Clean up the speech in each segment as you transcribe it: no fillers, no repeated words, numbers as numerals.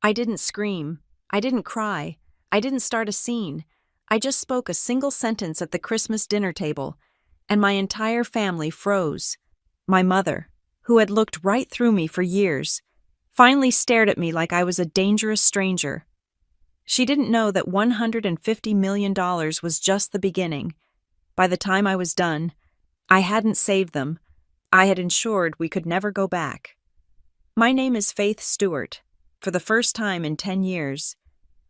I didn't scream. I didn't cry. I didn't start a scene. I just spoke a single sentence at the Christmas dinner table, and my entire family froze. My mother, who had looked right through me for years, finally stared at me like I was a dangerous stranger. She didn't know that $150 million was just the beginning. By the time I was done, I hadn't saved them. I had ensured we could never go back. My name is Faith Stewart. For the first time in 10 years,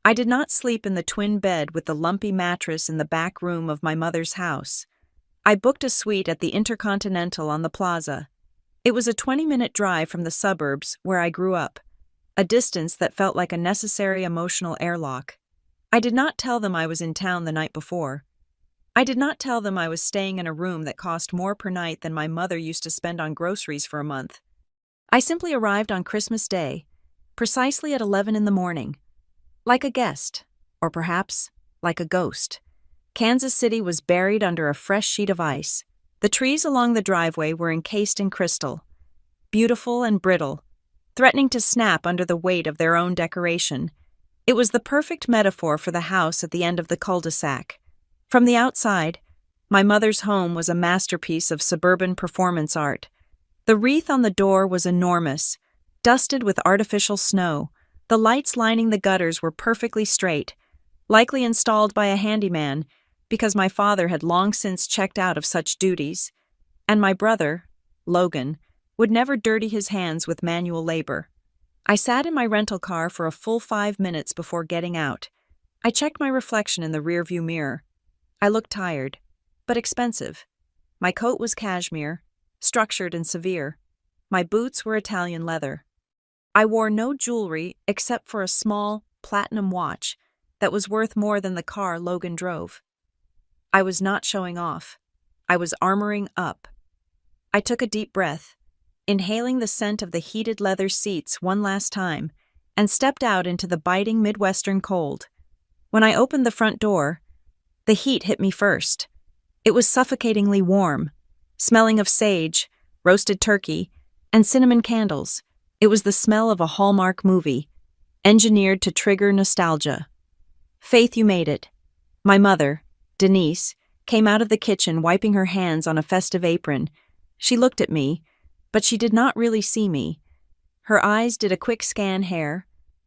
I did not sleep in the twin bed with the lumpy mattress in the back room of my mother's house. I booked a suite at the Intercontinental on the plaza. It was a 20-minute drive from the suburbs where I grew up, a distance that felt like a necessary emotional airlock. I did not tell them I was in town the night before. I did not tell them I was staying in a room that cost more per night than my mother used to spend on groceries for a month. I simply arrived on Christmas Day, precisely at 11 in the morning. Like a guest, or perhaps like a ghost. Kansas City was buried under a fresh sheet of ice. The trees along the driveway were encased in crystal, beautiful and brittle, threatening to snap under the weight of their own decoration. It was the perfect metaphor for the house at the end of the cul-de-sac. From the outside, my mother's home was a masterpiece of suburban performance art. The wreath on the door was enormous, dusted with artificial snow. The lights lining the gutters were perfectly straight, likely installed by a handyman, because my father had long since checked out of such duties, and my brother, Logan, would never dirty his hands with manual labor. I sat in my rental car for a full 5 minutes before getting out. I checked my reflection in the rearview mirror. I looked tired, but expensive. My coat was cashmere, structured and severe. My boots were Italian leather. I wore no jewelry except for a small, platinum watch that was worth more than the car Logan drove. I was not showing off. I was armoring up. I took a deep breath, inhaling the scent of the heated leather seats one last time, and stepped out into the biting Midwestern cold. When I opened the front door, the heat hit me first. It was suffocatingly warm, smelling of sage, roasted turkey, and cinnamon candles. It was the smell of a Hallmark movie, engineered to trigger nostalgia. Faith, you made it. My mother, Denise, came out of the kitchen wiping her hands on a festive apron. She looked at me, but she did not really see me. Her eyes did a quick scan hair,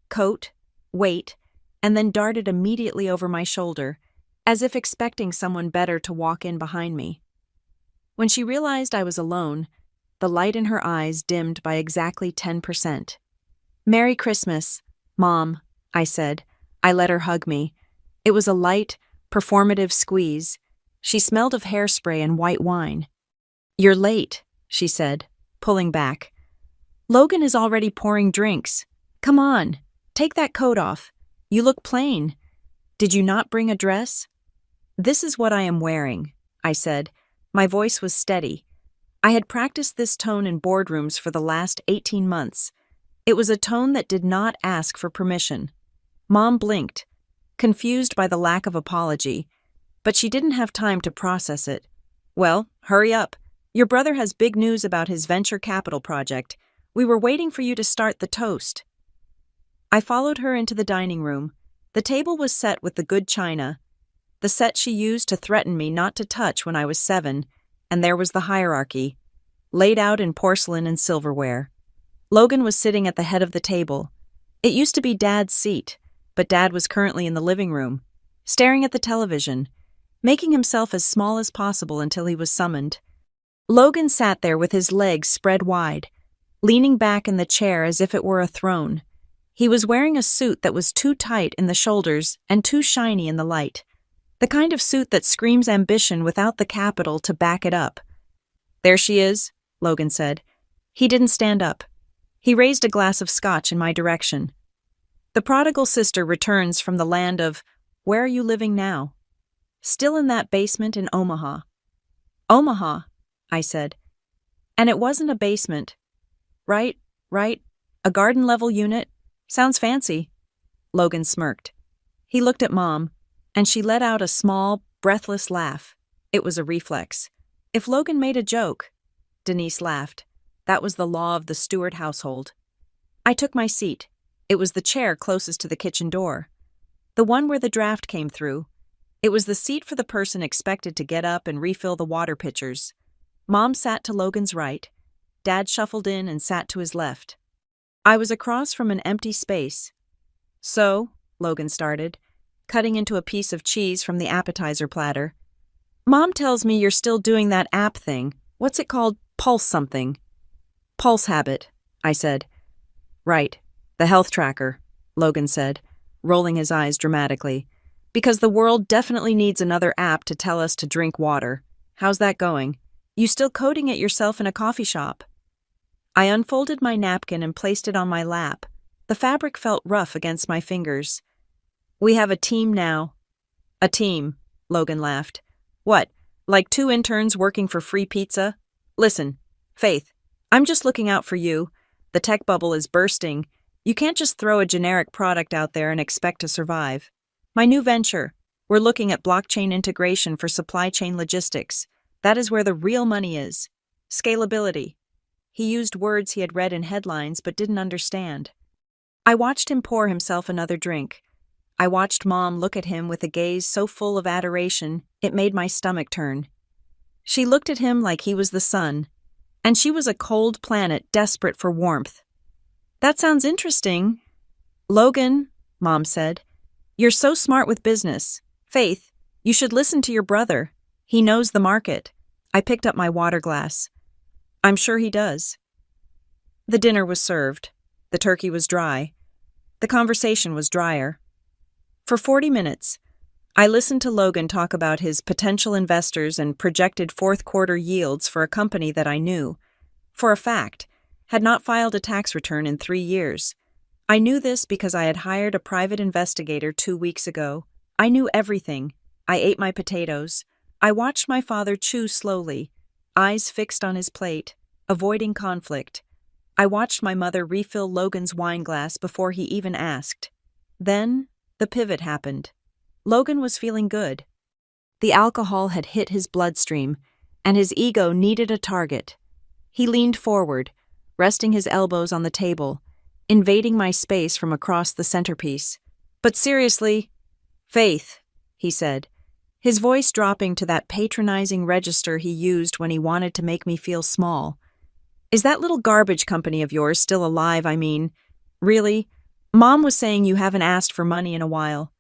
coat, weight, and then darted immediately over my shoulder, as if expecting someone better to walk in behind me. When she realized I was alone, the light in her eyes dimmed by exactly 10%. "Merry Christmas, Mom," I said. I let her hug me. It was a light, performative squeeze. She smelled of hairspray and white wine. "You're late," she said, pulling back. "Logan is already pouring drinks. Come on, take that coat off. You look plain. Did you not bring a dress?" "This is what I am wearing," I said. My voice was steady. I had practiced this tone in boardrooms for the last 18 months. It was a tone that did not ask for permission. Mom blinked, confused by the lack of apology, but she didn't have time to process it. "Well, hurry up. Your brother has big news about his venture capital project. We were waiting for you to start the toast." I followed her into the dining room. The table was set with the good china, the set she used to threaten me not to touch when I was 7, and there was the hierarchy, laid out in porcelain and silverware. Logan was sitting at the head of the table. It used to be Dad's seat, but Dad was currently in the living room, staring at the television, making himself as small as possible until he was summoned. Logan sat there with his legs spread wide, leaning back in the chair as if it were a throne. He was wearing a suit that was too tight in the shoulders and too shiny in the light. The kind of suit that screams ambition without the capital to back it up. "There she is," Logan said. He didn't stand up. He raised a glass of scotch in my direction. "The prodigal sister returns from the land of, where are you living now?" "Still in that basement in Omaha." "Omaha," I said. "And it wasn't a basement. Right. A garden-level unit. Sounds fancy." Logan smirked. He looked at Mom, and she let out a small, breathless laugh. It was a reflex. If Logan made a joke, Denise laughed. That was the law of the Stewart household. I took my seat. It was the chair closest to the kitchen door. The one where the draft came through. It was the seat for the person expected to get up and refill the water pitchers. Mom sat to Logan's right. Dad shuffled in and sat to his left. I was across from an empty space. "So," Logan started, cutting into a piece of cheese from the appetizer platter. "Mom tells me you're still doing that app thing. What's it called? Pulse something." "Pulse Habit," I said. "Right. The health tracker," Logan said, rolling his eyes dramatically. "Because the world definitely needs another app to tell us to drink water. How's that going? You still coding it yourself in a coffee shop?" I unfolded my napkin and placed it on my lap. The fabric felt rough against my fingers. "We have a team now." "A team," Logan laughed. "What, like 2 interns working for free pizza? Listen, Faith, I'm just looking out for you. The tech bubble is bursting. You can't just throw a generic product out there and expect to survive. My new venture, we're looking at blockchain integration for supply chain logistics. That is where the real money is. Scalability." He used words he had read in headlines but didn't understand. I watched him pour himself another drink. I watched Mom look at him with a gaze so full of adoration it made my stomach turn. She looked at him like he was the sun, and she was a cold planet desperate for warmth. "That sounds interesting." "Logan," Mom said, "you're so smart with business. Faith, you should listen to your brother. He knows the market." I picked up my water glass. "I'm sure he does." The dinner was served. The turkey was dry. The conversation was drier. For 40 minutes, I listened to Logan talk about his potential investors and projected fourth-quarter yields for a company that I knew, for a fact, had not filed a tax return in 3 years. I knew this because I had hired a private investigator 2 weeks ago. I knew everything. I ate my potatoes. I watched my father chew slowly, eyes fixed on his plate, avoiding conflict. I watched my mother refill Logan's wine glass before he even asked. Then, the pivot happened. Logan was feeling good. The alcohol had hit his bloodstream, and his ego needed a target. He leaned forward, resting his elbows on the table, invading my space from across the centerpiece. "But seriously, Faith," he said, his voice dropping to that patronizing register he used when he wanted to make me feel small. "Is that little garbage company of yours still alive, I mean? Really? Mom was saying you haven't asked for money in a while,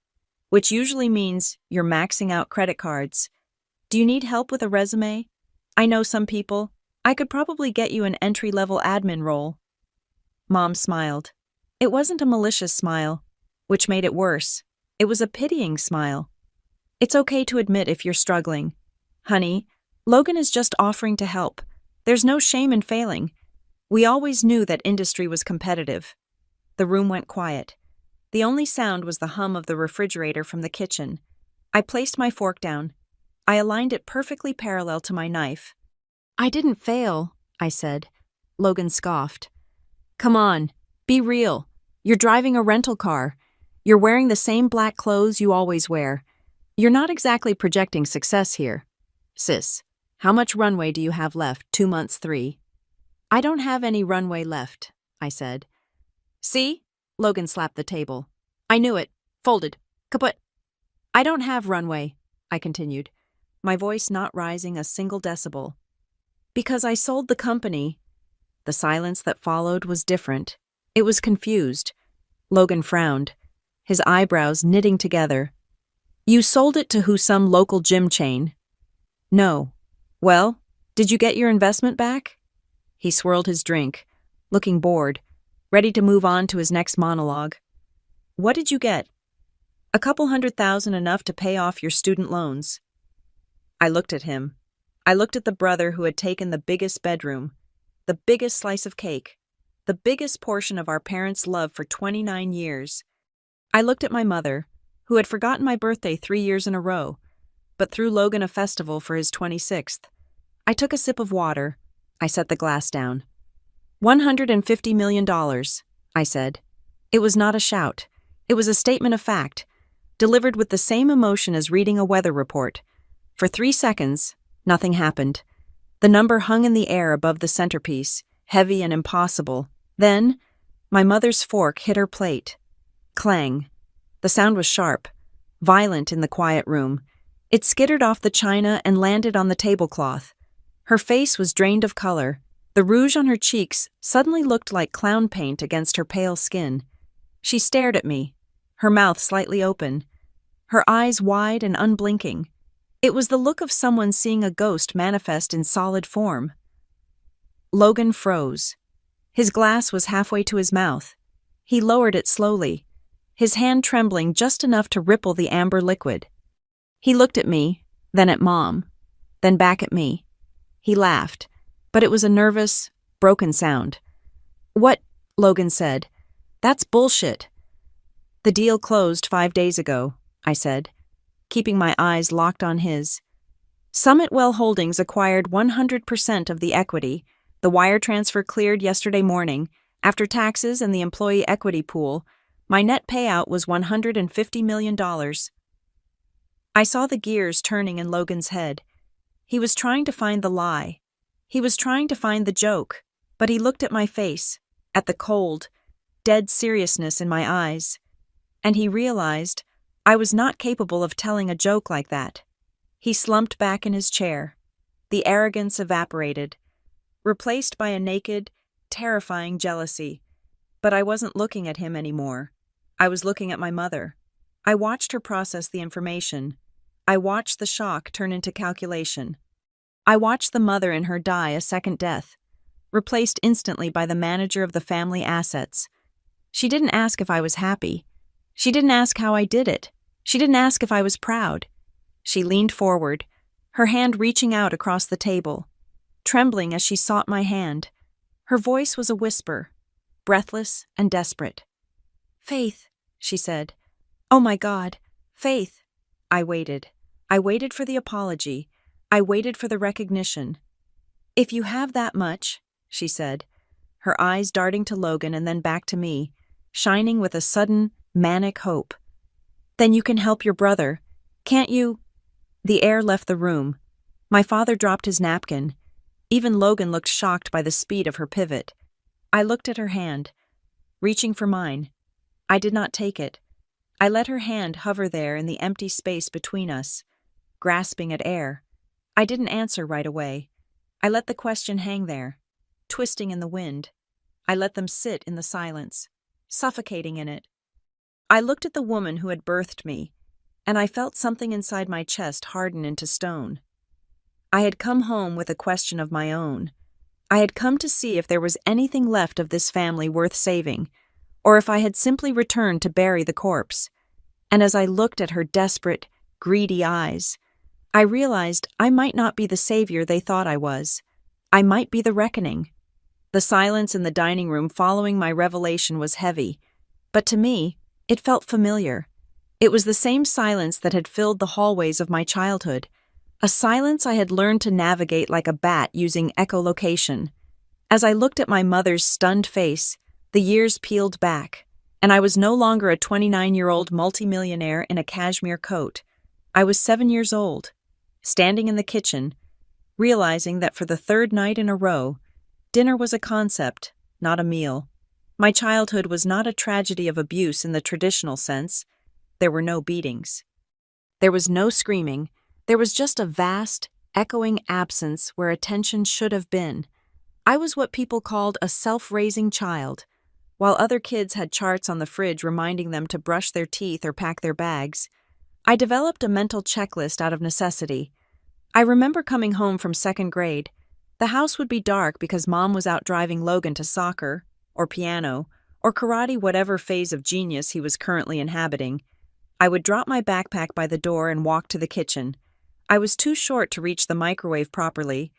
which usually means you're maxing out credit cards. Do you need help with a resume? I know some people. I could probably get you an entry-level admin role." Mom smiled. It wasn't a malicious smile, which made it worse. It was a pitying smile. "It's okay to admit if you're struggling. Honey, Logan is just offering to help. There's no shame in failing. We always knew that industry was competitive." The room went quiet. The only sound was the hum of the refrigerator from the kitchen. I placed my fork down. I aligned it perfectly parallel to my knife. "I didn't fail," I said. Logan scoffed. "Come on, be real. You're driving a rental car. You're wearing the same black clothes you always wear. You're not exactly projecting success here. Sis, how much runway do you have left? 2 months, 3? "I don't have any runway left," I said. "See?" Logan slapped the table. "I knew it. Folded. Kaput." "I don't have runway," I continued, my voice not rising a single decibel. "Because I sold the company." The silence that followed was different. It was confused. Logan frowned, his eyebrows knitting together. "You sold it to who, some local gym chain?" "No." "Well, did you get your investment back?" He swirled his drink, looking bored, ready to move on to his next monologue. "What did you get?" "A couple $100,000, enough to pay off your student loans." I looked at him. I looked at the brother who had taken the biggest bedroom, the biggest slice of cake, the biggest portion of our parents' love for 29 years. I looked at my mother, who had forgotten my birthday 3 years in a row, but threw Logan a festival for his 26th. I took a sip of water. I set the glass down. $150 million, I said. It was not a shout. It was a statement of fact, delivered with the same emotion as reading a weather report. For 3 seconds, nothing happened. The number hung in the air above the centerpiece, heavy and impossible. Then, My mother's fork hit her plate. Clang. The sound was sharp, violent in the quiet room. It skittered off the china and landed on the tablecloth. Her face was drained of color. The rouge on her cheeks suddenly looked like clown paint against her pale skin. She stared at me, her mouth slightly open, her eyes wide and unblinking. It was the look of someone seeing a ghost manifest in solid form. Logan froze. His glass was halfway to his mouth. He lowered it slowly, his hand trembling just enough to ripple the amber liquid. He looked at me, then at Mom, then back at me. He laughed, but it was a nervous, broken sound. "What?" Logan said. "That's bullshit." "The deal closed 5 days ago," I said, keeping my eyes locked on his. "Summit Well Holdings acquired 100% of the equity. The wire transfer cleared yesterday morning. After taxes and the employee equity pool, my net payout was $150 million. I saw the gears turning in Logan's head. He was trying to find the lie. He was trying to find the joke, but he looked at my face, at the cold, dead seriousness in my eyes, and he realized I was not capable of telling a joke like that. He slumped back in his chair. The arrogance evaporated, replaced by a naked, terrifying jealousy. But I wasn't looking at him anymore. I was looking at my mother. I watched her process the information. I watched the shock turn into calculation. I watched the mother in her die a second death, replaced instantly by the manager of the family assets. She didn't ask if I was happy. She didn't ask how I did it. She didn't ask if I was proud. She leaned forward, her hand reaching out across the table, trembling as she sought my hand. Her voice was a whisper, breathless and desperate. "Faith," she said. "Oh my God, Faith." I waited. I waited for the apology. I waited for the recognition. "If you have that much," she said, her eyes darting to Logan and then back to me, shining with a sudden, manic hope, "then you can help your brother. Can't you?" The air left the room. My father dropped his napkin. Even Logan looked shocked by the speed of her pivot. I looked at her hand, reaching for mine. I did not take it. I let her hand hover there in the empty space between us, grasping at air. I didn't answer right away. I let the question hang there, twisting in the wind. I let them sit in the silence, suffocating in it. I looked at the woman who had birthed me, and I felt something inside my chest harden into stone. I had come home with a question of my own. I had come to see if there was anything left of this family worth saving, or if I had simply returned to bury the corpse. And as I looked at her desperate, greedy eyes, I realized I might not be the savior they thought I was. I might be the reckoning. The silence in the dining room following my revelation was heavy, but to me, it felt familiar. It was the same silence that had filled the hallways of my childhood, a silence I had learned to navigate like a bat using echolocation. As I looked at my mother's stunned face, the years peeled back, and I was no longer a 29-year-old multimillionaire in a cashmere coat. I was 7 years old, standing in the kitchen, realizing that for the third night in a row, dinner was a concept, not a meal. My childhood was not a tragedy of abuse in the traditional sense. There were no beatings. There was no screaming. There was just a vast, echoing absence where attention should have been. I was what people called a self-raising child. While other kids had charts on the fridge reminding them to brush their teeth or pack their bags, I developed a mental checklist out of necessity. I remember coming home from second grade. The house would be dark because Mom was out driving Logan to soccer, or piano, or karate, whatever phase of genius he was currently inhabiting. I would drop my backpack by the door and walk to the kitchen. I was too short to reach the microwave properly,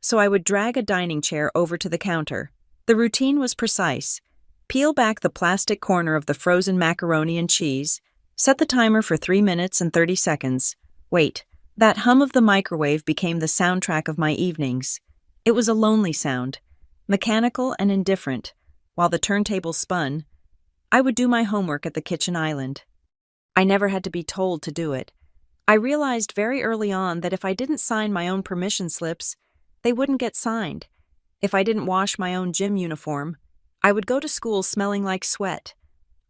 so I would drag a dining chair over to the counter. The routine was precise. Peel back the plastic corner of the frozen macaroni and cheese, set the timer for 3 minutes and 30 seconds. Wait, that hum of the microwave became the soundtrack of my evenings. It was a lonely sound, mechanical and indifferent. While the turntable spun, I would do my homework at the kitchen island. I never had to be told to do it. I realized very early on that if I didn't sign my own permission slips, they wouldn't get signed. If I didn't wash my own gym uniform, I would go to school smelling like sweat.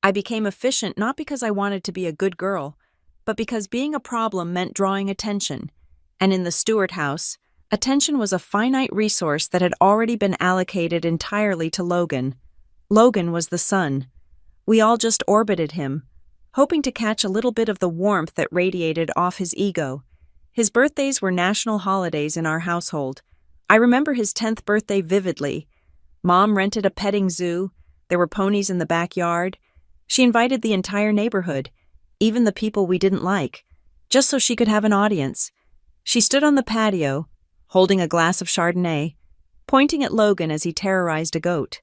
I became efficient not because I wanted to be a good girl, but because being a problem meant drawing attention. And in the Stewart house, attention was a finite resource that had already been allocated entirely to Logan. Logan was the sun. We all just orbited him, hoping to catch a little bit of the warmth that radiated off his ego. His birthdays were national holidays in our household. I remember his 10th birthday vividly. Mom rented a petting zoo. There were ponies in the backyard. She invited the entire neighborhood, even the people we didn't like, just so she could have an audience. She stood on the patio, holding a glass of Chardonnay, pointing at Logan as he terrorized a goat.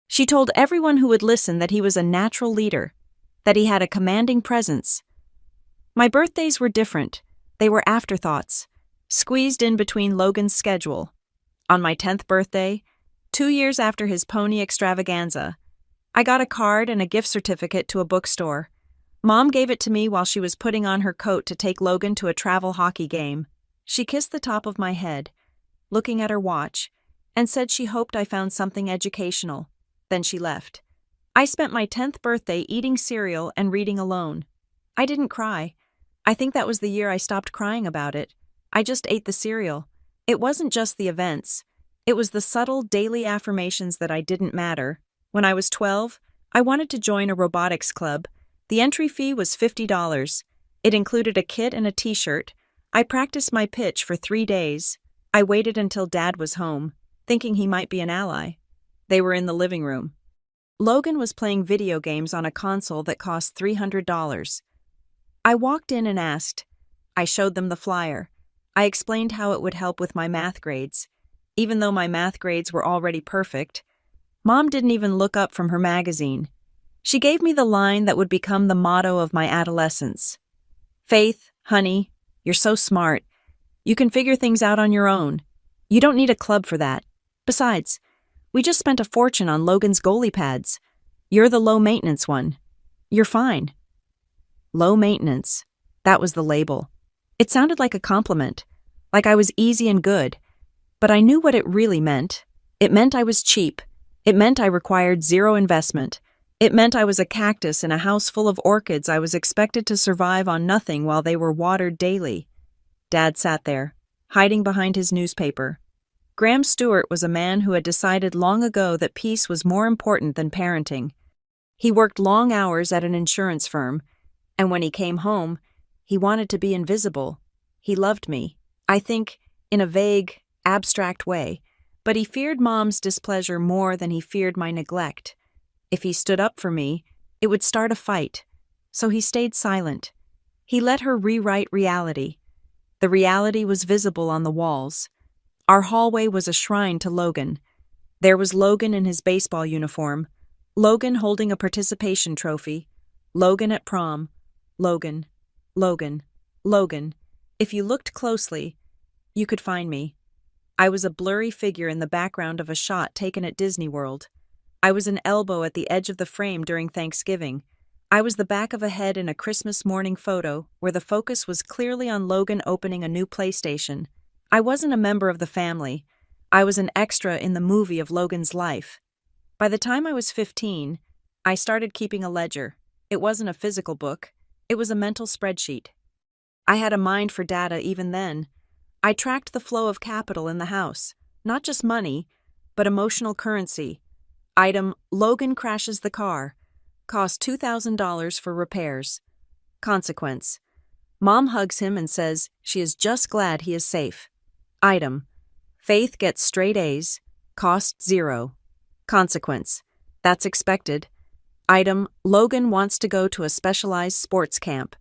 She told everyone who would listen that he was a natural leader, that he had a commanding presence. My birthdays were different. They were afterthoughts, squeezed in between Logan's schedule. On my 10th birthday, 2 years after his pony extravaganza, I got a card and a gift certificate to a bookstore. Mom gave it to me while she was putting on her coat to take Logan to a travel hockey game. She kissed the top of my head, looking at her watch, and said she hoped I found something educational. Then she left. I spent my 10th birthday eating cereal and reading alone. I didn't cry. I think that was the year I stopped crying about it. I just ate the cereal. It wasn't just the events. It was the subtle daily affirmations that I didn't matter. When I was 12, I wanted to join a robotics club. The entry fee was $50. It included a kit and a t-shirt. I practiced my pitch for 3 days. I waited until Dad was home, thinking he might be an ally. They were in the living room. Logan was playing video games on a console that cost $300. I walked in and asked. I showed them the flyer. I explained how it would help with my math grades. Even though my math grades were already perfect, Mom didn't even look up from her magazine. She gave me the line that would become the motto of my adolescence. "Faith, honey, you're so smart. You can figure things out on your own. You don't need a club for that. Besides, we just spent a fortune on Logan's goalie pads. You're the low-maintenance one. You're fine." Low maintenance. That was the label. It sounded like a compliment, like I was easy and good. But I knew what it really meant. It meant I was cheap. It meant I required zero investment. It meant I was a cactus in a house full of orchids I was expected to survive on nothing while they were watered daily. Dad sat there, hiding behind his newspaper. Graham Stewart was a man who had decided long ago that peace was more important than parenting. He worked long hours at an insurance firm, and when he came home, he wanted to be invisible. He loved me, I think, in a vague, abstract way, but he feared Mom's displeasure more than he feared my neglect. If he stood up for me, it would start a fight, so he stayed silent. He let her rewrite reality. The reality was visible on the walls. Our hallway was a shrine to Logan. There was Logan in his baseball uniform, Logan holding a participation trophy, Logan at prom, Logan, Logan, Logan. If you looked closely, you could find me. I was a blurry figure in the background of a shot taken at Disney World. I was an elbow at the edge of the frame during Thanksgiving. I was the back of a head in a Christmas morning photo where the focus was clearly on Logan opening a new PlayStation. I wasn't a member of the family. I was an extra in the movie of Logan's life. By the time I was 15, I started keeping a ledger. It wasn't a physical book. It was a mental spreadsheet. I had a mind for data even then. I tracked the flow of capital in the house, not just money, but emotional currency. Item, Logan crashes the car. Cost $2,000 for repairs. Consequence, Mom hugs him and says she is just glad he is safe. Item, Faith gets straight A's. Cost $0. Consequence, that's expected. Item, Logan wants to go to a specialized sports camp.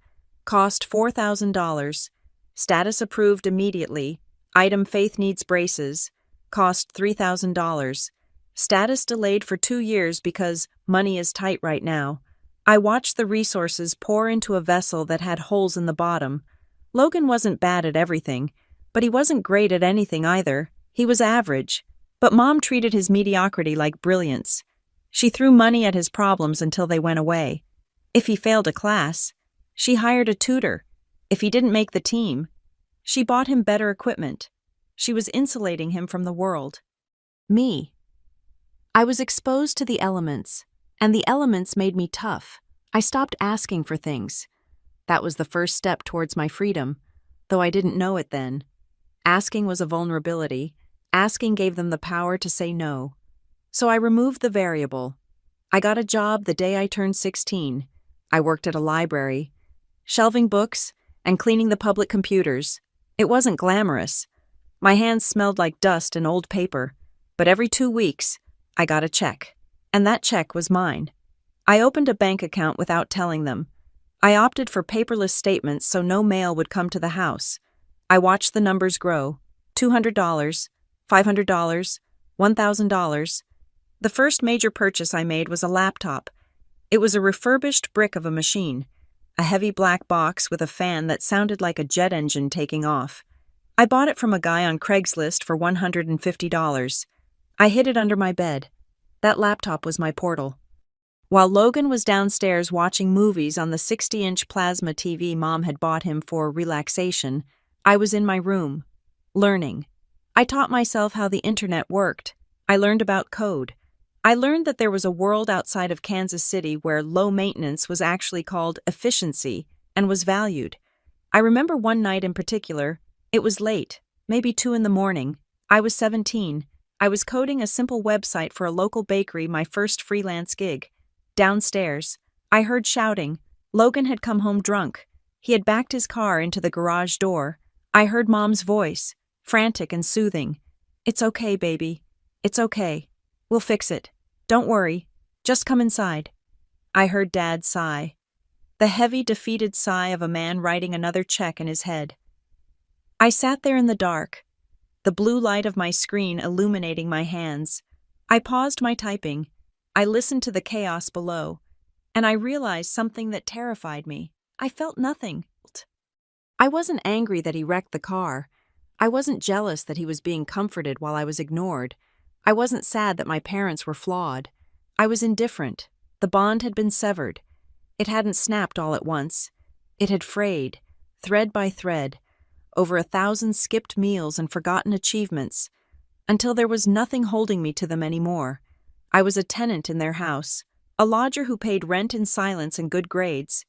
Cost $4,000. Status approved immediately. Item, Faith needs braces. Cost $3,000. Status delayed for 2 years because money is tight right now. I watched the resources pour into a vessel that had holes in the bottom. Logan wasn't bad at everything, but he wasn't great at anything either. He was average. But Mom treated his mediocrity like brilliance. She threw money at his problems until they went away. If he failed a class, she hired a tutor. If he didn't make the team, she bought him better equipment. She was insulating him from the world. Me. I was exposed to the elements, and the elements made me tough. I stopped asking for things. That was the first step towards my freedom, though I didn't know it then. Asking was a vulnerability. Asking gave them the power to say no. So I removed the variable. I got a job the day I turned 16. I worked at a library, shelving books and cleaning the public computers. It wasn't glamorous. My hands smelled like dust and old paper, but every 2 weeks, I got a check. And that check was mine. I opened a bank account without telling them. I opted for paperless statements so no mail would come to the house. I watched the numbers grow. $200, $500, $1,000. The first major purchase I made was a laptop. It was a refurbished brick of a machine, a heavy black box with a fan that sounded like a jet engine taking off. I bought it from a guy on Craigslist for $150. I hid it under my bed. That laptop was my portal. While Logan was downstairs watching movies on the 60-inch plasma TV Mom had bought him for relaxation, I was in my room, learning. I taught myself how the internet worked. I learned about code. I learned that there was a world outside of Kansas City where low maintenance was actually called efficiency and was valued. I remember one night in particular. It was late, maybe 2 a.m. I was 17. I was coding a simple website for a local bakery, my first freelance gig. Downstairs, I heard shouting. Logan had come home drunk. He had backed his car into the garage door. I heard Mom's voice, frantic and soothing. "It's okay, baby. It's okay. We'll fix it. Don't worry. Just come inside." I heard Dad sigh. The heavy, defeated sigh of a man writing another check in his head. I sat there in the dark, the blue light of my screen illuminating my hands. I paused my typing. I listened to the chaos below, and I realized something that terrified me. I felt nothing. I wasn't angry that he wrecked the car. I wasn't jealous that he was being comforted while I was ignored. I wasn't sad that my parents were flawed. I was indifferent. The bond had been severed. It hadn't snapped all at once. It had frayed, thread by thread, over 1,000 skipped meals and forgotten achievements, until there was nothing holding me to them anymore. I was a tenant in their house, a lodger who paid rent in silence and good grades.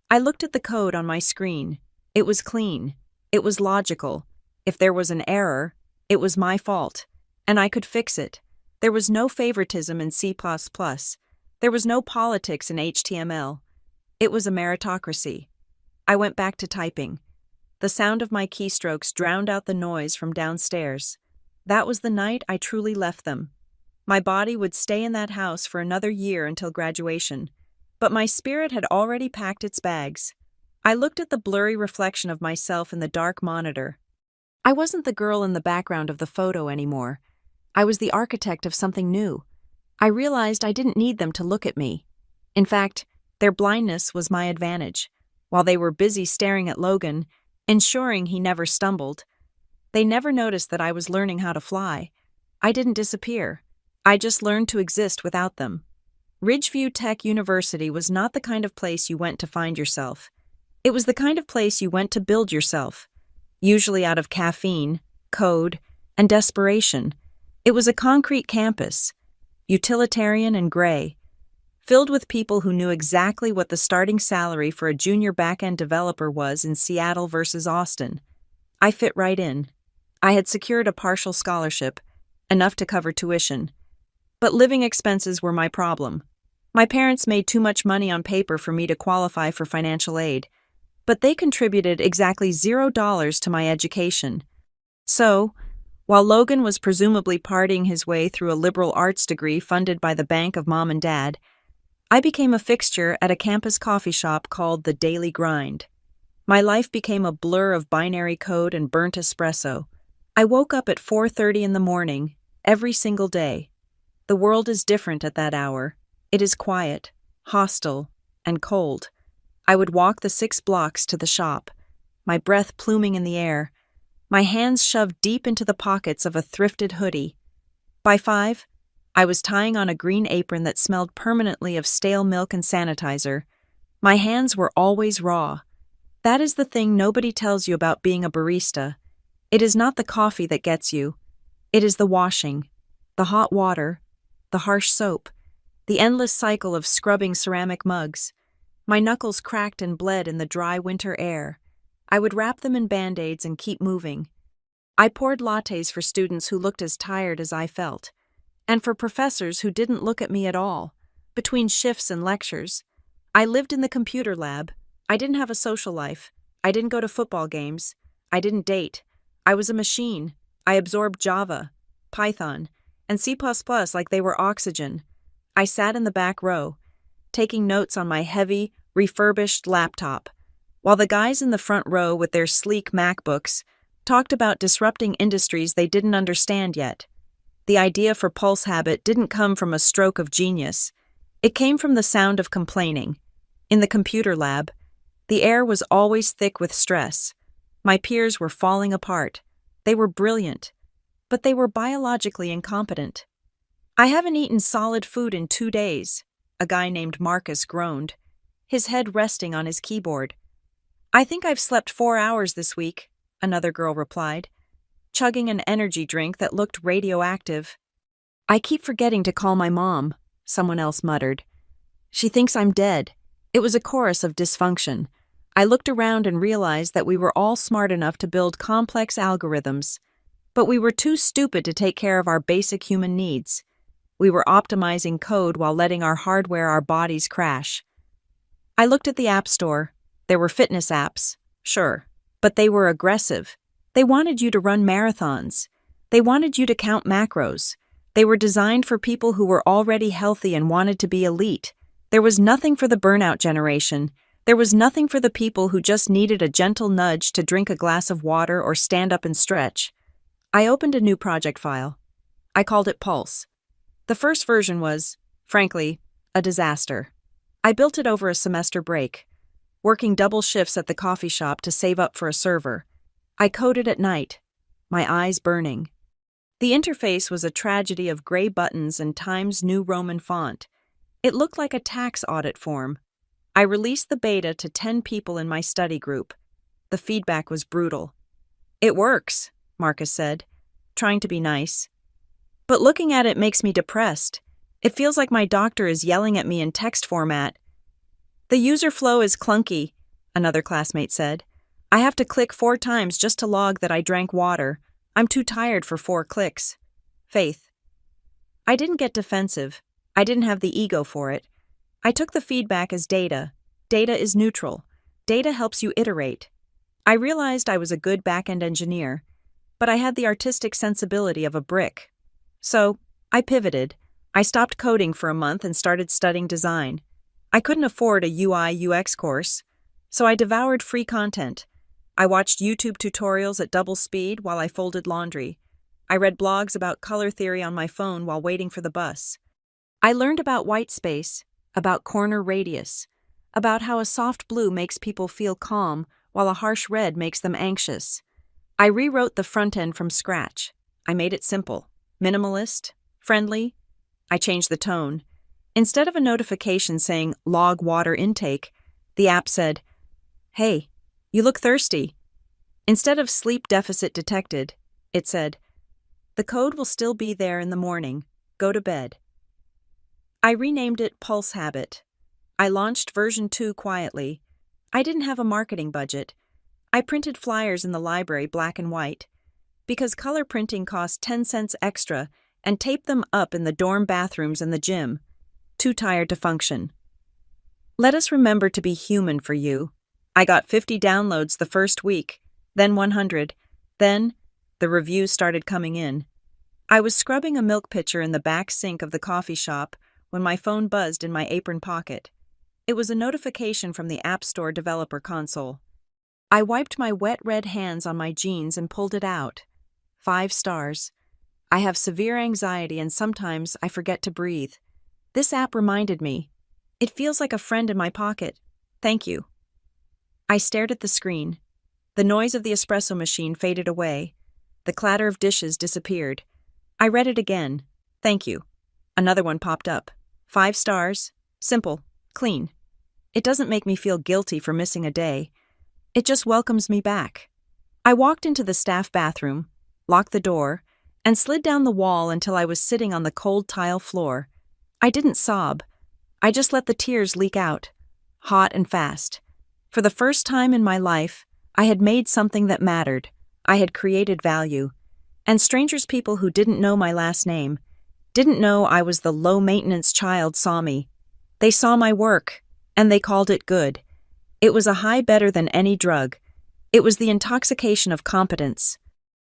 I looked at the code on my screen. It was clean. It was logical. If there was an error, it was my fault, and I could fix it. There was no favoritism in C++. There was no politics in HTML. It was a meritocracy. I went back to typing. The sound of my keystrokes drowned out the noise from downstairs. That was the night I truly left them. My body would stay in that house for another year until graduation, but my spirit had already packed its bags. I looked at the blurry reflection of myself in the dark monitor. I wasn't the girl in the background of the photo anymore. I was the architect of something new. I realized I didn't need them to look at me. In fact, their blindness was my advantage. While they were busy staring at Logan, ensuring he never stumbled, they never noticed that I was learning how to fly. I didn't disappear. I just learned to exist without them. Ridgeview Tech University was not the kind of place you went to find yourself. It was the kind of place you went to build yourself, usually out of caffeine, code, and desperation. It was a concrete campus, utilitarian and gray, filled with people who knew exactly what the starting salary for a junior back-end developer was in Seattle versus Austin. I fit right in. I had secured a partial scholarship, enough to cover tuition. But living expenses were my problem. My parents made too much money on paper for me to qualify for financial aid, but they contributed exactly $0 to my education. So, while Logan was presumably partying his way through a liberal arts degree funded by the bank of Mom and Dad, I became a fixture at a campus coffee shop called The Daily Grind. My life became a blur of binary code and burnt espresso. I woke up at 4:30 in the morning, every single day. The world is different at that hour. It is quiet, hostile, and cold. I would walk the 6 blocks to the shop, my breath pluming in the air, my hands shoved deep into the pockets of a thrifted hoodie. By 5, I was tying on a green apron that smelled permanently of stale milk and sanitizer. My hands were always raw. That is the thing nobody tells you about being a barista. It is not the coffee that gets you. It is the washing, the hot water, the harsh soap, the endless cycle of scrubbing ceramic mugs. My knuckles cracked and bled in the dry winter air. I would wrap them in Band-Aids and keep moving. I poured lattes for students who looked as tired as I felt, and for professors who didn't look at me at all. Between shifts and lectures, I lived in the computer lab. I didn't have a social life. I didn't go to football games. I didn't date. I was a machine. I absorbed Java, Python, and C++ like they were oxygen. I sat in the back row, taking notes on my heavy, refurbished laptop, while the guys in the front row with their sleek MacBooks talked about disrupting industries they didn't understand yet. The idea for Pulse Habit didn't come from a stroke of genius. It came from the sound of complaining. In the computer lab, the air was always thick with stress. My peers were falling apart. They were brilliant, but they were biologically incompetent. "I haven't eaten solid food in 2 days," a guy named Marcus groaned, his head resting on his keyboard. "I think I've slept 4 hours this week," another girl replied, chugging an energy drink that looked radioactive. "I keep forgetting to call my mom," someone else muttered. "She thinks I'm dead." It was a chorus of dysfunction. I looked around and realized that we were all smart enough to build complex algorithms, but we were too stupid to take care of our basic human needs. We were optimizing code while letting our hardware, our bodies, crash. I looked at the App Store. There were fitness apps, sure, but they were aggressive. They wanted you to run marathons. They wanted you to count macros. They were designed for people who were already healthy and wanted to be elite. There was nothing for the burnout generation. There was nothing for the people who just needed a gentle nudge to drink a glass of water or stand up and stretch. I opened a new project file. I called it Pulse. The first version was, frankly, a disaster. I built it over a semester break, working double shifts at the coffee shop to save up for a server. I coded at night, my eyes burning. The interface was a tragedy of gray buttons and Times New Roman font. It looked like a tax audit form. I released the beta to 10 people in my study group. The feedback was brutal. "It works," Marcus said, trying to be nice. "But looking at it makes me depressed. It feels like my doctor is yelling at me in text format." "The user flow is clunky," another classmate said. "I have to click 4 times just to log that I drank water. I'm too tired for 4 clicks." Faith. I didn't get defensive. I didn't have the ego for it. I took the feedback as data. Data is neutral. Data helps you iterate. I realized I was a good back-end engineer, but I had the artistic sensibility of a brick. So, I pivoted. I stopped coding for a month and started studying design. I couldn't afford a UI/UX course, so I devoured free content. I watched YouTube tutorials at double speed while I folded laundry. I read blogs about color theory on my phone while waiting for the bus. I learned about white space, about corner radius, about how a soft blue makes people feel calm while a harsh red makes them anxious. I rewrote the front end from scratch. I made it simple, minimalist, friendly. I changed the tone. Instead of a notification saying log water intake, the app said, "Hey, you look thirsty." Instead of sleep deficit detected, it said, "The code will still be there in the morning. Go to bed." I renamed it Pulse Habit. I launched version 2 quietly. I didn't have a marketing budget. I printed flyers in the library black and white, because color printing cost 10 cents extra, and taped them up in the dorm bathrooms and the gym. Too tired to function. Let us remember to be human for you. I got 50 downloads the first week, then 100. Then, the reviews started coming in. I was scrubbing a milk pitcher in the back sink of the coffee shop when my phone buzzed in my apron pocket. It was a notification from the App Store developer console. I wiped my wet red hands on my jeans and pulled it out. 5 stars. I have severe anxiety and sometimes I forget to breathe. This app reminded me. It feels like a friend in my pocket. Thank you. I stared at the screen. The noise of the espresso machine faded away. The clatter of dishes disappeared. I read it again. Thank you. Another one popped up. 5 stars. Simple. Clean. It doesn't make me feel guilty for missing a day. It just welcomes me back. I walked into the staff bathroom, locked the door, and slid down the wall until I was sitting on the cold tile floor. I didn't sob. I just let the tears leak out, hot and fast. For the first time in my life, I had made something that mattered. I had created value. And strangers, people who didn't know my last name, didn't know I was the low-maintenance child, saw me. They saw my work, and they called it good. It was a high better than any drug. It was the intoxication of competence.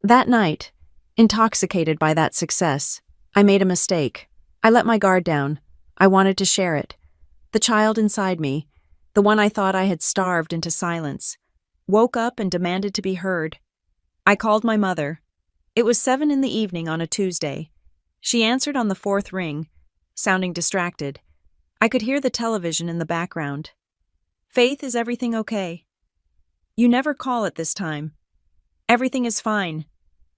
That night, intoxicated by that success, I made a mistake. I let my guard down. I wanted to share it. The child inside me, the one I thought I had starved into silence, woke up and demanded to be heard. I called my mother. It was 7 p.m. on a Tuesday. She answered on the 4th ring, sounding distracted. I could hear the television in the background. "Faith, is everything okay?" "You never call at this time." "Everything is fine."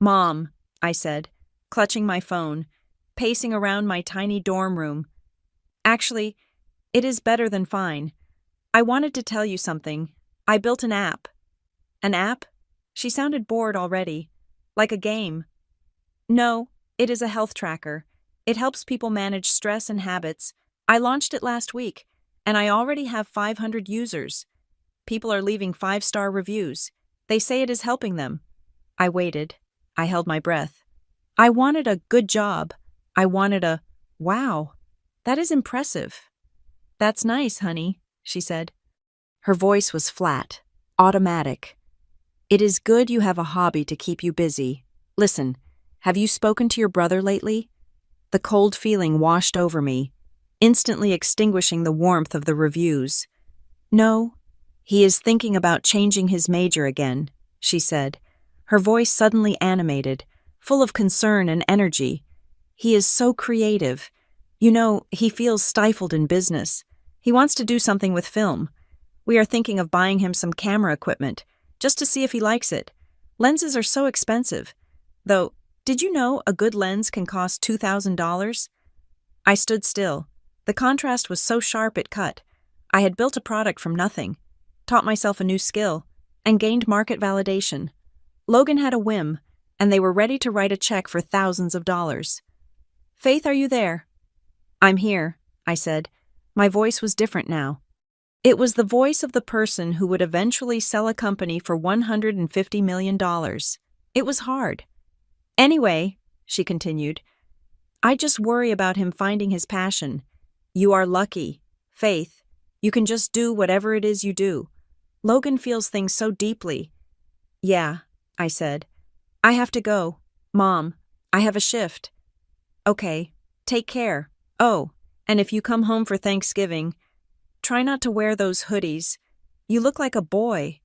"Mom," I said, clutching my phone, pacing around my tiny dorm room. "Actually, it is better than fine. I wanted to tell you something. I built an app." "An app?" She sounded bored already. "Like a game." "No, it is a health tracker. It helps people manage stress and habits. I launched it last week, and I already have 500 users. People are leaving 5-star reviews. They say it is helping them." I waited. I held my breath. I wanted a good job. I wanted a, "Wow, that is impressive." "That's nice, honey," she said. Her voice was flat, automatic. "It is good you have a hobby to keep you busy. Listen, have you spoken to your brother lately?" The cold feeling washed over me, instantly extinguishing the warmth of the reviews. "No, he is thinking about changing his major again," she said, her voice suddenly animated, full of concern and energy. "He is so creative. You know, he feels stifled in business. He wants to do something with film. We are thinking of buying him some camera equipment, just to see if he likes it. Lenses are so expensive. Though, did you know a good lens can cost $2,000? I stood still. The contrast was so sharp it cut. I had built a product from nothing, taught myself a new skill, and gained market validation. Logan had a whim, and they were ready to write a check for thousands of dollars. "Faith, are you there?" "I'm here," I said. My voice was different now. It was the voice of the person who would eventually sell a company for $150 million. It was hard. "Anyway," she continued, "I just worry about him finding his passion. You are lucky, Faith. You can just do whatever it is you do. Logan feels things so deeply." "Yeah," I said. "I have to go. Mom, I have a shift." "Okay, take care. Oh, and if you come home for Thanksgiving, try not to wear those hoodies. You look like a boy."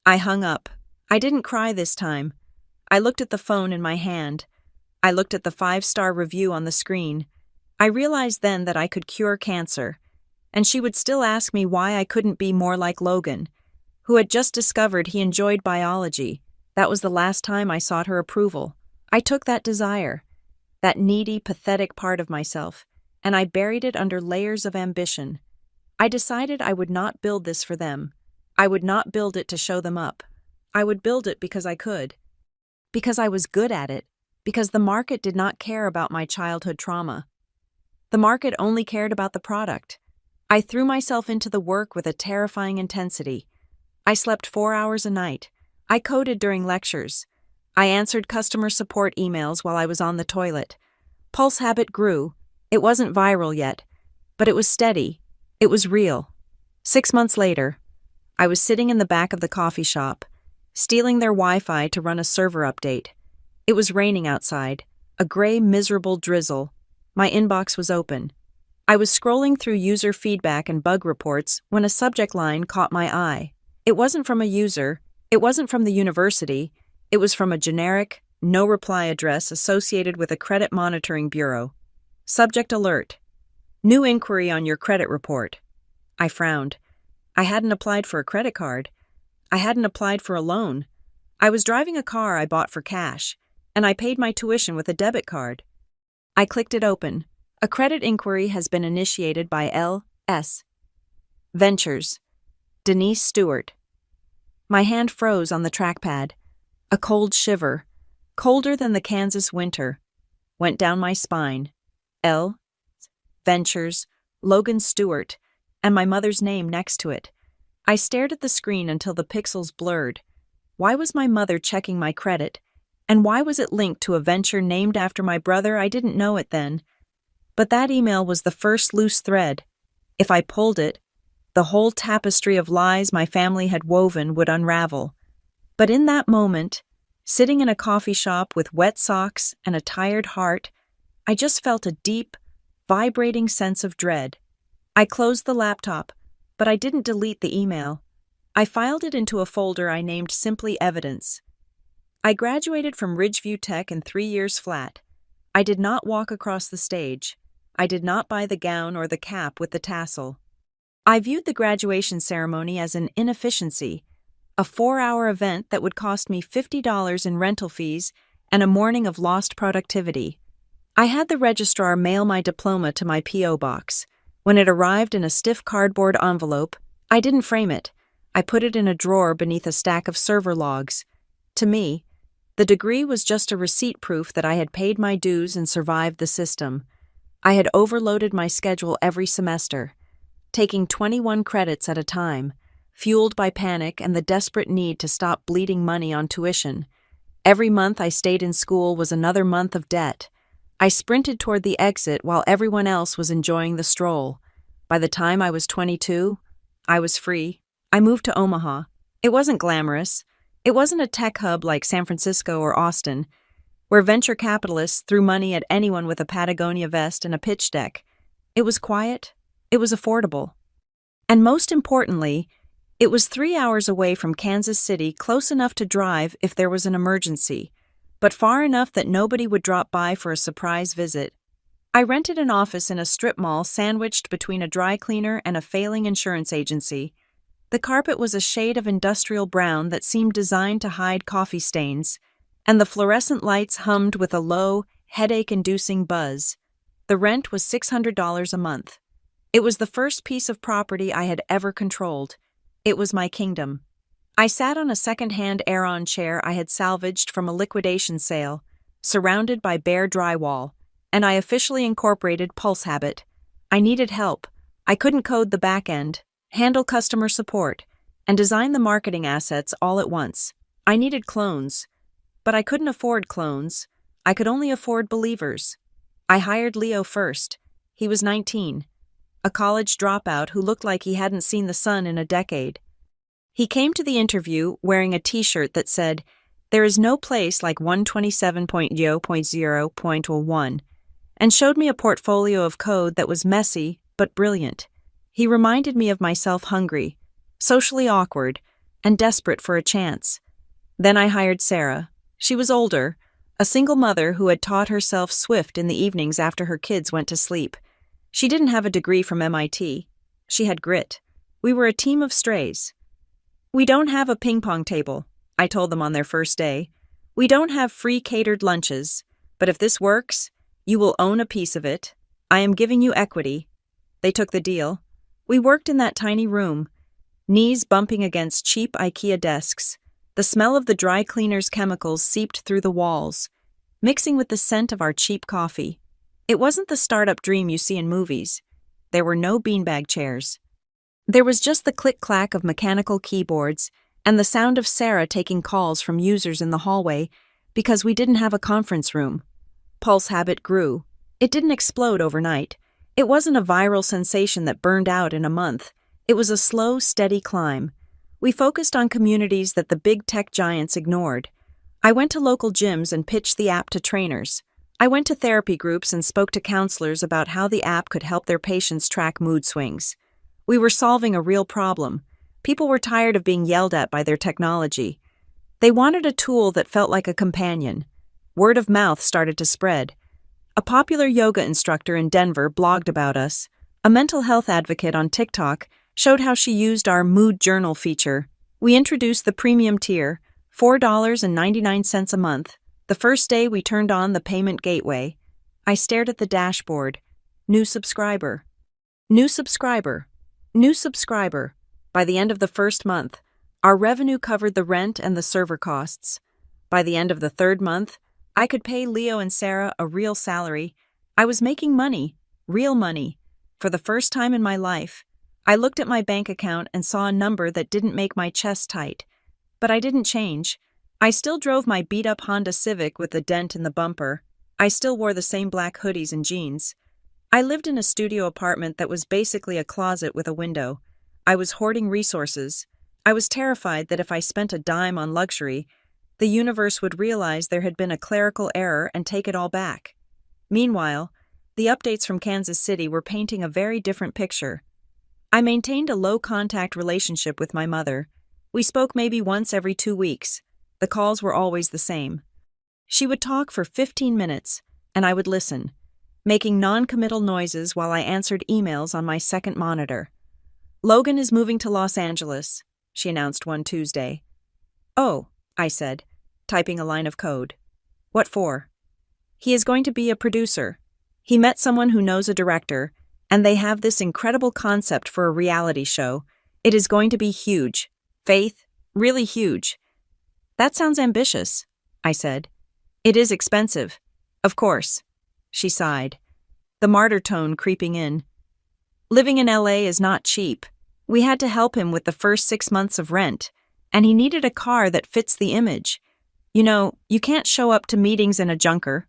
I hung up. I didn't cry this time. I looked at the phone in my hand. I looked at the 5-star review on the screen. I realized then that I could cure cancer, and she would still ask me why I couldn't be more like Logan, who had just discovered he enjoyed biology. That was the last time I sought her approval. I took that desire, that needy, pathetic part of myself, and I buried it under layers of ambition. I decided I would not build this for them. I would not build it to show them up. I would build it because I could. Because I was good at it. Because the market did not care about my childhood trauma. The market only cared about the product. I threw myself into the work with a terrifying intensity. I slept 4 hours a night. I coded during lectures. I answered customer support emails while I was on the toilet. Pulse Habit grew. It wasn't viral yet, but it was steady. It was real. 6 months later, I was sitting in the back of the coffee shop, stealing their Wi-Fi to run a server update. It was raining outside, a gray, miserable drizzle. My inbox was open. I was scrolling through user feedback and bug reports when a subject line caught my eye. It wasn't from a user. It wasn't from the university. It was from a generic, no-reply address associated with a credit monitoring bureau. Subject alert. New inquiry on your credit report. I frowned. I hadn't applied for a credit card. I hadn't applied for a loan. I was driving a car I bought for cash, and I paid my tuition with a debit card. I clicked it open. A credit inquiry has been initiated by L.S. Ventures. Denise Stewart. My hand froze on the trackpad. A cold shiver. colder than the Kansas winter, went down my spine. L. Ventures, Logan Stewart, and my mother's name next to it. I stared at the screen until the pixels blurred. Why was my mother checking my credit? And why was it linked to a venture named after my brother? I didn't know it then. But that email was the first loose thread. If I pulled it, the whole tapestry of lies my family had woven would unravel. But in that moment, sitting in a coffee shop with wet socks and a tired heart, I just felt a deep, vibrating sense of dread. I closed the laptop, but I didn't delete the email. I filed it into a folder I named simply Evidence. I graduated from Ridgeview Tech in 3 years flat. I did not walk across the stage. I did not buy the gown or the cap with the tassel. I viewed the graduation ceremony as an inefficiency, a 4-hour event that would cost me $50 in rental fees and a morning of lost productivity. I had the registrar mail my diploma to my P.O. box. When it arrived in a stiff cardboard envelope, I didn't frame it. I put it in a drawer beneath a stack of server logs. To me, the degree was just a receipt proof that I had paid my dues and survived the system. I had overloaded my schedule every semester, taking 21 credits at a time, fueled by panic and the desperate need to stop bleeding money on tuition. Every month I stayed in school was another month of debt. I sprinted toward the exit while everyone else was enjoying the stroll. By the time I was 22, I was free. I moved to Omaha. It wasn't glamorous. It wasn't a tech hub like San Francisco or Austin, where venture capitalists threw money at anyone with a Patagonia vest and a pitch deck. It was quiet. It was affordable. And most importantly, it was 3 hours away from Kansas City, close enough to drive if there was an emergency, but far enough that nobody would drop by for a surprise visit. I rented an office in a strip mall sandwiched between a dry cleaner and a failing insurance agency. The carpet was a shade of industrial brown that seemed designed to hide coffee stains, and the fluorescent lights hummed with a low, headache-inducing buzz. The rent was $600 a month. It was the first piece of property I had ever controlled. It was my kingdom. I sat on a second-hand Aeron chair I had salvaged from a liquidation sale, surrounded by bare drywall, and I officially incorporated Pulse Habit. I needed help. I couldn't code the back end, handle customer support, and design the marketing assets all at once. I needed clones. But I couldn't afford clones. I could only afford believers. I hired Leo first. He was 19, a college dropout who looked like he hadn't seen the sun in a decade. He came to the interview wearing a t-shirt that said, "There is no place like 127.0.0.01, and showed me a portfolio of code that was messy but brilliant. He reminded me of myself, hungry, socially awkward, and desperate for a chance. Then I hired Sarah. She was older, a single mother who had taught herself Swift in the evenings after her kids went to sleep. She didn't have a degree from MIT. She had grit. We were a team of strays. "We don't have a ping-pong table," I told them on their first day. "We don't have free catered lunches, but if this works, you will own a piece of it. I am giving you equity." They took the deal. We worked in that tiny room, knees bumping against cheap IKEA desks. The smell of the dry cleaner's chemicals seeped through the walls, mixing with the scent of our cheap coffee. It wasn't the startup dream you see in movies. There were no beanbag chairs. There was just the click-clack of mechanical keyboards and the sound of Sarah taking calls from users in the hallway because we didn't have a conference room. Pulse Habit grew. It didn't explode overnight. It wasn't a viral sensation that burned out in a month. It was a slow, steady climb. We focused on communities that the big tech giants ignored. I went to local gyms and pitched the app to trainers. I went to therapy groups and spoke to counselors about how the app could help their patients track mood swings. We were solving a real problem. People were tired of being yelled at by their technology. They wanted a tool that felt like a companion. Word of mouth started to spread. A popular yoga instructor in Denver blogged about us. A mental health advocate on TikTok showed how she used our mood journal feature. We introduced the premium tier, $4.99 a month. The first day we turned on the payment gateway. I stared at the dashboard. New subscriber. New subscriber. New subscriber. By the end of the first month, our revenue covered the rent and the server costs. By the end of the third month, I could pay Leo and Sarah a real salary. I was making money, real money, for the first time in my life. I looked at my bank account and saw a number that didn't make my chest tight. But I didn't change. I still drove my beat-up Honda Civic with a dent in the bumper. I still wore the same black hoodies and jeans. I lived in a studio apartment that was basically a closet with a window. I was hoarding resources. I was terrified that if I spent a dime on luxury, the universe would realize there had been a clerical error and take it all back. Meanwhile, the updates from Kansas City were painting a very different picture. I maintained a low-contact relationship with my mother. We spoke maybe once every 2 weeks. The calls were always the same. She would talk for 15 minutes, and I would listen, making non-committal noises while I answered emails on my second monitor. "Logan is moving to Los Angeles," she announced one Tuesday. "Oh," I said, typing a line of code. "What for?" "He is going to be a producer. He met someone who knows a director, and they have this incredible concept for a reality show. It is going to be huge. Faith, really huge." "That sounds ambitious," I said. "It is expensive." "Of course." She sighed, the martyr tone creeping in. "Living in LA is not cheap. We had to help him with the first 6 months of rent, and he needed a car that fits the image. You know, you can't show up to meetings in a junker."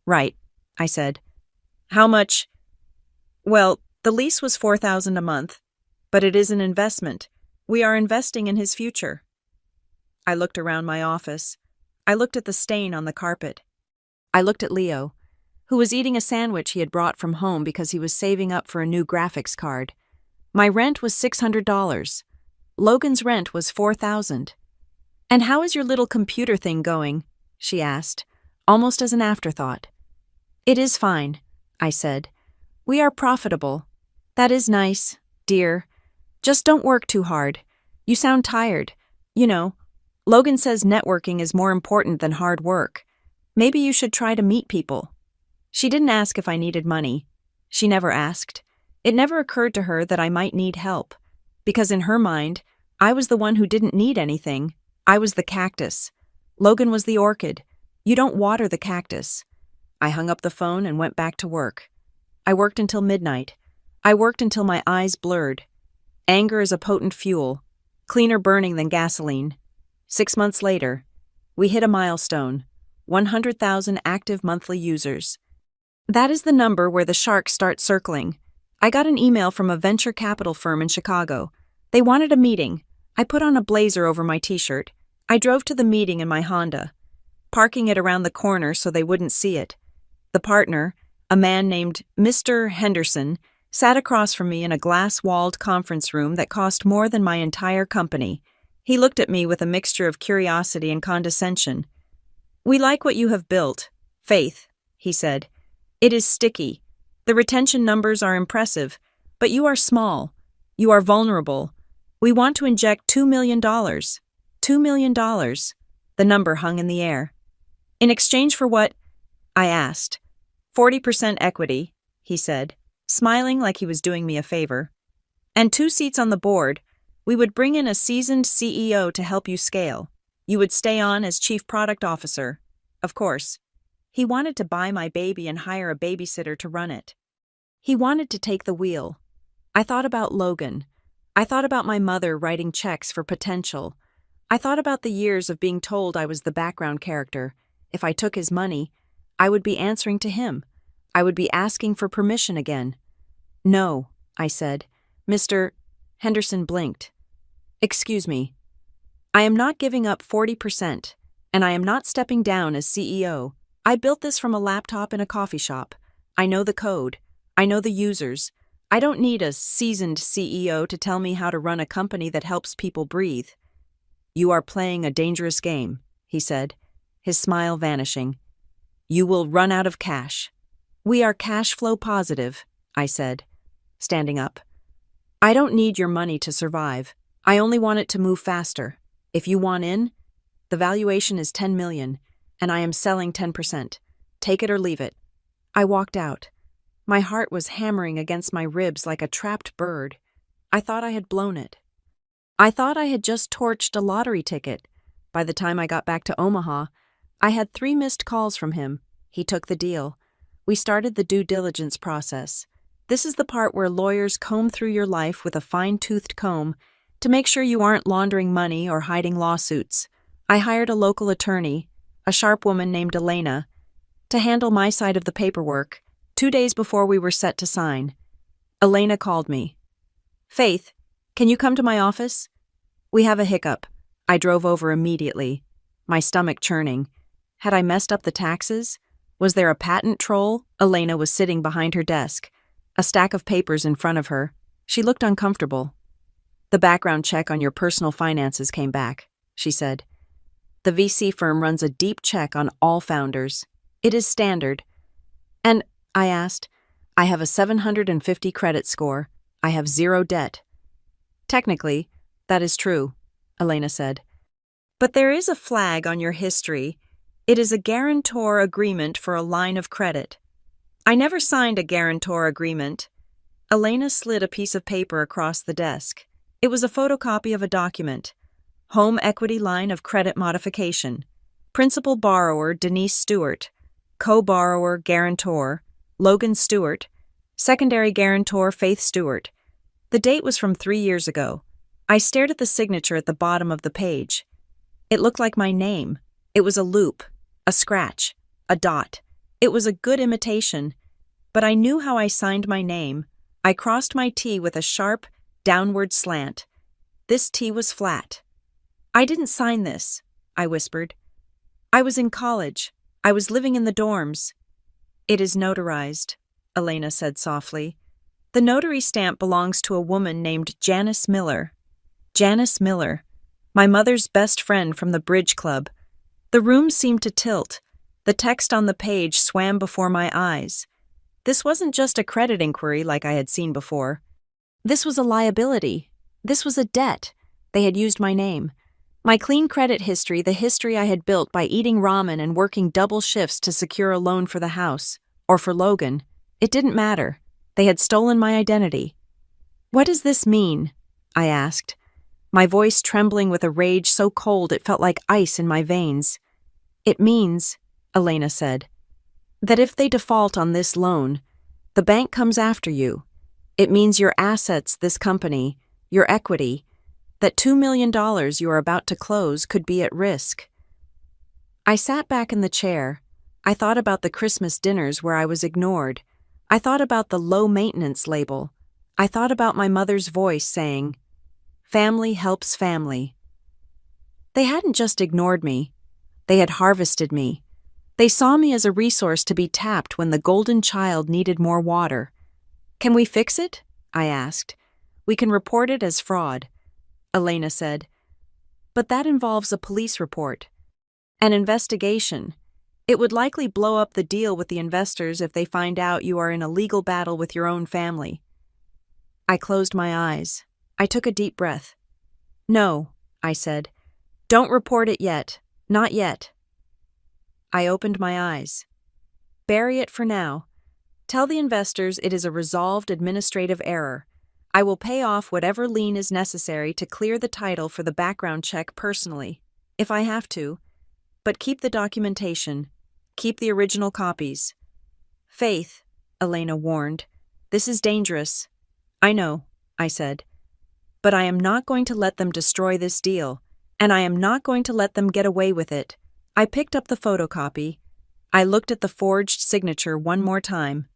"Right," I said. "How much?" "Well, the lease was $4,000 a month, but it is an investment. We are investing in his future." I looked around my office. I looked at the stain on the carpet. I looked at Leo, who was eating a sandwich he had brought from home because he was saving up for a new graphics card. My rent was $600. Logan's rent was $4,000. "And how is your little computer thing going?" she asked, almost as an afterthought. "It is fine," I said. "We are profitable." "That is nice, dear. Just don't work too hard. You sound tired. You know, Logan says networking is more important than hard work. Maybe you should try to meet people." She didn't ask if I needed money. She never asked. It never occurred to her that I might need help, because in her mind, I was the one who didn't need anything. I was the cactus. Logan was the orchid. You don't water the cactus. I hung up the phone and went back to work. I worked until midnight. I worked until my eyes blurred. Anger is a potent fuel, cleaner burning than gasoline. 6 months later, we hit a milestone, 100,000 active monthly users. That is the number where the sharks start circling. I got an email from a venture capital firm in Chicago. They wanted a meeting. I put on a blazer over my t-shirt. I drove to the meeting in my Honda, parking it around the corner so they wouldn't see it. The partner, a man named Mr. Henderson, sat across from me in a glass-walled conference room that cost more than my entire company. He looked at me with a mixture of curiosity and condescension. "We like what you have built, Faith," he said. "It is sticky. The retention numbers are impressive, but you are small. You are vulnerable. We want to inject $2 million. $2 million. The number hung in the air. "In exchange for what?" I asked. 40% equity, he said, smiling like he was doing me a favor. "And 2 seats on the board. We would bring in a seasoned CEO to help you scale. You would stay on as chief product officer. Of course. He wanted to buy my baby and hire a babysitter to run it. He wanted to take the wheel. I thought about Logan. I thought about my mother writing checks for potential. I thought about the years of being told I was the background character. If I took his money, I would be answering to him. I would be asking for permission again. "No," I said. Mr. Henderson blinked. "Excuse me. I am not giving up 40%, and I am not stepping down as CEO. I built this from a laptop in a coffee shop. I know the code. I know the users. I don't need a seasoned CEO to tell me how to run a company that helps people breathe." "You are playing a dangerous game," he said, his smile vanishing. "You will run out of cash." "We are cash flow positive," I said, standing up. "I don't need your money to survive. I only want it to move faster. If you want in, the valuation is $10 million, and I am selling 10%. Take it or leave it." I walked out. My heart was hammering against my ribs like a trapped bird. I thought I had blown it. I thought I had just torched a lottery ticket. By the time I got back to Omaha, I had 3 missed calls from him. He took the deal. We started the due diligence process. This is the part where lawyers comb through your life with a fine-toothed comb to make sure you aren't laundering money or hiding lawsuits. I hired a local attorney, a sharp woman named Elena, to handle my side of the paperwork. 2 days before we were set to sign, Elena called me. "Faith, can you come to my office? We have a hiccup." I drove over immediately, my stomach churning. Had I messed up the taxes? Was there a patent troll? Elena was sitting behind her desk, a stack of papers in front of her. She looked uncomfortable. "The background check on your personal finances came back," she said. "The VC firm runs a deep check on all founders. It is standard." "And," I asked, "I have a 750 credit score. I have 0 debt." "Technically, that is true," Elena said. "But there is a flag on your history. It is a guarantor agreement for a line of credit." "I never signed a guarantor agreement." Elena slid a piece of paper across the desk. It was a photocopy of a document. Home equity line of credit modification. Principal borrower Denise Stewart. Co-borrower guarantor Logan Stewart. Secondary guarantor Faith Stewart. The date was from 3 years ago. I stared at the signature at the bottom of the page. It looked like my name. It was a loop, a scratch, a dot. It was a good imitation, but I knew how I signed my name. I crossed my T with a sharp, downward slant. This T was flat. "I didn't sign this," I whispered. "I was in college. I was living in the dorms." "It is notarized," Elena said softly. "The notary stamp belongs to a woman named Janice Miller." Janice Miller, my mother's best friend from the bridge club. The room seemed to tilt. The text on the page swam before my eyes. This wasn't just a credit inquiry like I had seen before. This was a liability. This was a debt. They had used my name. My clean credit history, the history I had built by eating ramen and working double shifts to secure a loan for the house, or for Logan. It didn't matter. They had stolen my identity. "What does this mean?" I asked, my voice trembling with a rage so cold it felt like ice in my veins. "It means," Elena said, "that if they default on this loan, the bank comes after you. It means your assets, this company, your equity, that $2 million you are about to close could be at risk." I sat back in the chair. I thought about the Christmas dinners where I was ignored. I thought about the low-maintenance label. I thought about my mother's voice saying, "Family helps family." They hadn't just ignored me. They had harvested me. They saw me as a resource to be tapped when the golden child needed more water. "Can we fix it?" I asked. "We can report it as fraud," Elena said. "But that involves a police report. An investigation. It would likely blow up the deal with the investors if they find out you are in a legal battle with your own family." I closed my eyes. I took a deep breath. "No," I said. "Don't report it yet. Not yet." I opened my eyes. "Bury it for now. Tell the investors it is a resolved administrative error. I will pay off whatever lien is necessary to clear the title for the background check personally, if I have to. But keep the documentation. Keep the original copies." "Faith," Elena warned, "this is dangerous." "I know," I said. "But I am not going to let them destroy this deal, and I am not going to let them get away with it." I picked up the photocopy. I looked at the forged signature one more time.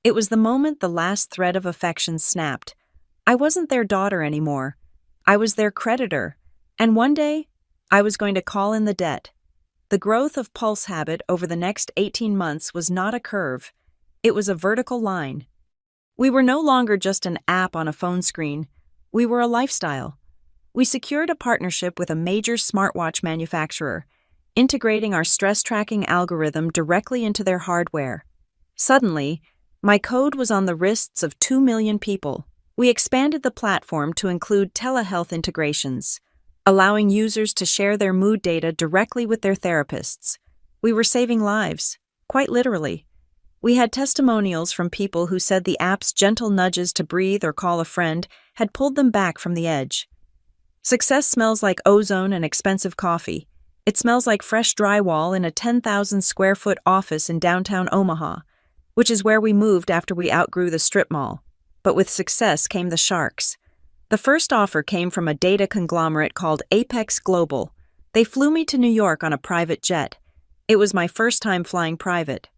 It was the moment the last thread of affection snapped. I wasn't their daughter anymore. I was their creditor, and one day, I was going to call in the debt. The growth of Pulse Habit over the next 18 months was not a curve. It was a vertical line. We were no longer just an app on a phone screen. We were a lifestyle. We secured a partnership with a major smartwatch manufacturer, integrating our stress tracking algorithm directly into their hardware. Suddenly, my code was on the wrists of 2 million people. We expanded the platform to include telehealth integrations, allowing users to share their mood data directly with their therapists. We were saving lives, quite literally. We had testimonials from people who said the app's gentle nudges to breathe or call a friend had pulled them back from the edge. Success smells like ozone and expensive coffee. It smells like fresh drywall in a 10,000 square foot office in downtown Omaha, which is where we moved after we outgrew the strip mall. But with success came the sharks. The first offer came from a data conglomerate called Apex Global. They flew me to New York on a private jet. It was my first time flying private.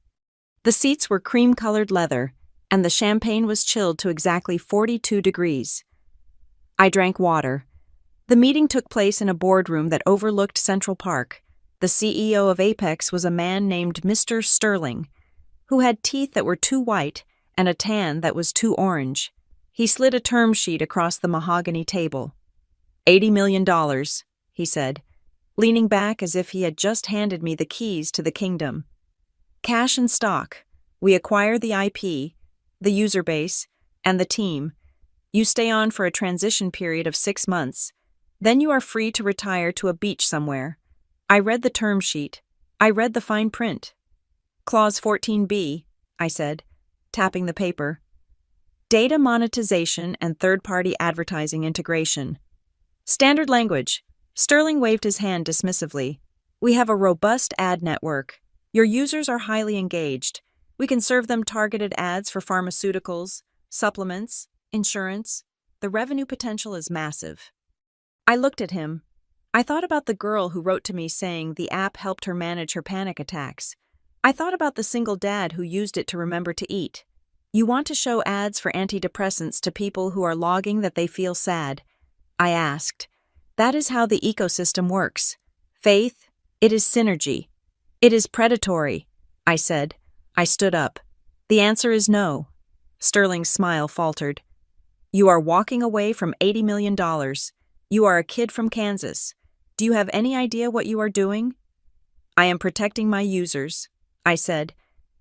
The seats were cream-colored leather, and the champagne was chilled to exactly 42 degrees. I drank water. The meeting took place in a boardroom that overlooked Central Park. The CEO of Apex was a man named Mr. Sterling, who had teeth that were too white and a tan that was too orange. He slid a term sheet across the mahogany table. $80 million, he said, leaning back as if he had just handed me the keys to the kingdom. Cash and stock. We acquire the IP, the user base, and the team. You stay on for a transition period of 6 months. Then you are free to retire to a beach somewhere. I read the term sheet. I read the fine print. Clause 14B, I said, tapping the paper. Data monetization and third-party advertising integration. Standard language. Sterling waved his hand dismissively. We have a robust ad network. Your users are highly engaged. We can serve them targeted ads for pharmaceuticals, supplements, insurance. The revenue potential is massive. I looked at him. I thought about the girl who wrote to me saying the app helped her manage her panic attacks. I thought about the single dad who used it to remember to eat. You want to show ads for antidepressants to people who are logging that they feel sad? I asked. That is how the ecosystem works. Faith, it is synergy. It is predatory, I said. I stood up. The answer is no. Sterling's smile faltered. You are walking away from $80 million. You are a kid from Kansas. Do you have any idea what you are doing? I am protecting my users, I said.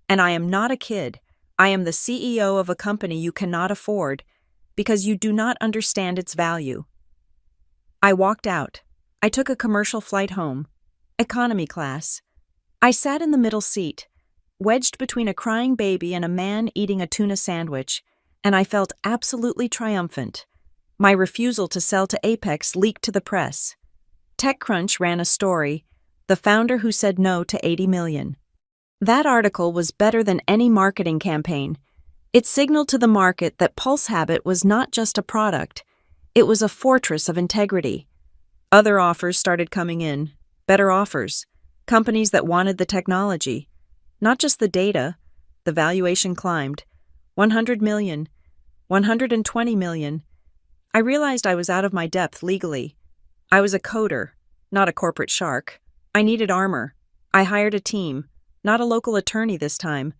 And I am not a kid. I am the CEO of a company you cannot afford because you do not understand its value. I walked out. I took a commercial flight home. Economy class. I sat in the middle seat, wedged between a crying baby and a man eating a tuna sandwich, and I felt absolutely triumphant. My refusal to sell to Apex leaked to the press. TechCrunch ran a story, the founder who said no to $80 million. That article was better than any marketing campaign. It signaled to the market that Pulse Habit was not just a product, it was a fortress of integrity. Other offers started coming in, better offers, companies that wanted the technology, not just the data. The valuation climbed. 100 million, 120 million. I realized I was out of my depth legally. I was a coder, not a corporate shark. I needed armor. I hired a team, not a local attorney this time,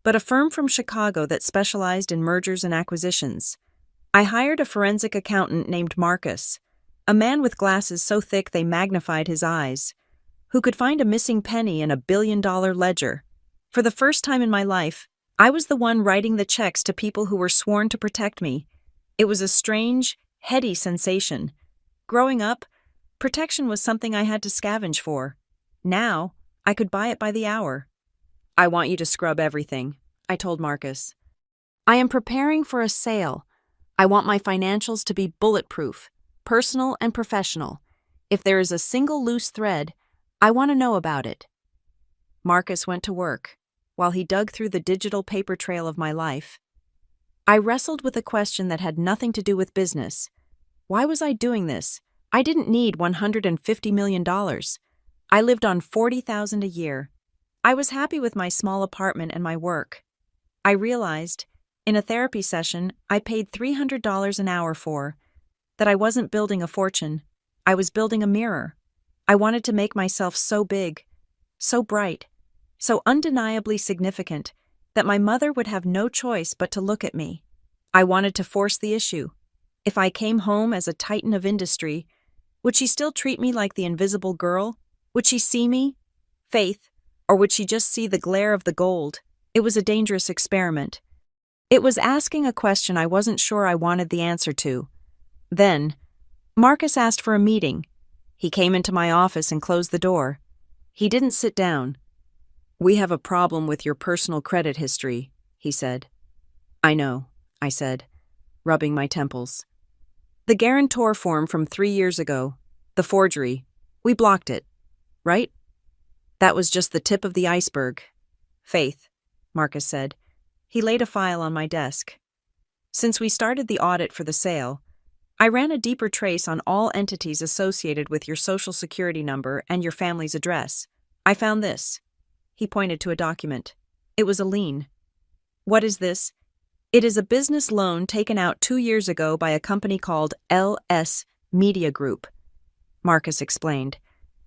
but a firm from Chicago that specialized in mergers and acquisitions. I hired a forensic accountant named Marcus, a man with glasses so thick they magnified his eyes, who could find a missing penny in a billion-dollar ledger. For the first time in my life, I was the one writing the checks to people who were sworn to protect me. It was a strange, heady sensation. Growing up, protection was something I had to scavenge for. Now, I could buy it by the hour. I want you to scrub everything, I told Marcus. I am preparing for a sale. I want my financials to be bulletproof, personal and professional. If there is a single loose thread, I want to know about it. Marcus went to work, while he dug through the digital paper trail of my life. I wrestled with a question that had nothing to do with business. Why was I doing this? I didn't need $150 million. I lived on $40,000 a year. I was happy with my small apartment and my work. I realized, in a therapy session I paid $300 an hour for, that I wasn't building a fortune. I was building a mirror. I wanted to make myself so big, so bright, so undeniably significant that my mother would have no choice but to look at me. I wanted to force the issue. If I came home as a titan of industry, would she still treat me like the invisible girl? Would she see me, Faith, or would she just see the glare of the gold? It was a dangerous experiment. It was asking a question I wasn't sure I wanted the answer to. Then, Marcus asked for a meeting. He came into my office and closed the door. He didn't sit down. We have a problem with your personal credit history, he said. I know, I said, rubbing my temples. The guarantor form from 3 years ago, the forgery, we blocked it. right? That was just the tip of the iceberg. Faith, Marcus said. He laid a file on my desk. Since we started the audit for the sale, I ran a deeper trace on all entities associated with your social security number and your family's address. I found this. He pointed to a document. It was a lien. What is this? It is a business loan taken out 2 years ago by a company called LS Media Group, Marcus explained.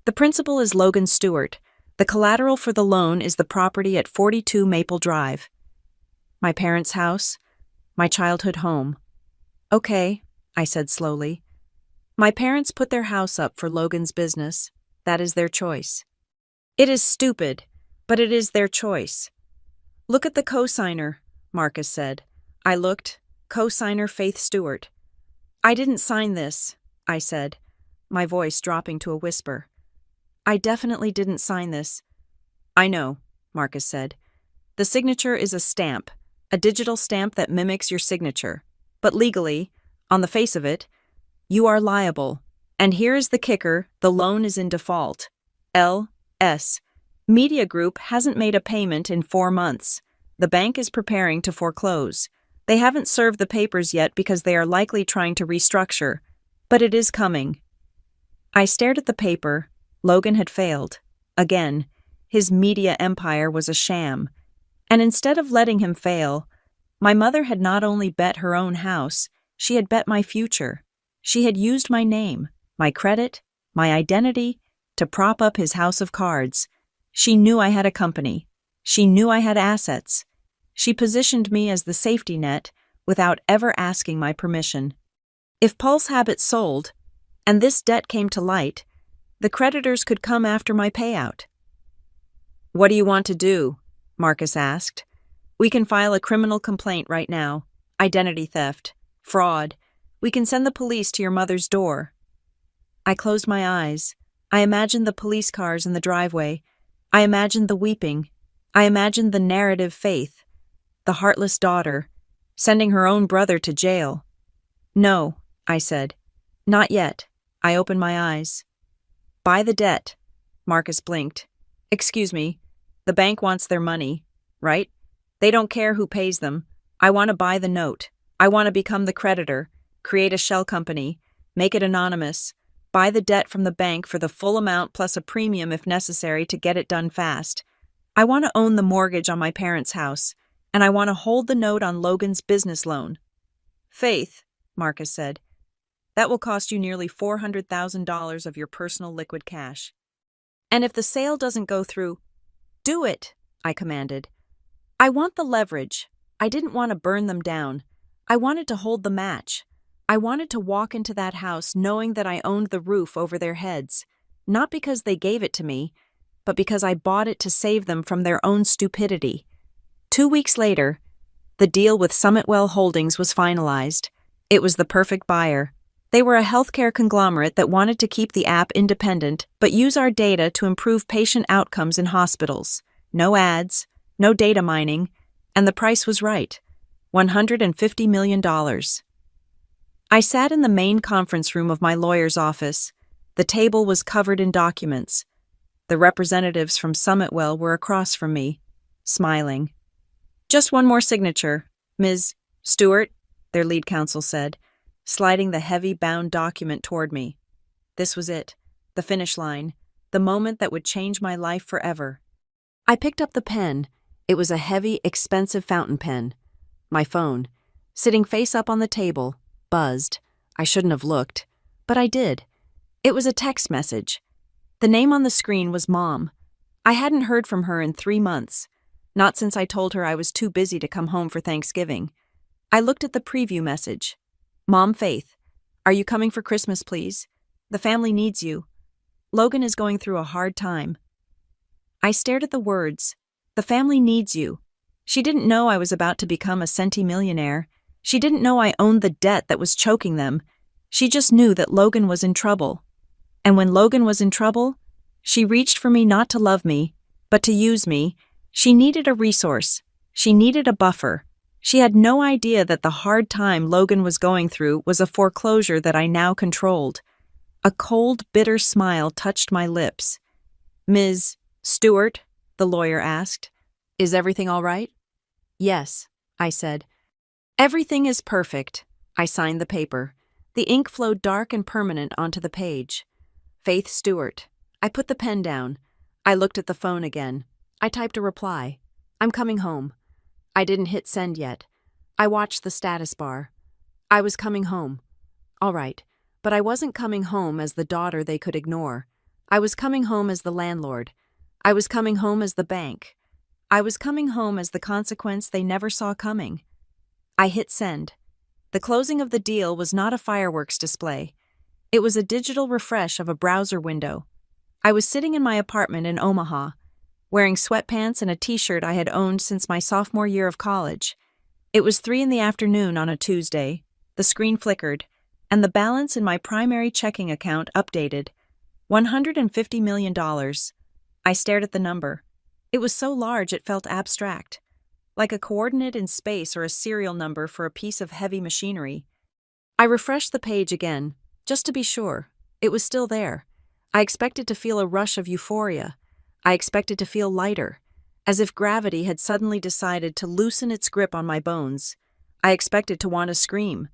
The principal is Logan Stewart. The collateral for the loan is the property at 42 Maple Drive. My parents' house, my childhood home. Okay, I said slowly. My parents put their house up for Logan's business. That is their choice. It is stupid, but it is their choice. Look at the cosigner, Marcus said. I looked. Cosigner Faith Stewart. I didn't sign this, I said, my voice dropping to a whisper. I definitely didn't sign this. I know, Marcus said. The signature is a stamp, a digital stamp that mimics your signature. But legally, on the face of it, you are liable. And here is the kicker, the loan is in default. L.S. Media Group hasn't made a payment in 4 months. The bank is preparing to foreclose. They haven't served the papers yet because they are likely trying to restructure. But it is coming. I stared at the paper. Logan had failed. Again, his media empire was a sham. And instead of letting him fail, my mother had not only bet her own house, she had bet my future. She had used my name, my credit, my identity, to prop up his house of cards. She knew I had a company. She knew I had assets. She positioned me as the safety net without ever asking my permission. If Pulse Habit sold, and this debt came to light, the creditors could come after my payout. What do you want to do? Marcus asked. We can file a criminal complaint right now. Identity theft. Fraud. We can send the police to your mother's door. I closed my eyes. I imagined the police cars in the driveway. I imagined the weeping. I imagined the narrative Faith, the heartless daughter, sending her own brother to jail. No, I said. Not yet. I opened my eyes. Buy the debt. Marcus blinked. Excuse me. The bank wants their money, right? They don't care who pays them. I want to buy the note. I want to become the creditor, create a shell company, make it anonymous, buy the debt from the bank for the full amount plus a premium if necessary to get it done fast. I want to own the mortgage on my parents' house, and I want to hold the note on Logan's business loan. Faith, Marcus said, that will cost you nearly $400,000 of your personal liquid cash. And if the sale doesn't go through, do it, I commanded. I want the leverage. I didn't want to burn them down. I wanted to hold the match. I wanted to walk into that house knowing that I owned the roof over their heads, not because they gave it to me, but because I bought it to save them from their own stupidity. 2 weeks later, the deal with Summitwell Holdings was finalized. It was the perfect buyer. They were a healthcare conglomerate that wanted to keep the app independent but use our data to improve patient outcomes in hospitals. No ads, no data mining, and the price was right. $150 million. I sat in the main conference room of my lawyer's office. The table was covered in documents. The representatives from Summitwell were across from me, smiling. Just one more signature, Ms. Stewart, their lead counsel said, sliding the heavy bound document toward me. This was it, the finish line, the moment that would change my life forever. I picked up the pen. It was a heavy, expensive fountain pen. My phone, sitting face up on the table, buzzed. I shouldn't have looked, but I did. It was a text message. The name on the screen was Mom. I hadn't heard from her in 3 months, not since I told her I was too busy to come home for Thanksgiving. I looked at the preview message. Mom Faith, are you coming for Christmas, please? The family needs you. Logan is going through a hard time. I stared at the words. The family needs you. She didn't know I was about to become a centimillionaire. She didn't know I owned the debt that was choking them. She just knew that Logan was in trouble. And when Logan was in trouble, she reached for me not to love me, but to use me. She needed a resource. She needed a buffer. She had no idea that the hard time Logan was going through was a foreclosure that I now controlled. A cold, bitter smile touched my lips. Ms. Stewart, the lawyer asked. Is everything all right? Yes, I said. Everything is perfect. I signed the paper. The ink flowed dark and permanent onto the page. Faith Stewart. I put the pen down. I looked at the phone again. I typed a reply. I'm coming home. I didn't hit send yet. I watched the status bar. I was coming home. All right, but I wasn't coming home as the daughter they could ignore. I was coming home as the landlord. I was coming home as the bank. I was coming home as the consequence they never saw coming. I hit send. The closing of the deal was not a fireworks display. It was a digital refresh of a browser window. I was sitting in my apartment in Omaha, wearing sweatpants and a t-shirt I had owned since my sophomore year of college. It was 3 p.m. on a Tuesday. The screen flickered, and the balance in my primary checking account updated. $150 million. I stared at the number. It was so large it felt abstract, like a coordinate in space or a serial number for a piece of heavy machinery. I refreshed the page again, just to be sure. It was still there. I expected to feel a rush of euphoria. I expected to feel lighter, as if gravity had suddenly decided to loosen its grip on my bones. I expected to want to scream,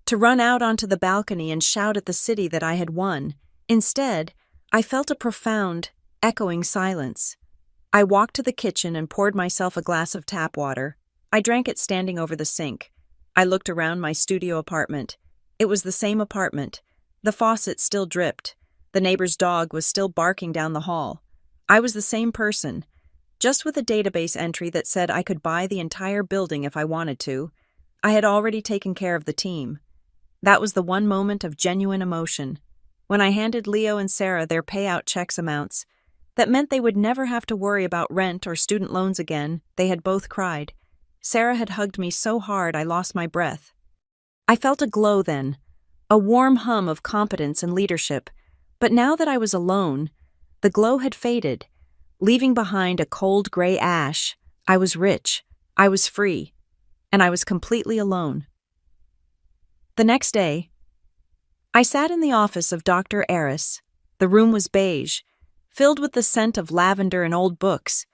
to run out onto the balcony and shout at the city that I had won. Instead, I felt a profound, echoing silence. I walked to the kitchen and poured myself a glass of tap water. I drank it standing over the sink. I looked around my studio apartment. It was the same apartment. The faucet still dripped. The neighbor's dog was still barking down the hall. I was the same person, just with a database entry that said I could buy the entire building if I wanted to. I had already taken care of the team. That was the one moment of genuine emotion. When I handed Leo and Sarah their payout checks amounts, that meant they would never have to worry about rent or student loans again. They had both cried. Sarah had hugged me so hard I lost my breath. I felt a glow then, a warm hum of competence and leadership. But now that I was alone, the glow had faded, leaving behind a cold gray ash. I was rich, I was free, and I was completely alone. The next day, I sat in the office of Dr. Eris. The room was beige, filled with the scent of lavender and old books.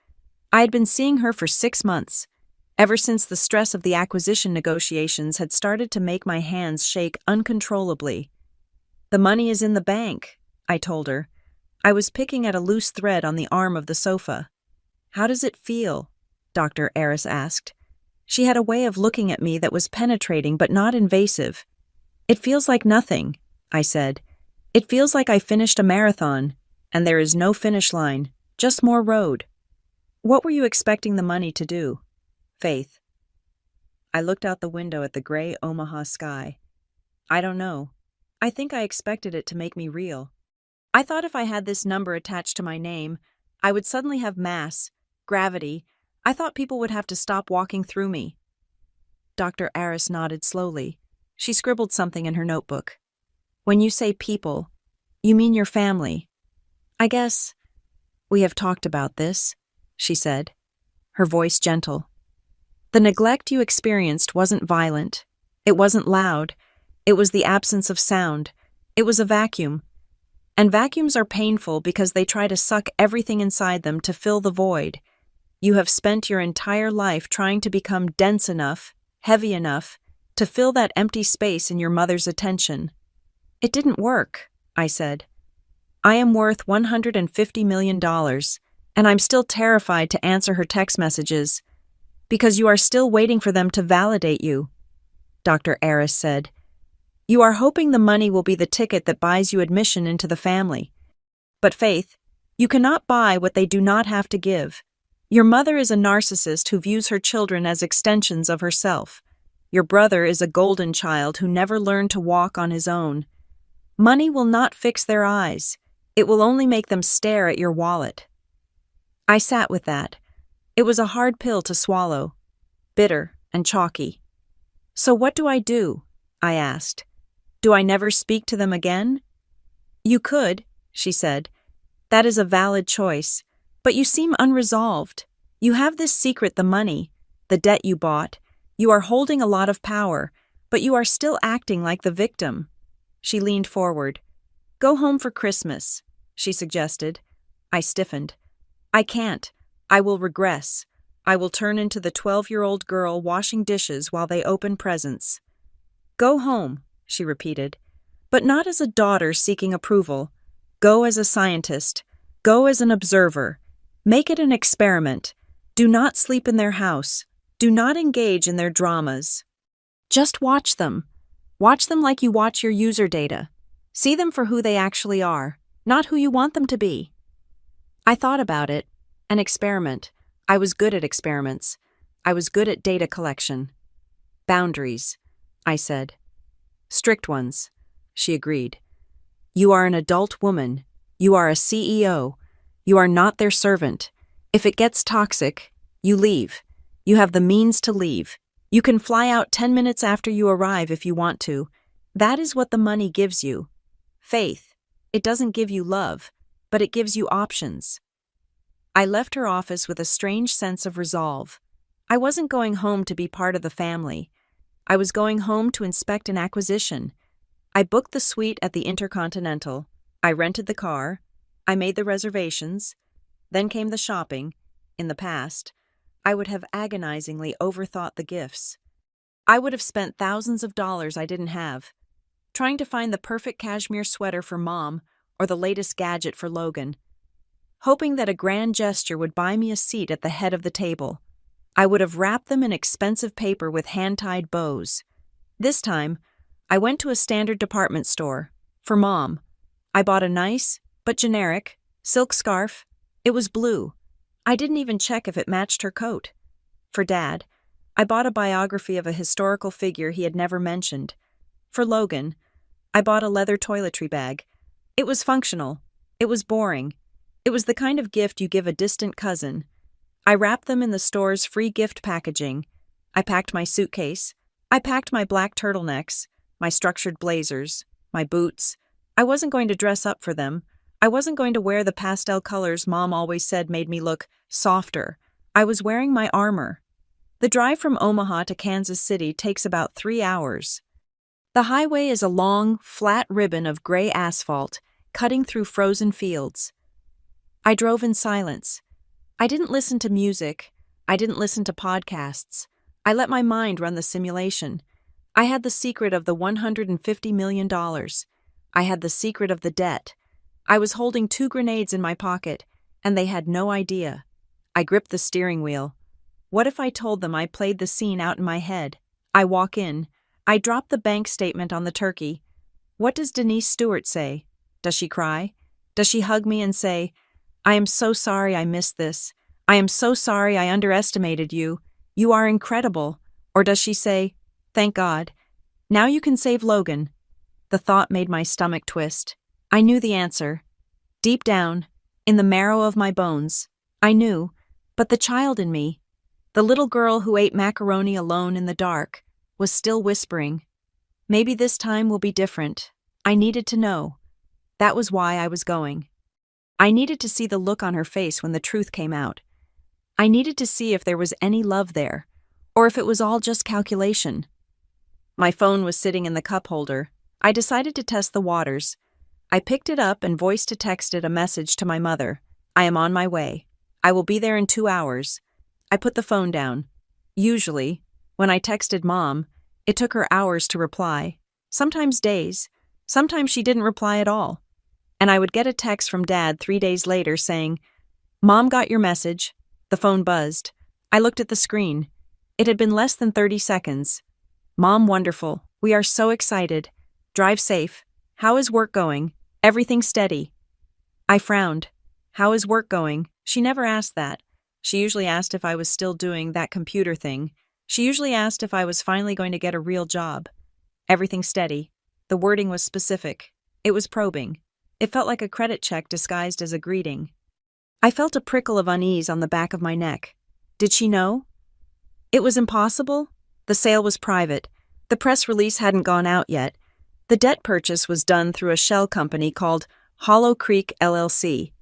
I had been seeing her for 6 months, ever since the stress of the acquisition negotiations had started to make my hands shake uncontrollably. The money is in the bank, I told her. I was picking at a loose thread on the arm of the sofa. How does it feel? Dr. Eris asked. She had a way of looking at me that was penetrating but not invasive. It feels like nothing, I said. It feels like I finished a marathon, and there is no finish line, just more road. What were you expecting the money to do? Faith. I looked out the window at the gray Omaha sky. I don't know. I think I expected it to make me real. I thought if I had this number attached to my name, I would suddenly have mass, gravity. I thought people would have to stop walking through me. Dr. Eris nodded slowly. She scribbled something in her notebook. When you say people, you mean your family. I guess we have talked about this, she said, her voice gentle. The neglect you experienced wasn't violent. It wasn't loud. It was the absence of sound. It was a vacuum. And vacuums are painful because they try to suck everything inside them to fill the void. You have spent your entire life trying to become dense enough, heavy enough, to fill that empty space in your mother's attention. It didn't work, I said. I am worth $150 million, and I'm still terrified to answer her text messages, because you are still waiting for them to validate you, Dr. Eris said. You are hoping the money will be the ticket that buys you admission into the family. But Faith, you cannot buy what they do not have to give. Your mother is a narcissist who views her children as extensions of herself. Your brother is a golden child who never learned to walk on his own. Money will not fix their eyes. It will only make them stare at your wallet. I sat with that. It was a hard pill to swallow, bitter and chalky. So what do? I asked. Do I never speak to them again? You could, she said. That is a valid choice. But you seem unresolved. You have this secret, the money, the debt you bought. You are holding a lot of power, but you are still acting like the victim. She leaned forward. Go home for Christmas, she suggested. I stiffened. I can't. I will regress. I will turn into the 12-year-old girl washing dishes while they open presents. Go home, she repeated, but not as a daughter seeking approval. Go as a scientist. Go as an observer. Make it an experiment. Do not sleep in their house. Do not engage in their dramas. Just watch them. Watch them like you watch your user data. See them for who they actually are, not who you want them to be. I thought about it. An experiment. I was good at experiments. I was good at data collection. Boundaries, I said. Strict ones, she agreed. You are an adult woman. You are a CEO. You are not their servant. If it gets toxic, you leave. You have the means to leave. You can fly out 10 minutes after you arrive if you want to. That is what the money gives you. Faith. It doesn't give you love, but it gives you options. I left her office with a strange sense of resolve. I wasn't going home to be part of the family. I was going home to inspect an acquisition. I booked the suite at the Intercontinental. I rented the car. I made the reservations. Then came the shopping. In the past, I would have agonizingly overthought the gifts. I would have spent thousands of dollars I didn't have, trying to find the perfect cashmere sweater for Mom or the latest gadget for Logan, hoping that a grand gesture would buy me a seat at the head of the table. I would have wrapped them in expensive paper with hand-tied bows. This time, I went to a standard department store. For Mom, I bought a nice, but generic, silk scarf. It was blue. I didn't even check if it matched her coat. For Dad, I bought a biography of a historical figure he had never mentioned. For Logan, I bought a leather toiletry bag. It was functional. It was boring. It was the kind of gift you give a distant cousin. I wrapped them in the store's free gift packaging. I packed my suitcase. I packed my black turtlenecks, my structured blazers, my boots. I wasn't going to dress up for them. I wasn't going to wear the pastel colors Mom always said made me look softer. I was wearing my armor. The drive from Omaha to Kansas City takes about 3 hours. The highway is a long, flat ribbon of gray asphalt, cutting through frozen fields. I drove in silence. I didn't listen to music. I didn't listen to podcasts. I let my mind run the simulation. I had the secret of the $150 million. I had the secret of the debt. I was holding 2 grenades in my pocket, and they had no idea. I gripped the steering wheel. What if I told them I played the scene out in my head? I walk in. I drop the bank statement on the turkey. What does Denise Stewart say? Does she cry? Does she hug me and say, I am so sorry I missed this. I am so sorry I underestimated you. You are incredible. Or does she say, thank God. Now you can save Logan. The thought made my stomach twist. I knew the answer. Deep down, in the marrow of my bones, I knew, but the child in me, the little girl who ate macaroni alone in the dark, was still whispering, maybe this time will be different. I needed to know. That was why I was going. I needed to see the look on her face when the truth came out. I needed to see if there was any love there, or if it was all just calculation. My phone was sitting in the cup holder. I decided to test the waters. I picked it up and voice-to-texted a message to my mother. I am on my way. I will be there in 2 hours. I put the phone down. Usually, when I texted Mom, it took her hours to reply, sometimes days, sometimes she didn't reply at all. And I would get a text from Dad 3 days later saying, Mom got your message. The phone buzzed. I looked at the screen. It had been less than 30 seconds. Mom, wonderful. We are so excited. Drive safe. How is work going? Everything steady. I frowned. How is work going? She never asked that. She usually asked if I was still doing that computer thing. She usually asked if I was finally going to get a real job. Everything steady. The wording was specific. It was probing. It felt like a credit check disguised as a greeting. I felt a prickle of unease on the back of my neck. Did she know? It was impossible. The sale was private. The press release hadn't gone out yet. The debt purchase was done through a shell company called Hollow Creek LLC.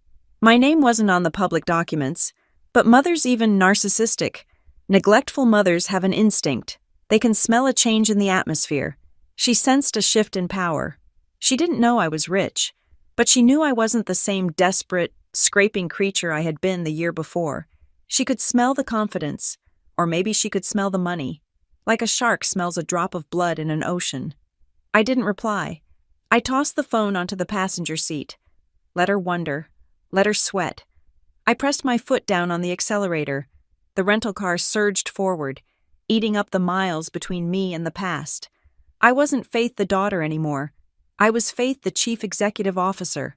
My name wasn't on the public documents, but mothers, even narcissistic, neglectful mothers, have an instinct. They can smell a change in the atmosphere. She sensed a shift in power. She didn't know I was rich, but she knew I wasn't the same desperate, scraping creature I had been the year before. She could smell the confidence, or maybe she could smell the money, like a shark smells a drop of blood in an ocean. I didn't reply. I tossed the phone onto the passenger seat. Let her wonder. Let her sweat. I pressed my foot down on the accelerator. The rental car surged forward, eating up the miles between me and the past. I wasn't Faith the daughter anymore. I was Faith the chief executive officer.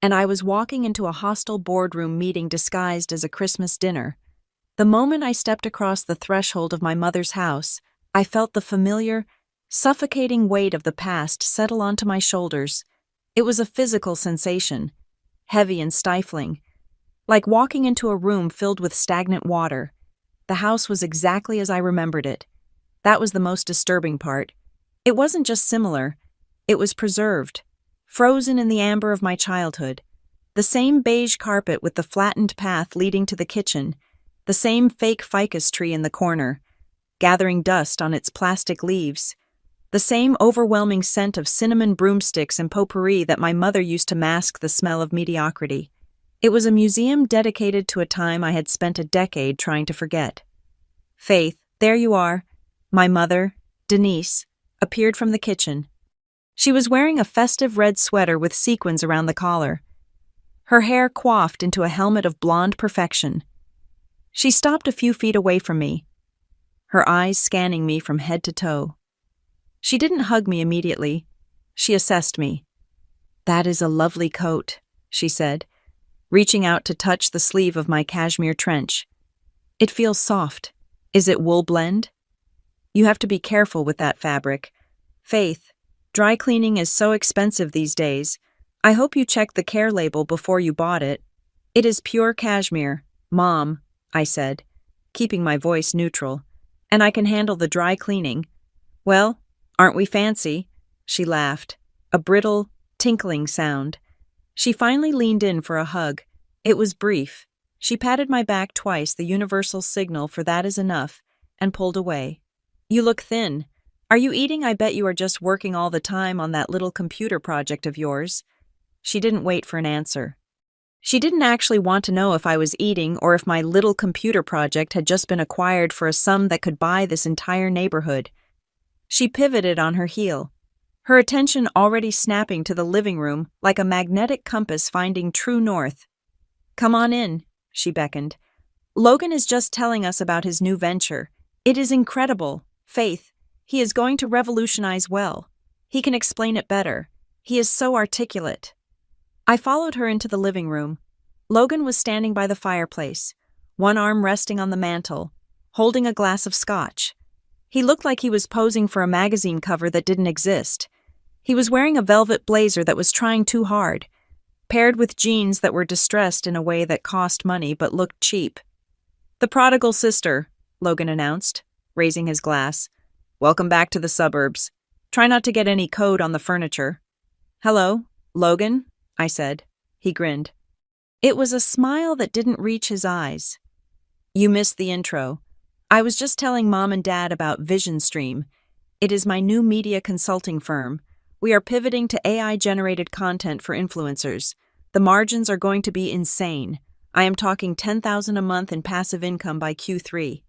And I was walking into a hostile boardroom meeting disguised as a Christmas dinner. The moment I stepped across the threshold of my mother's house, I felt the familiar, suffocating weight of the past settle onto my shoulders. It was a physical sensation, heavy and stifling, like walking into a room filled with stagnant water. The house was exactly as I remembered it. That was the most disturbing part. It wasn't just similar, it was preserved, frozen in the amber of my childhood. The same beige carpet with the flattened path leading to the kitchen, the same fake ficus tree in the corner, gathering dust on its plastic leaves, the same overwhelming scent of cinnamon broomsticks and potpourri that my mother used to mask the smell of mediocrity. It was a museum dedicated to a time I had spent a decade trying to forget. Faith, there you are. My mother, Denise, appeared from the kitchen. She was wearing a festive red sweater with sequins around the collar, her hair coiffed into a helmet of blonde perfection. She stopped a few feet away from me, her eyes scanning me from head to toe. She didn't hug me immediately. She assessed me. "That is a lovely coat," she said, reaching out to touch the sleeve of my cashmere trench. "It feels soft. Is it wool blend? You have to be careful with that fabric. Faith, dry cleaning is so expensive these days. I hope you checked the care label before you bought it." "It is pure cashmere, Mom," I said, keeping my voice neutral, "and I can handle the dry cleaning." "Well, aren't we fancy?" She laughed, a brittle, tinkling sound. She finally leaned in for a hug. It was brief. She patted my back twice, the universal signal for that is enough, and pulled away. "You look thin. Are you eating? I bet you are just working all the time on that little computer project of yours." She didn't wait for an answer. She didn't actually want to know if I was eating or if my little computer project had just been acquired for a sum that could buy this entire neighborhood. She pivoted on her heel, her attention already snapping to the living room like a magnetic compass finding true north. "Come on in," she beckoned. "Logan is just telling us about his new venture. It is incredible, Faith. He is going to revolutionize well. He can explain it better. He is so articulate." I followed her into the living room. Logan was standing by the fireplace, one arm resting on the mantel, holding a glass of scotch. He looked like he was posing for a magazine cover that didn't exist. He was wearing a velvet blazer that was trying too hard, paired with jeans that were distressed in a way that cost money but looked cheap. "The prodigal sister," Logan announced, raising his glass. "Welcome back to the suburbs. Try not to get any code on the furniture." "Hello, Logan," I said. He grinned. It was a smile that didn't reach his eyes. "You missed the intro. I was just telling Mom and Dad about Vision Stream. It is my new media consulting firm. We are pivoting to AI-generated content for influencers. The margins are going to be insane. I am talking $10,000 a month in passive income by Q3.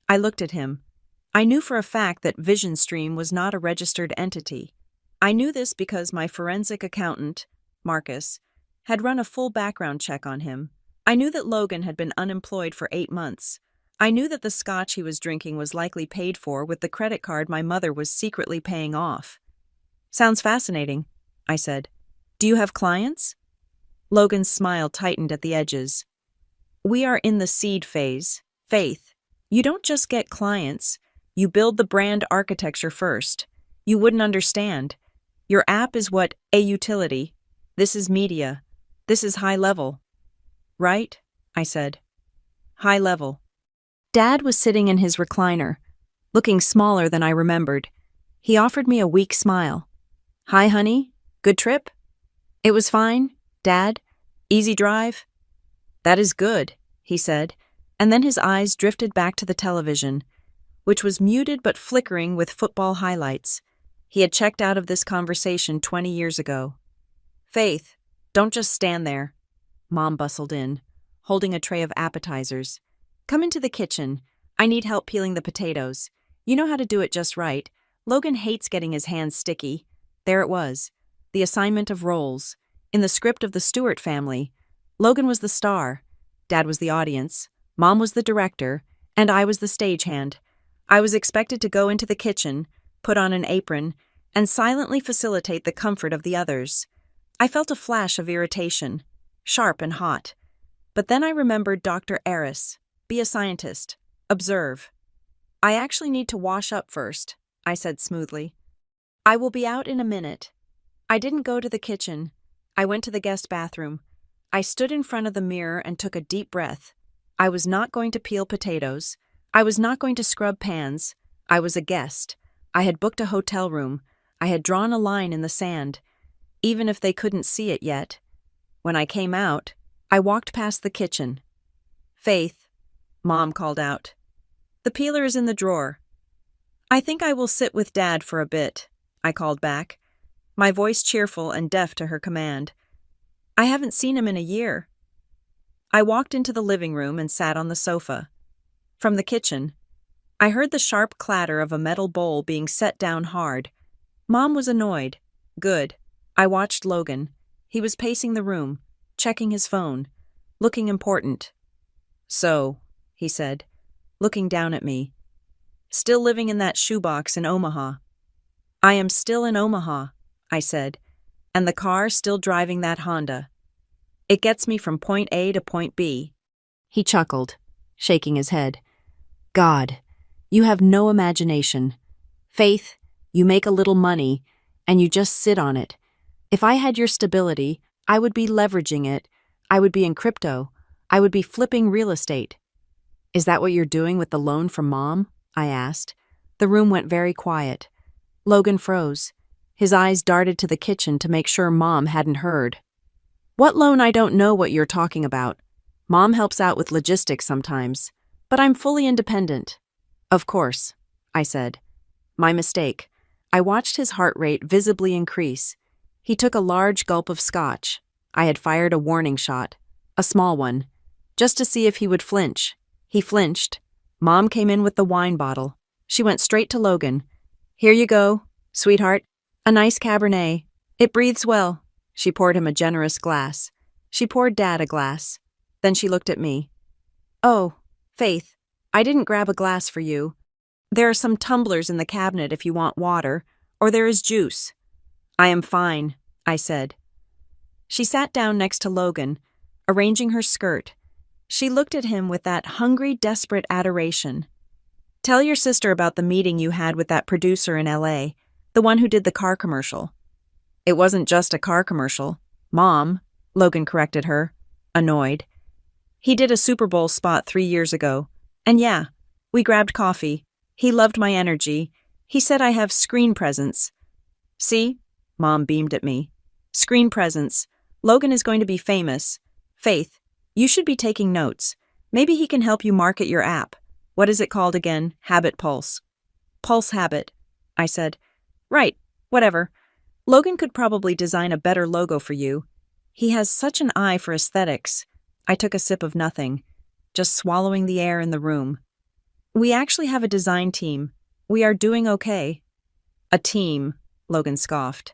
I looked at him. I knew for a fact that Vision Stream was not a registered entity. I knew this because my forensic accountant, Marcus, had run a full background check on him. I knew that Logan had been unemployed for 8 months. I knew that the scotch he was drinking was likely paid for with the credit card my mother was secretly paying off. "Sounds fascinating," I said. "Do you have clients?" Logan's smile tightened at the edges. "We are in the seed phase, Faith. You don't just get clients. You build the brand architecture first. You wouldn't understand. Your app is what a utility. This is media. This is high level." "Right?" I said. "High level." Dad was sitting in his recliner, looking smaller than I remembered. He offered me a weak smile. "Hi, honey. Good trip?" "It was fine, Dad. Easy drive?" "That is good," he said, and then his eyes drifted back to the television, which was muted but flickering with football highlights. He had checked out of this conversation 20 years ago. "Faith, don't just stand there." Mom bustled in, holding a tray of appetizers. Come into the kitchen. I need help peeling the potatoes. You know how to do it just right. Logan hates getting his hands sticky. There it was. The assignment of roles. In the script of the Stewart family, Logan was the star. Dad was the audience. Mom was the director. And I was the stagehand. I was expected to go into the kitchen, put on an apron, and silently facilitate the comfort of the others. I felt a flash of irritation, sharp and hot. But then I remembered Dr. Eris. Be a scientist. Observe. I actually need to wash up first, I said smoothly. I will be out in a minute. I didn't go to the kitchen. I went to the guest bathroom. I stood in front of the mirror and took a deep breath. I was not going to peel potatoes. I was not going to scrub pans. I was a guest. I had booked a hotel room. I had drawn a line in the sand, even if they couldn't see it yet. When I came out, I walked past the kitchen. Faith, Mom called out. The peeler is in the drawer. I think I will sit with Dad for a bit, I called back, my voice cheerful and deaf to her command. I haven't seen him in a year. I walked into the living room and sat on the sofa. From the kitchen, I heard the sharp clatter of a metal bowl being set down hard. Mom was annoyed. Good. I watched Logan. He was pacing the room, checking his phone, looking important. So, he said, looking down at me. Still living in that shoebox in Omaha. I am still in Omaha, I said, and the car still driving that Honda. It gets me from point A to point B. He chuckled, shaking his head. God, you have no imagination. Faith, you make a little money, and you just sit on it. If I had your stability, I would be leveraging it. I would be in crypto. I would be flipping real estate. Is that what you're doing with the loan from Mom? I asked. The room went very quiet. Logan froze. His eyes darted to the kitchen to make sure Mom hadn't heard. What loan? I don't know what you're talking about. Mom helps out with logistics sometimes, but I'm fully independent. Of course, I said. My mistake. I watched his heart rate visibly increase. He took a large gulp of scotch. I had fired a warning shot, a small one, just to see if he would flinch. He flinched. Mom came in with the wine bottle. She went straight to Logan. Here you go, sweetheart. A nice Cabernet. It breathes well. She poured him a generous glass. She poured Dad a glass. Then she looked at me. Oh, Faith, I didn't grab a glass for you. There are some tumblers in the cabinet if you want water, or there is juice. I am fine, I said. She sat down next to Logan, arranging her skirt. She looked at him with that hungry, desperate adoration. Tell your sister about the meeting you had with that producer in LA, the one who did the car commercial. It wasn't just a car commercial. Mom, Logan corrected her, annoyed. He did a Super Bowl spot 3 years ago. And yeah, we grabbed coffee. He loved my energy. He said I have screen presence. See? Mom beamed at me. Screen presence. Logan is going to be famous. Faith, you should be taking notes. Maybe he can help you market your app. What is it called again? Habit Pulse. Pulse Habit, I said. Right, whatever. Logan could probably design a better logo for you. He has such an eye for aesthetics. I took a sip of nothing, just swallowing the air in the room. We actually have a design team. We are doing okay. A team, Logan scoffed.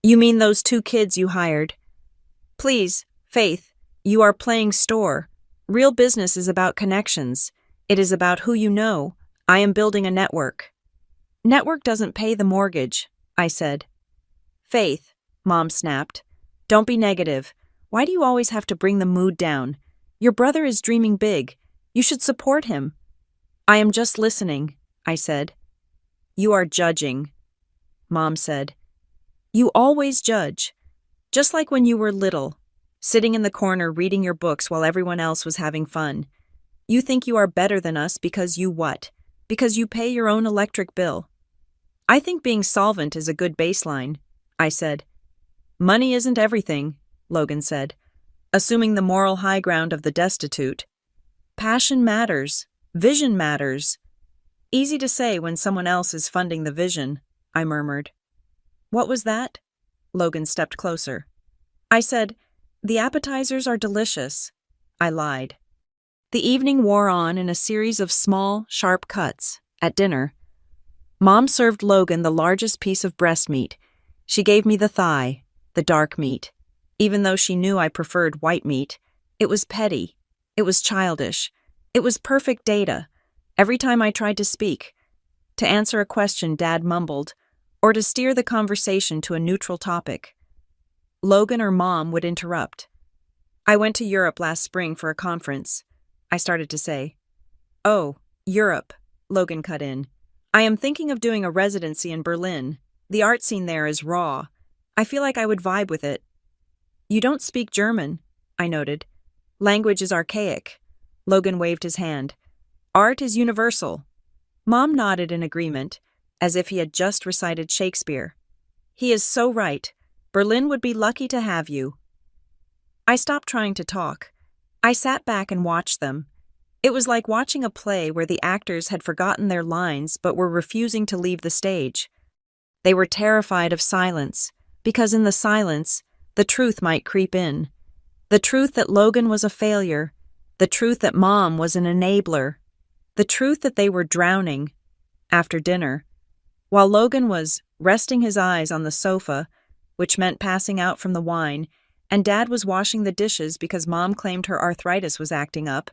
You mean those 2 kids you hired? Please, Faith, you are playing store. Real business is about connections. It is about who you know. I am building a network. Network doesn't pay the mortgage, I said. Faith, Mom snapped. Don't be negative. Why do you always have to bring the mood down? Your brother is dreaming big. You should support him. I am just listening, I said. You are judging, Mom said. You always judge. Just like when you were little, sitting in the corner reading your books while everyone else was having fun. You think you are better than us because you what? Because you pay your own electric bill. I think being solvent is a good baseline, I said. Money isn't everything, Logan said, assuming the moral high ground of the destitute. Passion matters. Vision matters. Easy to say when someone else is funding the vision, I murmured. What was that? Logan stepped closer. I said, The appetizers are delicious, I lied. The evening wore on in a series of small, sharp cuts. At dinner, Mom served Logan the largest piece of breast meat. She gave me the thigh, the dark meat. Even though she knew I preferred white meat, it was petty. It was childish. It was perfect data. Every time I tried to speak, to answer a question Dad mumbled, or to steer the conversation to a neutral topic, Logan or Mom would interrupt. I went to Europe last spring for a conference, I started to say. Oh, Europe, Logan cut in. I am thinking of doing a residency in Berlin. The art scene there is raw. I feel like I would vibe with it. You don't speak German, I noted. Language is archaic. Logan waved his hand. Art is universal. Mom nodded in agreement, as if he had just recited Shakespeare. He is so right. Berlin would be lucky to have you. I stopped trying to talk. I sat back and watched them. It was like watching a play where the actors had forgotten their lines but were refusing to leave the stage. They were terrified of silence, because in the silence, the truth might creep in. The truth that Logan was a failure. The truth that Mom was an enabler. The truth that they were drowning. After dinner, while Logan was resting his eyes on the sofa, which meant passing out from the wine, and Dad was washing the dishes because Mom claimed her arthritis was acting up,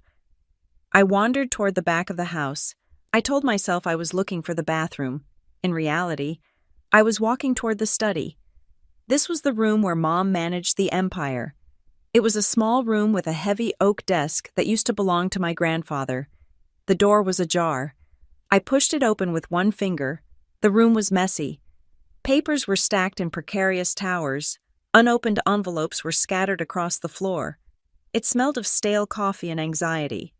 I wandered toward the back of the house. I told myself I was looking for the bathroom. In reality, I was walking toward the study. This was the room where Mom managed the empire. It was a small room with a heavy oak desk that used to belong to my grandfather. The door was ajar. I pushed it open with one finger. The room was messy. Papers were stacked in precarious towers. Unopened envelopes were scattered across the floor. It smelled of stale coffee and anxiety.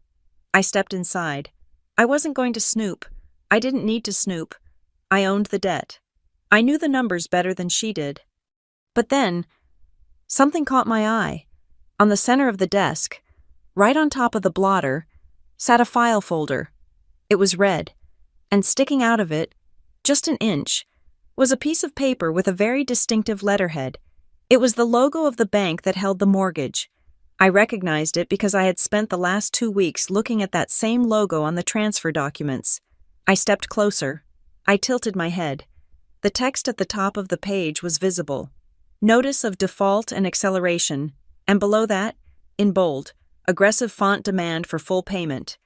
I stepped inside. I wasn't going to snoop. I didn't need to snoop. I owned the debt. I knew the numbers better than she did. But then, something caught my eye. On the center of the desk, right on top of the blotter, sat a file folder. It was red, and sticking out of it, just an inch, was a piece of paper with a very distinctive letterhead. It was the logo of the bank that held the mortgage. I recognized it because I had spent the last 2 weeks looking at that same logo on the transfer documents. I stepped closer. I tilted my head. The text at the top of the page was visible. Notice of default and acceleration, and below that, in bold, aggressive font demand for full payment.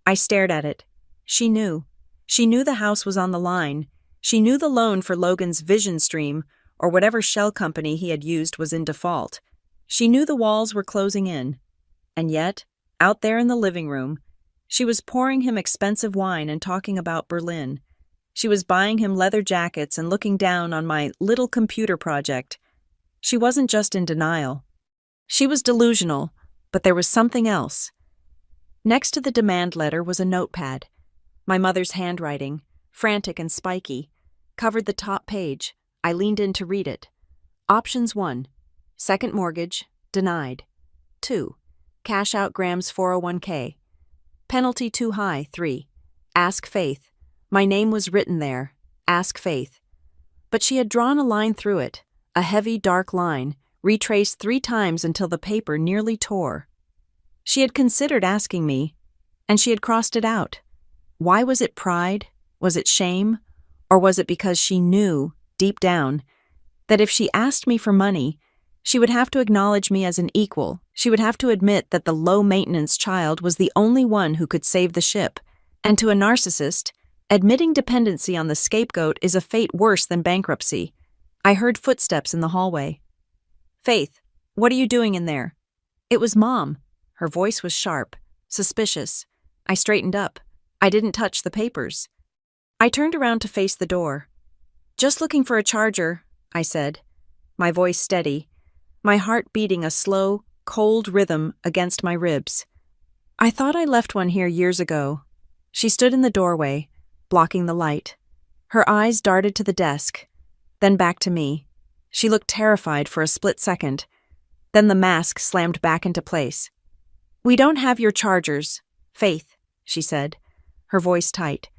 I stared at it. She knew. She knew the house was on the line. She knew the loan for Logan's Vision Stream, or whatever shell company he had used, was in default. She knew the walls were closing in. And yet, out there in the living room, she was pouring him expensive wine and talking about Berlin. She was buying him leather jackets and looking down on my little computer project. She wasn't just in denial. She was delusional, but there was something else. Next to the demand letter was a notepad. My mother's handwriting, frantic and spiky, covered the top page. I leaned in to read it. Options 1. Second mortgage, denied. 2. Cash out Graham's 401k. Penalty too high, 3. Ask Faith. My name was written there. Ask Faith. But she had drawn a line through it, a heavy, dark line, retraced 3 times until the paper nearly tore. She had considered asking me, and she had crossed it out. Why was it pride? Was it shame? Or was it because she knew, deep down, that if she asked me for money, she would have to acknowledge me as an equal. She would have to admit that the low-maintenance child was the only one who could save the ship. And to a narcissist, admitting dependency on the scapegoat is a fate worse than bankruptcy. I heard footsteps in the hallway. Faith, what are you doing in there? It was Mom. Her voice was sharp, suspicious. I straightened up. I didn't touch the papers. I turned around to face the door. Just looking for a charger, I said, my voice steady, my heart beating a slow, cold rhythm against my ribs. I thought I left one here years ago. She stood in the doorway, blocking the light. Her eyes darted to the desk, then back to me. She looked terrified for a split second. Then the mask slammed back into place. We don't have your chargers, Faith, she said, her voice tight.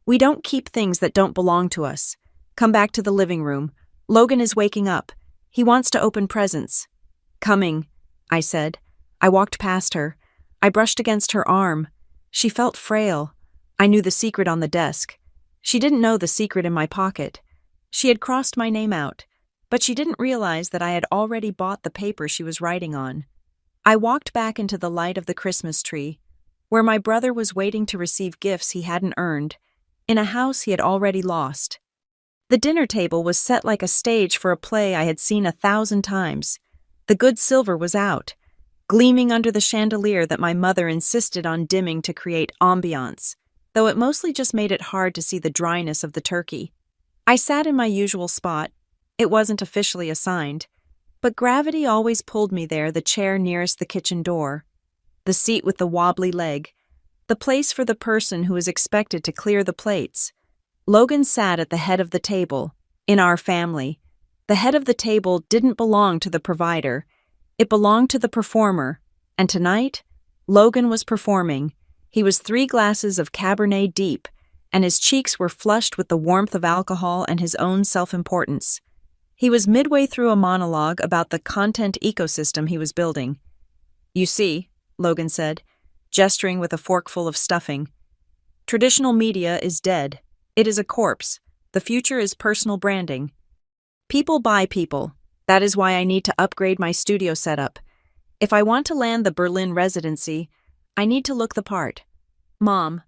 We don't keep things that don't belong to us. Come back to the living room. Logan is waking up. He wants to open presents. Coming, I said. I walked past her. I brushed against her arm. She felt frail. I knew the secret on the desk. She didn't know the secret in my pocket. She had crossed my name out, but she didn't realize that I had already bought the paper she was writing on. I walked back into the light of the Christmas tree, where my brother was waiting to receive gifts he hadn't earned, in a house he had already lost. The dinner table was set like a stage for a play I had seen 1,000 times. The good silver was out, gleaming under the chandelier that my mother insisted on dimming to create ambiance, though it mostly just made it hard to see the dryness of the turkey. I sat in my usual spot. It wasn't officially assigned, but gravity always pulled me there, the chair nearest the kitchen door, the seat with the wobbly leg, the place for the person who is expected to clear the plates. Logan sat at the head of the table. In our family, the head of the table didn't belong to the provider. It belonged to the performer, and tonight, Logan was performing. He was 3 glasses of Cabernet deep, and his cheeks were flushed with the warmth of alcohol and his own self-importance. He was midway through a monologue about the content ecosystem he was building. "You see," Logan said, gesturing with a forkful of stuffing, "traditional media is dead. It is a corpse. The future is personal branding. People buy people. That is why I need to upgrade my studio setup. If I want to land the Berlin residency, I need to look the part. Mom,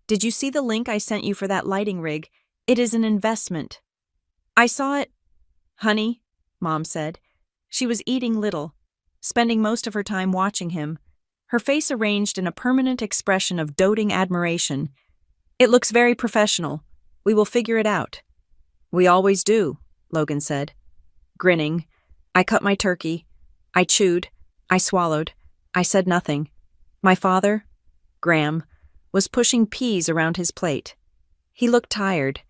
did you see the link I sent you for that lighting rig? It is an investment." "I saw it." "Honey," Mom said. She was eating little, spending most of her time watching him, her face arranged in a permanent expression of doting admiration. "It looks very professional. We will figure it out." "We always do," Logan said. Grinning, I cut my turkey. I chewed. I swallowed. I said nothing. My father, Graham, was pushing peas around his plate. He looked tired.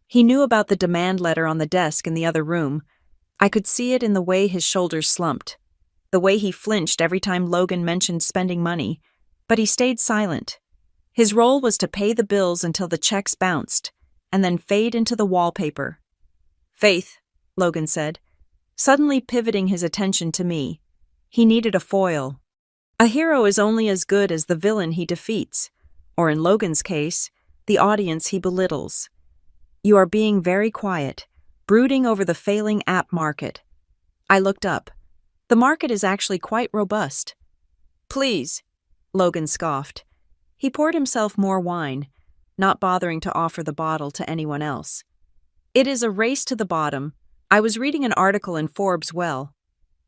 He knew about the demand letter on the desk in the other room. I could see it in the way his shoulders slumped, the way he flinched every time Logan mentioned spending money, but he stayed silent. His role was to pay the bills until the checks bounced, and then fade into the wallpaper. "Faith," Logan said, suddenly pivoting his attention to me. He needed a foil. A hero is only as good as the villain he defeats, or in Logan's case, the audience he belittles. "You are being very quiet, brooding over the failing app market." I looked up. The market is actually quite robust. "Please," Logan scoffed. He poured himself more wine, not bothering to offer the bottle to anyone else. "It is a race to the bottom. I was reading an article in Forbes,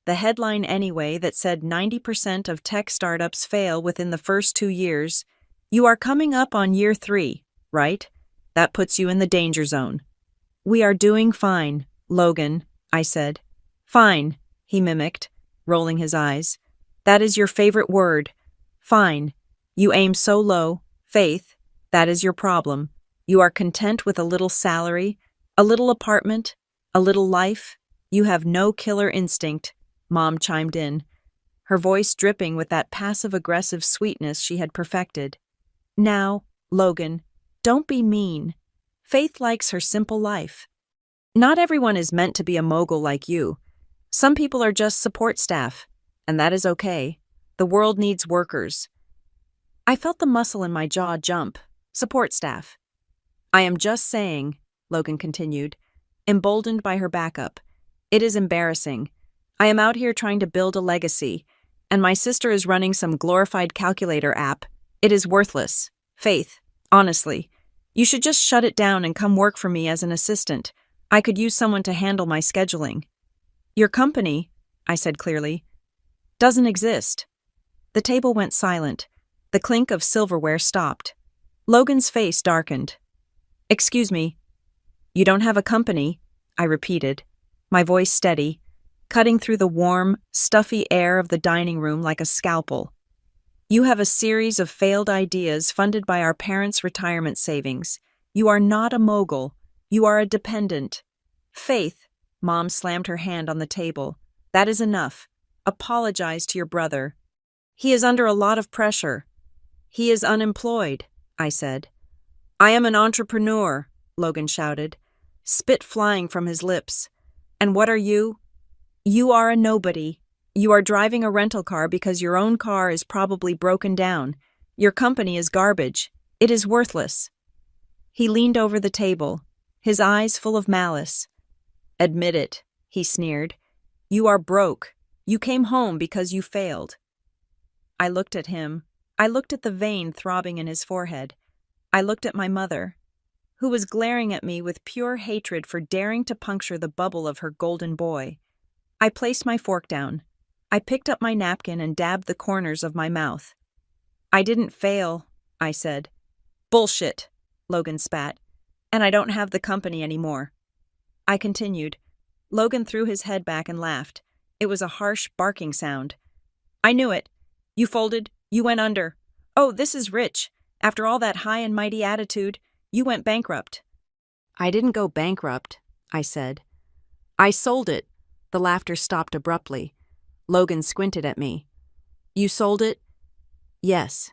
the headline anyway, that said 90% of tech startups fail within the first 2 years. You are coming up on year 3, right? That puts you in the danger zone." "We are doing fine, Logan," I said. "Fine," he mimicked, rolling his eyes. "That is your favorite word. Fine. You aim so low, Faith. That is your problem. You are content with a little salary, a little apartment, a little life. You have no killer instinct," Mom chimed in, her voice dripping with that passive-aggressive sweetness she had perfected. "Now, Logan, don't be mean. Faith likes her simple life. Not everyone is meant to be a mogul like you. Some people are just support staff, and that is okay. The world needs workers." I felt the muscle in my jaw jump. Support staff. "I am just saying," Logan continued, emboldened by her backup. "It is embarrassing. I am out here trying to build a legacy, and my sister is running some glorified calculator app. It is worthless. Faith, honestly, you should just shut it down and come work for me as an assistant. I could use someone to handle my scheduling." "Your company," I said clearly, "doesn't exist." The table went silent. The clink of silverware stopped. Logan's face darkened. "Excuse me. You don't have a company," I repeated, my voice steady, cutting through the warm, stuffy air of the dining room like a scalpel. "You have a series of failed ideas funded by our parents' retirement savings. You are not a mogul. You are a dependent." "Faith," Mom slammed her hand on the table. "That is enough. Apologize to your brother. He is under a lot of pressure." "He is unemployed," I said. "I am an entrepreneur," Logan shouted, spit flying from his lips. "And what are you?" "You are a nobody," You are driving a rental car because your own car is probably broken down. Your company is garbage. It is worthless." He leaned over the table, his eyes full of malice. "Admit it," he sneered. "You are broke. You came home because you failed." I looked at him. I looked at the vein throbbing in his forehead. I looked at my mother, who was glaring at me with pure hatred for daring to puncture the bubble of her golden boy. I placed my fork down. I picked up my napkin and dabbed the corners of my mouth. "I didn't fail," I said. "Bullshit," Logan spat. "And I don't have the company anymore." I continued. Logan threw his head back and laughed. It was a harsh, barking sound. "I knew it. You folded. You went under. Oh, this is rich. After all that high and mighty attitude, you went bankrupt." "I didn't go bankrupt," I said. "I sold it." The laughter stopped abruptly. Logan squinted at me. "You sold it?" "Yes."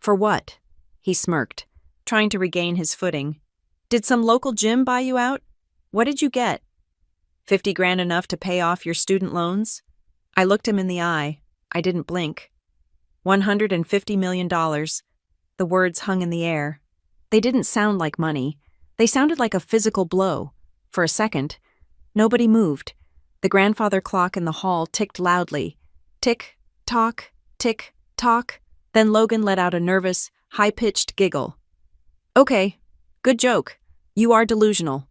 "For what?" He smirked, trying to regain his footing. "Did some local gym buy you out? What did you get? 50 grand enough to pay off your student loans?" I looked him in the eye. I didn't blink. $150 million. The words hung in the air. They didn't sound like money. They sounded like a physical blow. For a second, nobody moved. The grandfather clock in the hall ticked loudly. Tick, tock, tick, tock. Then Logan let out a nervous, high-pitched giggle. "Okay, good joke. You are delusional."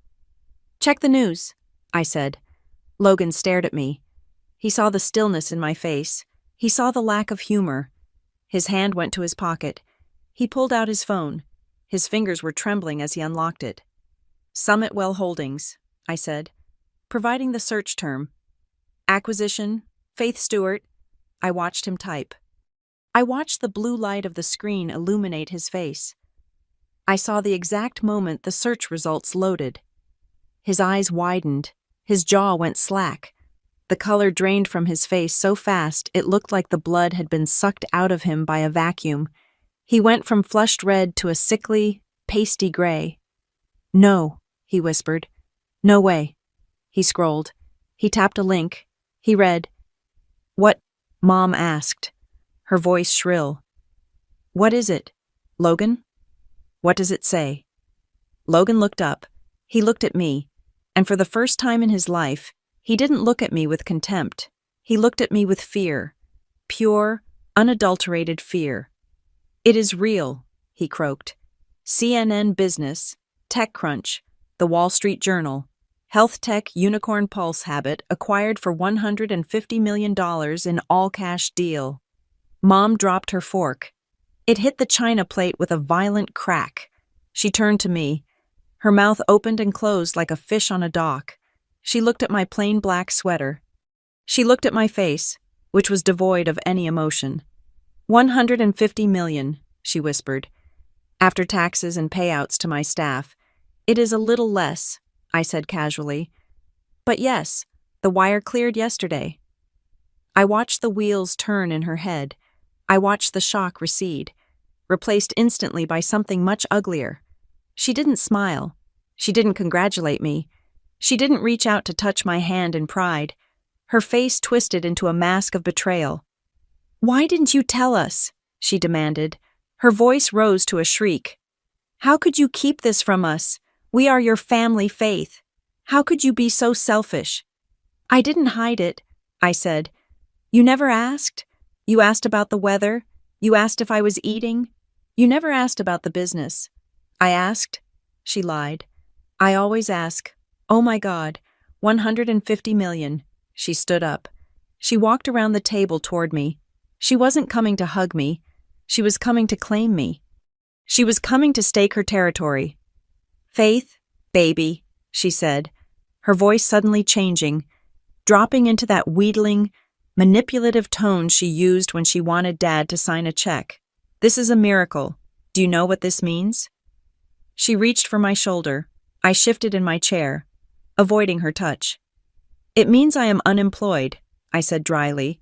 "Check the news," I said. Logan stared at me. He saw the stillness in my face. He saw the lack of humor. His hand went to his pocket. He pulled out his phone. His fingers were trembling as he unlocked it. "Summit Well Holdings," I said, providing the search term. "Acquisition, Faith Stewart." I watched him type. I watched the blue light of the screen illuminate his face. I saw the exact moment the search results loaded. His eyes widened. His jaw went slack. The color drained from his face so fast it looked like the blood had been sucked out of him by a vacuum. He went from flushed red to a sickly, pasty gray. "No," he whispered. "No way." He scrolled. He tapped a link. He read. "What?" Mom asked, her voice shrill. "What is it, Logan? What does it say?" Logan looked up. He looked at me. And for the first time in his life, he didn't look at me with contempt. He looked at me with fear. Pure, unadulterated fear. "It is real," he croaked. "CNN Business, TechCrunch, The Wall Street Journal, health tech unicorn Pulse Habit acquired for $150 million in all-cash deal." Mom dropped her fork. It hit the china plate with a violent crack. She turned to me. Her mouth opened and closed like a fish on a dock. She looked at my plain black sweater. She looked at my face, which was devoid of any emotion. $150 million, she whispered. "After taxes and payouts to my staff. It is a little less," I said casually. "But yes, the wire cleared yesterday." I watched the wheels turn in her head. I watched the shock recede, replaced instantly by something much uglier. She didn't smile. She didn't congratulate me. She didn't reach out to touch my hand in pride. Her face twisted into a mask of betrayal. "Why didn't you tell us?" she demanded. Her voice rose to a shriek. "How could you keep this from us? We are your family, Faith. How could you be so selfish?" "I didn't hide it," I said. "You never asked? You asked about the weather. You asked if I was eating. You never asked about the business." "I asked," she lied. "I always ask. Oh my God, 150 million. She stood up. She walked around the table toward me. She wasn't coming to hug me. She was coming to claim me. She was coming to stake her territory. "Faith, baby," she said, her voice suddenly changing, dropping into that wheedling, manipulative tone she used when she wanted Dad to sign a check. "This is a miracle. Do you know what this means?" She reached for my shoulder. I shifted in my chair, avoiding her touch. "It means I am unemployed," I said dryly.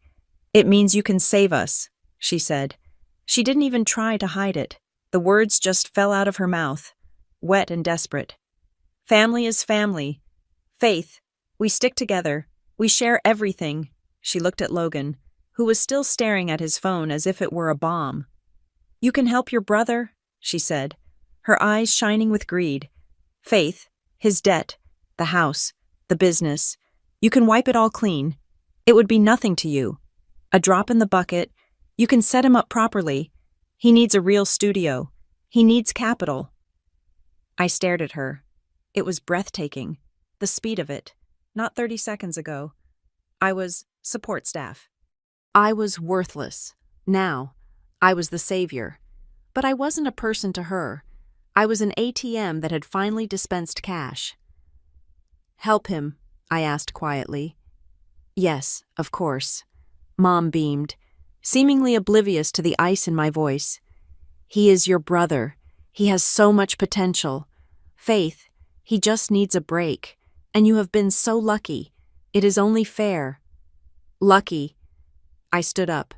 "It means you can save us," she said. She didn't even try to hide it. The words just fell out of her mouth, wet and desperate. "Family is family. Faith, we stick together. We share everything. She looked at Logan, who was still staring at his phone as if it were a bomb. You can help your brother, she said, her eyes shining with greed. Faith, his debt, the house, the business. You can wipe it all clean. It would be nothing to you. A drop in the bucket. You can set him up properly. He needs a real studio. He needs capital. I stared at her. It was breathtaking. The speed of it. Not 30 seconds ago. I was support staff. I was worthless. Now, I was the savior. But I wasn't a person to her. I was an ATM that had finally dispensed cash. Help him, I asked quietly. Yes, of course. Mom beamed, seemingly oblivious to the ice in my voice. He is your brother. He has so much potential. Faith, he just needs a break. And you have been so lucky. It is only fair. Lucky. I stood up.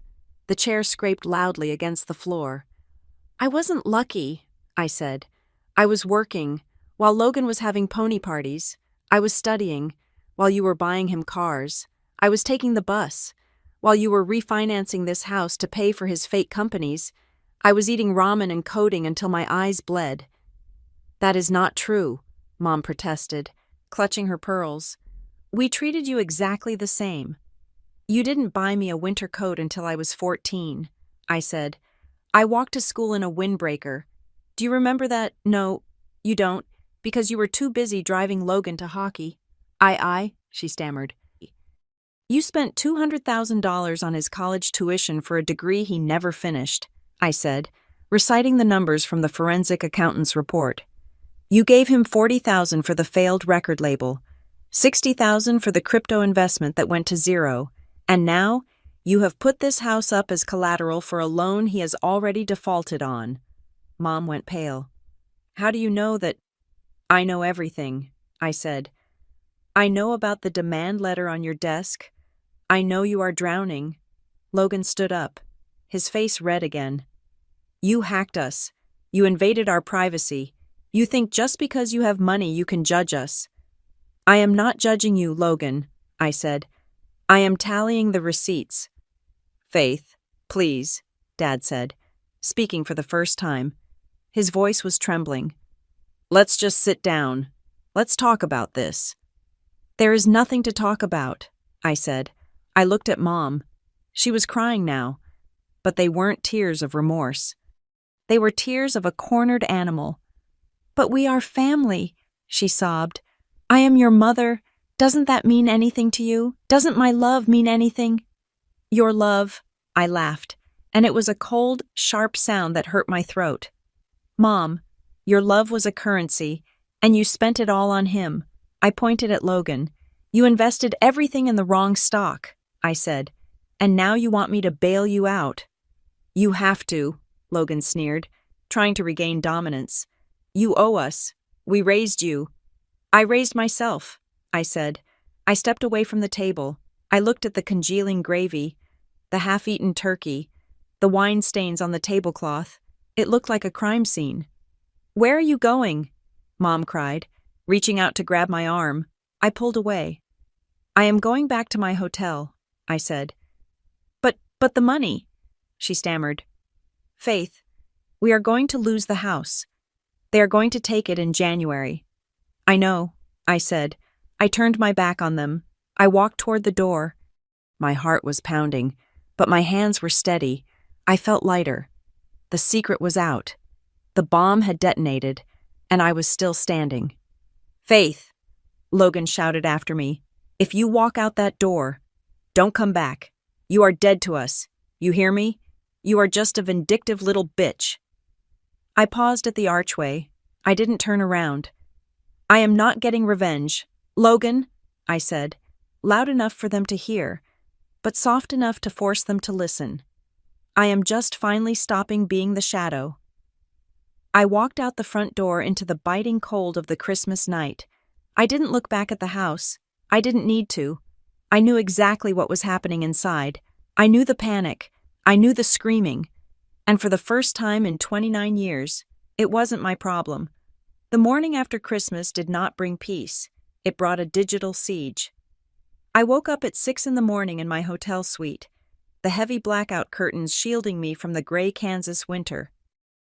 The chair scraped loudly against the floor. I wasn't lucky, I said. I was working. While Logan was having pony parties, I was studying. While you were buying him cars, I was taking the bus. While you were refinancing this house to pay for his fake companies, I was eating ramen and coding until my eyes bled. That is not true, Mom protested, clutching her pearls. We treated you exactly the same. You didn't buy me a winter coat until I was 14, I said. I walked to school in a windbreaker. Do you remember that? No, you don't, because you were too busy driving Logan to hockey. She stammered. You spent $200,000 on his college tuition for a degree he never finished, I said, reciting the numbers from the forensic accountant's report. You gave him $40,000 for the failed record label, $60,000 for the crypto investment that went to zero, and now you have put this house up as collateral for a loan he has already defaulted on. Mom went pale. How do you know that? I know everything, I said. I know about the demand letter on your desk. I know you are drowning. Logan stood up, his face red again. You hacked us. You invaded our privacy. You think just because you have money you can judge us. I am not judging you, Logan, I said. I am tallying the receipts. Faith, please, Dad said, speaking for the first time. His voice was trembling. Let's just sit down. Let's talk about this. There is nothing to talk about, I said. I looked at Mom. She was crying now, but they weren't tears of remorse. They were tears of a cornered animal. But we are family, she sobbed. I am your mother. Doesn't that mean anything to you? Doesn't my love mean anything? Your love, I laughed, and it was a cold, sharp sound that hurt my throat. Mom, your love was a currency, and you spent it all on him. I pointed at Logan. You invested everything in the wrong stock, I said, and now you want me to bail you out. You have to, Logan sneered, trying to regain dominance. You owe us. We raised you. I raised myself, I said. I stepped away from the table. I looked at the congealing gravy, the half-eaten turkey, the wine stains on the tablecloth. It looked like a crime scene. Where are you going? Mom cried, reaching out to grab my arm. I pulled away. I am going back to my hotel, I said. But the money, she stammered. Faith, we are going to lose the house. They are going to take it in January. I know, I said. I turned my back on them. I walked toward the door. My heart was pounding, but my hands were steady. I felt lighter. The secret was out. The bomb had detonated, and I was still standing. Faith, Logan shouted after me, if you walk out that door, don't come back. You are dead to us. You hear me? You are just a vindictive little bitch. I paused at the archway. I didn't turn around. I am not getting revenge. Logan, I said, loud enough for them to hear, but soft enough to force them to listen. I am just finally stopping being the shadow. I walked out the front door into the biting cold of the Christmas night. I didn't look back at the house. I didn't need to. I knew exactly what was happening inside. I knew the panic. I knew the screaming. And for the first time in 29 years, it wasn't my problem. The morning after Christmas did not bring peace. It brought a digital siege. I woke up at 6 in the morning in my hotel suite, the heavy blackout curtains shielding me from the gray Kansas winter.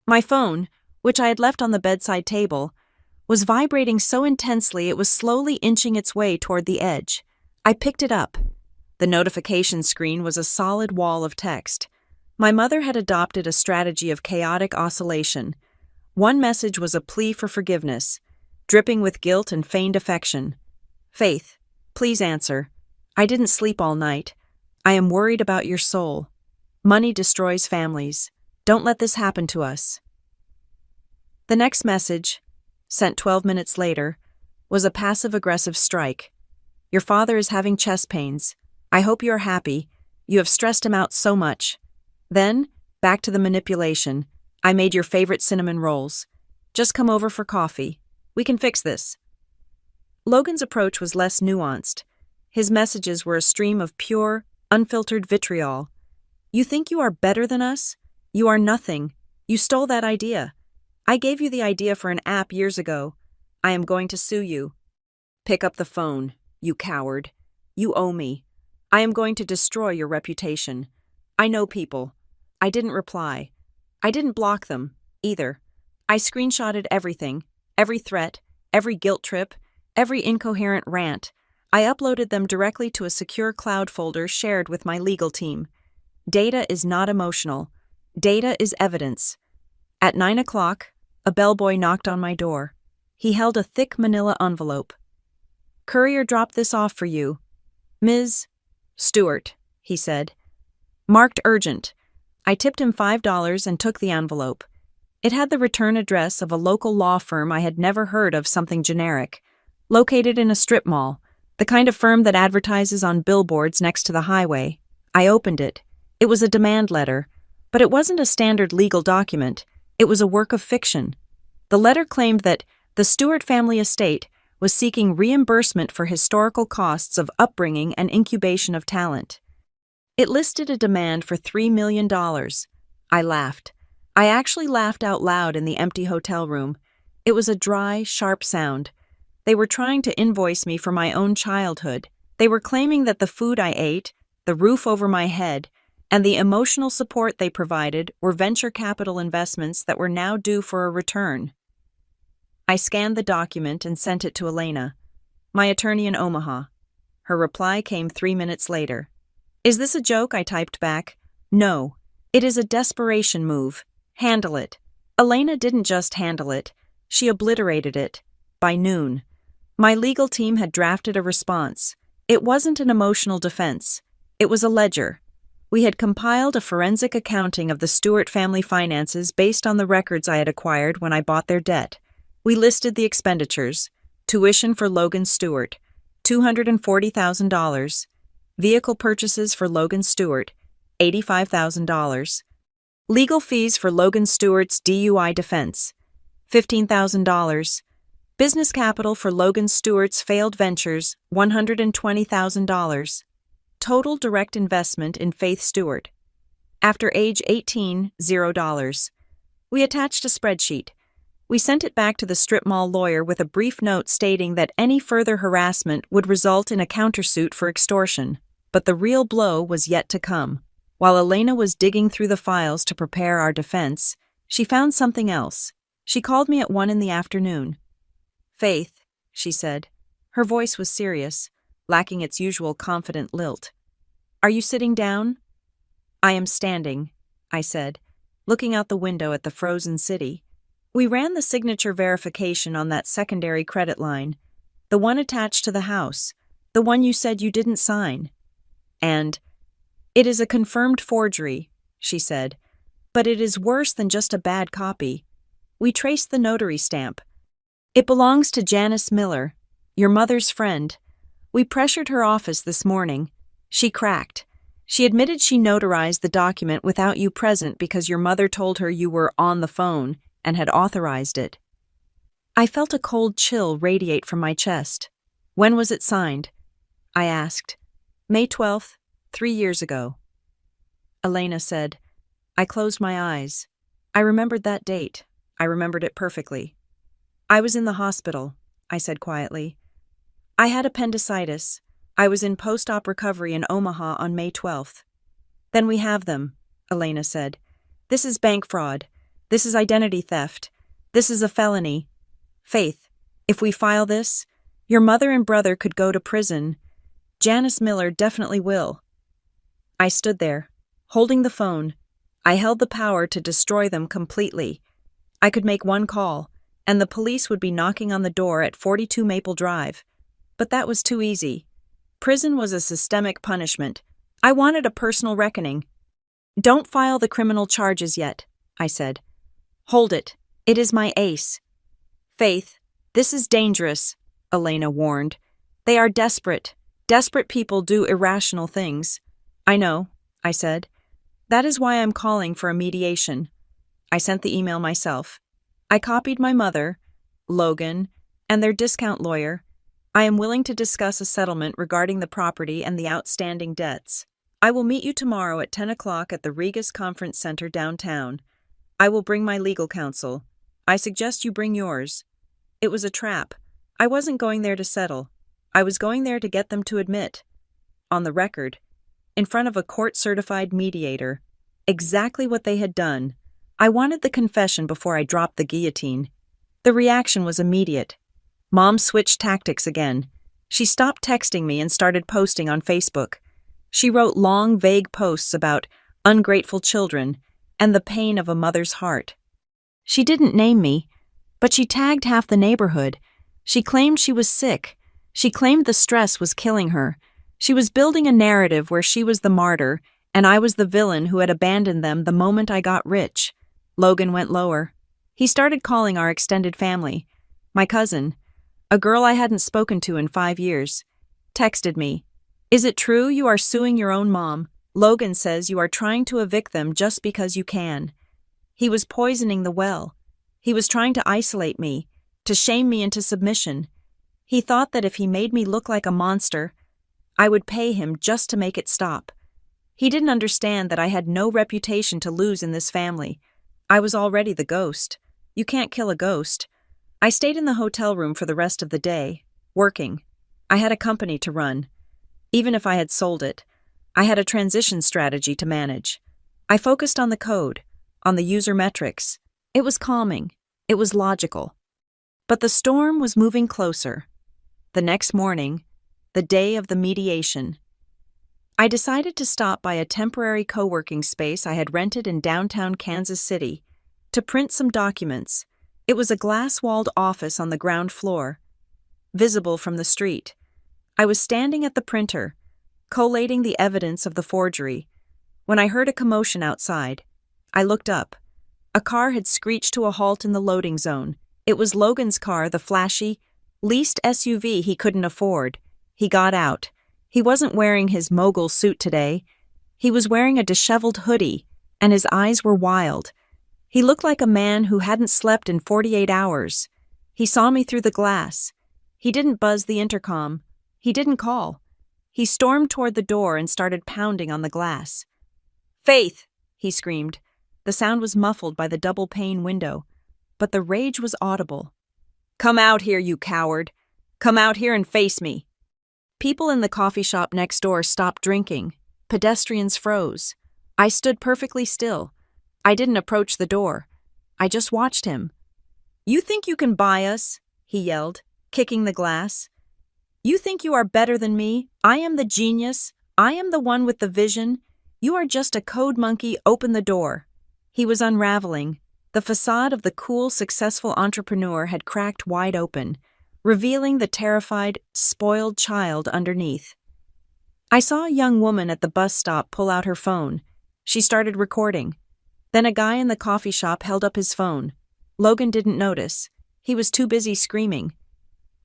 My phone, which I had left on the bedside table, was vibrating so intensely it was slowly inching its way toward the edge. I picked it up. The notification screen was a solid wall of text. My mother had adopted a strategy of chaotic oscillation. One message was a plea for forgiveness, dripping with guilt and feigned affection. "Faith, please answer. I didn't sleep all night. I am worried about your soul. Money destroys families. Don't let this happen to us." The next message, sent 12 minutes later, was a passive-aggressive strike. "Your father is having chest pains. I hope you are happy. You have stressed him out so much." Then, back to the manipulation. "I made your favorite cinnamon rolls. Just come over for coffee. We can fix this." Logan's approach was less nuanced. His messages were a stream of pure, unfiltered vitriol. "You think you are better than us? You are nothing. You stole that idea. I gave you the idea for an app years ago. I am going to sue you. Pick up the phone, you coward. You owe me. I am going to destroy your reputation. I know people." I didn't reply. I didn't block them, either. I screenshotted everything, every threat, every guilt trip, every incoherent rant. I uploaded them directly to a secure cloud folder shared with my legal team. Data is not emotional. Data is evidence. At 9 o'clock, a bellboy knocked on my door. He held a thick manila envelope. "Courier dropped this off for you. Ms. Stewart," he said. "Marked urgent." I tipped him $5 and took the envelope. It had the return address of a local law firm I had never heard of, something generic, located in a strip mall, the kind of firm that advertises on billboards next to the highway. I opened it. It was a demand letter, but it wasn't a standard legal document. It was a work of fiction. The letter claimed that the Stewart family estate was seeking reimbursement for historical costs of upbringing and incubation of talent. It listed a demand for $3 million. I laughed. I actually laughed out loud in the empty hotel room. It was a dry, sharp sound. They were trying to invoice me for my own childhood. They were claiming that the food I ate, the roof over my head, and the emotional support they provided were venture capital investments that were now due for a return. I scanned the document and sent it to Elena, my attorney in Omaha. Her reply came 3 minutes later. "Is this a joke?" I typed back. "No. It is a desperation move. Handle it." Elena didn't just handle it. She obliterated it. By noon, my legal team had drafted a response. It wasn't an emotional defense. It was a ledger. We had compiled a forensic accounting of the Stewart family finances based on the records I had acquired when I bought their debt. We listed the expenditures: tuition for Logan Stewart, $240,000, vehicle purchases for Logan Stewart, $85,000, legal fees for Logan Stewart's DUI defense, $15,000, business capital for Logan Stewart's failed ventures, $120,000, total direct investment in Faith Stewart. After age 18, $0. We attached a spreadsheet. We sent it back to the strip mall lawyer with a brief note stating that any further harassment would result in a countersuit for extortion. But the real blow was yet to come. While Elena was digging through the files to prepare our defense, she found something else. She called me at 1 in the afternoon. "Faith," she said. Her voice was serious, lacking its usual confident lilt. "Are you sitting down?" "I am standing," I said, looking out the window at the frozen city. "We ran the signature verification on that secondary credit line, the one attached to the house, the one you said you didn't sign. And it is a confirmed forgery," she said, "but it is worse than just a bad copy. We traced the notary stamp. It belongs to Janice Miller, your mother's friend. We pressured her office this morning. She cracked. She admitted she notarized the document without you present because your mother told her you were on the phone and had authorized it." I felt a cold chill radiate from my chest. "When was it signed?" I asked. "May 12th, 3 years ago." Elena said. I closed my eyes. I remembered that date. I remembered it perfectly. "I was in the hospital," I said quietly. "I had appendicitis. I was in post-op recovery in Omaha on May 12th. Then we have them, Elena said. This is bank fraud. This is identity theft. This is a felony. Faith, if we file this, your mother and brother could go to prison. Janice Miller definitely will. I stood there, holding the phone. I held the power to destroy them completely. I could make one call, and the police would be knocking on the door at 42 Maple Drive. But that was too easy. Prison was a systemic punishment. I wanted a personal reckoning. Don't file the criminal charges yet, I said. Hold it. It is my ace. Faith, this is dangerous, Elena warned. They are desperate. Desperate people do irrational things. I know, I said. That is why I'm calling for a mediation. I sent the email myself. I copied my mother, Logan, and their discount lawyer. I am willing to discuss a settlement regarding the property and the outstanding debts. I will meet you tomorrow at 10 o'clock at the Regus Conference Center downtown. I will bring my legal counsel. I suggest you bring yours. It was a trap. I wasn't going there to settle. I was going there to get them to admit, on the record, in front of a court-certified mediator, exactly what they had done. I wanted the confession before I dropped the guillotine. The reaction was immediate. Mom switched tactics again. She stopped texting me and started posting on Facebook. She wrote long, vague posts about ungrateful children and the pain of a mother's heart. She didn't name me, but she tagged half the neighborhood. She claimed she was sick. She claimed the stress was killing her. She was building a narrative where she was the martyr and I was the villain who had abandoned them the moment I got rich. Logan went lower. He started calling our extended family. My cousin, a girl I hadn't spoken to in 5 years, texted me. Is it true you are suing your own mom? Logan says you are trying to evict them just because you can. He was poisoning the well. He was trying to isolate me, to shame me into submission. He thought that if he made me look like a monster, I would pay him just to make it stop. He didn't understand that I had no reputation to lose in this family. I was already the ghost. You can't kill a ghost. I stayed in the hotel room for the rest of the day, working. I had a company to run. Even if I had sold it, I had a transition strategy to manage. I focused on the code, on the user metrics. It was calming. It was logical. But the storm was moving closer. The next morning, the day of the mediation, I decided to stop by a temporary co-working space I had rented in downtown Kansas City to print some documents. It was a glass-walled office on the ground floor, visible from the street. I was standing at the printer, collating the evidence of the forgery, when I heard a commotion outside. I looked up. A car had screeched to a halt in the loading zone. It was Logan's car, the flashy, leased SUV he couldn't afford. He got out. He wasn't wearing his mogul suit today. He was wearing a disheveled hoodie, and his eyes were wild. He looked like a man who hadn't slept in 48 hours. He saw me through the glass. He didn't buzz the intercom. He didn't call. He stormed toward the door and started pounding on the glass. "Faith!" he screamed. The sound was muffled by the double-pane window, but the rage was audible. "Come out here, you coward! Come out here and face me!" People in the coffee shop next door stopped drinking. Pedestrians froze. I stood perfectly still. I didn't approach the door. I just watched him. "You think you can buy us?" he yelled, kicking the glass. "You think you are better than me? I am the genius. I am the one with the vision. You are just a code monkey. Open the door." He was unraveling. The facade of the cool, successful entrepreneur had cracked wide open, revealing the terrified, spoiled child underneath. I saw a young woman at the bus stop pull out her phone. She started recording. Then a guy in the coffee shop held up his phone. Logan didn't notice. He was too busy screaming.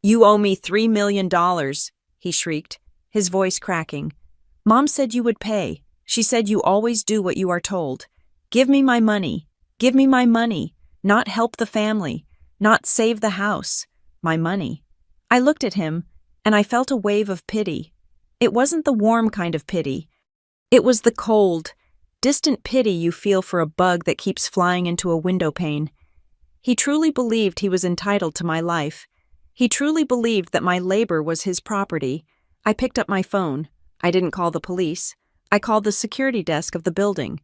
"You owe me $3 million, he shrieked, his voice cracking. "Mom said you would pay. She said you always do what you are told. Give me my money. Give me my money. Not help the family. Not save the house. My money." I looked at him, and I felt a wave of pity. It wasn't the warm kind of pity. It was the cold, distant pity you feel for a bug that keeps flying into a window pane. He truly believed he was entitled to my life. He truly believed that my labor was his property. I picked up my phone. I didn't call the police. I called the security desk of the building.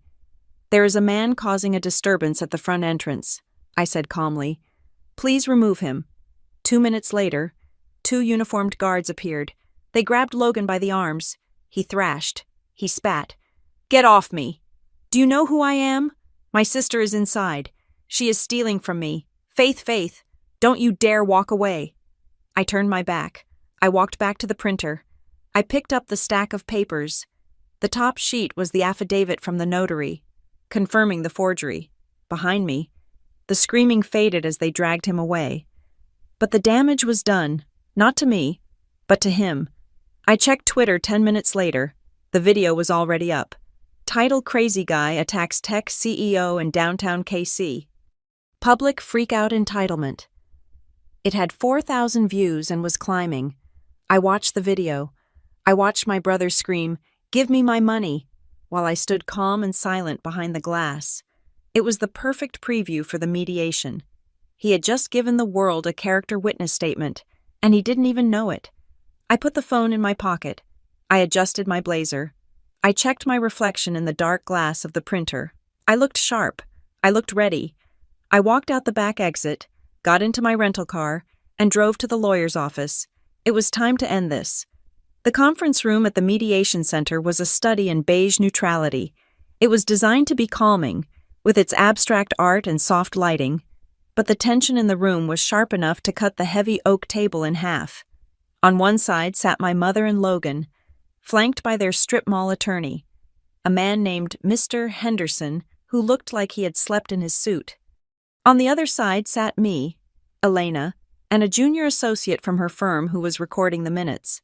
"There is a man causing a disturbance at the front entrance," I said calmly. "Please remove him." 2 minutes later, 2 uniformed guards appeared. They grabbed Logan by the arms. He thrashed. He spat. "Get off me! Do you know who I am? My sister is inside. She is stealing from me. Faith, don't you dare walk away." I turned my back. I walked back to the printer. I picked up the stack of papers. The top sheet was the affidavit from the notary, confirming the forgery. Behind me, the screaming faded as they dragged him away. But the damage was done, not to me, but to him. I checked Twitter 10 minutes later. The video was already up. Title: Crazy Guy Attacks Tech CEO in Downtown KC. Public Freakout Entitlement. It had 4,000 views and was climbing. I watched the video. I watched my brother scream, "Give me my money," while I stood calm and silent behind the glass. It was the perfect preview for the mediation. He had just given the world a character witness statement, and he didn't even know it. I put the phone in my pocket. I adjusted my blazer. I checked my reflection in the dark glass of the printer. I looked sharp. I looked ready. I walked out the back exit, got into my rental car, and drove to the lawyer's office. It was time to end this. The conference room at the mediation center was a study in beige neutrality. It was designed to be calming, with its abstract art and soft lighting, but the tension in the room was sharp enough to cut the heavy oak table in half. On one side sat my mother and Logan, flanked by their strip mall attorney, a man named Mr. Henderson, who looked like he had slept in his suit. On the other side sat me, Elena, and a junior associate from her firm who was recording the minutes.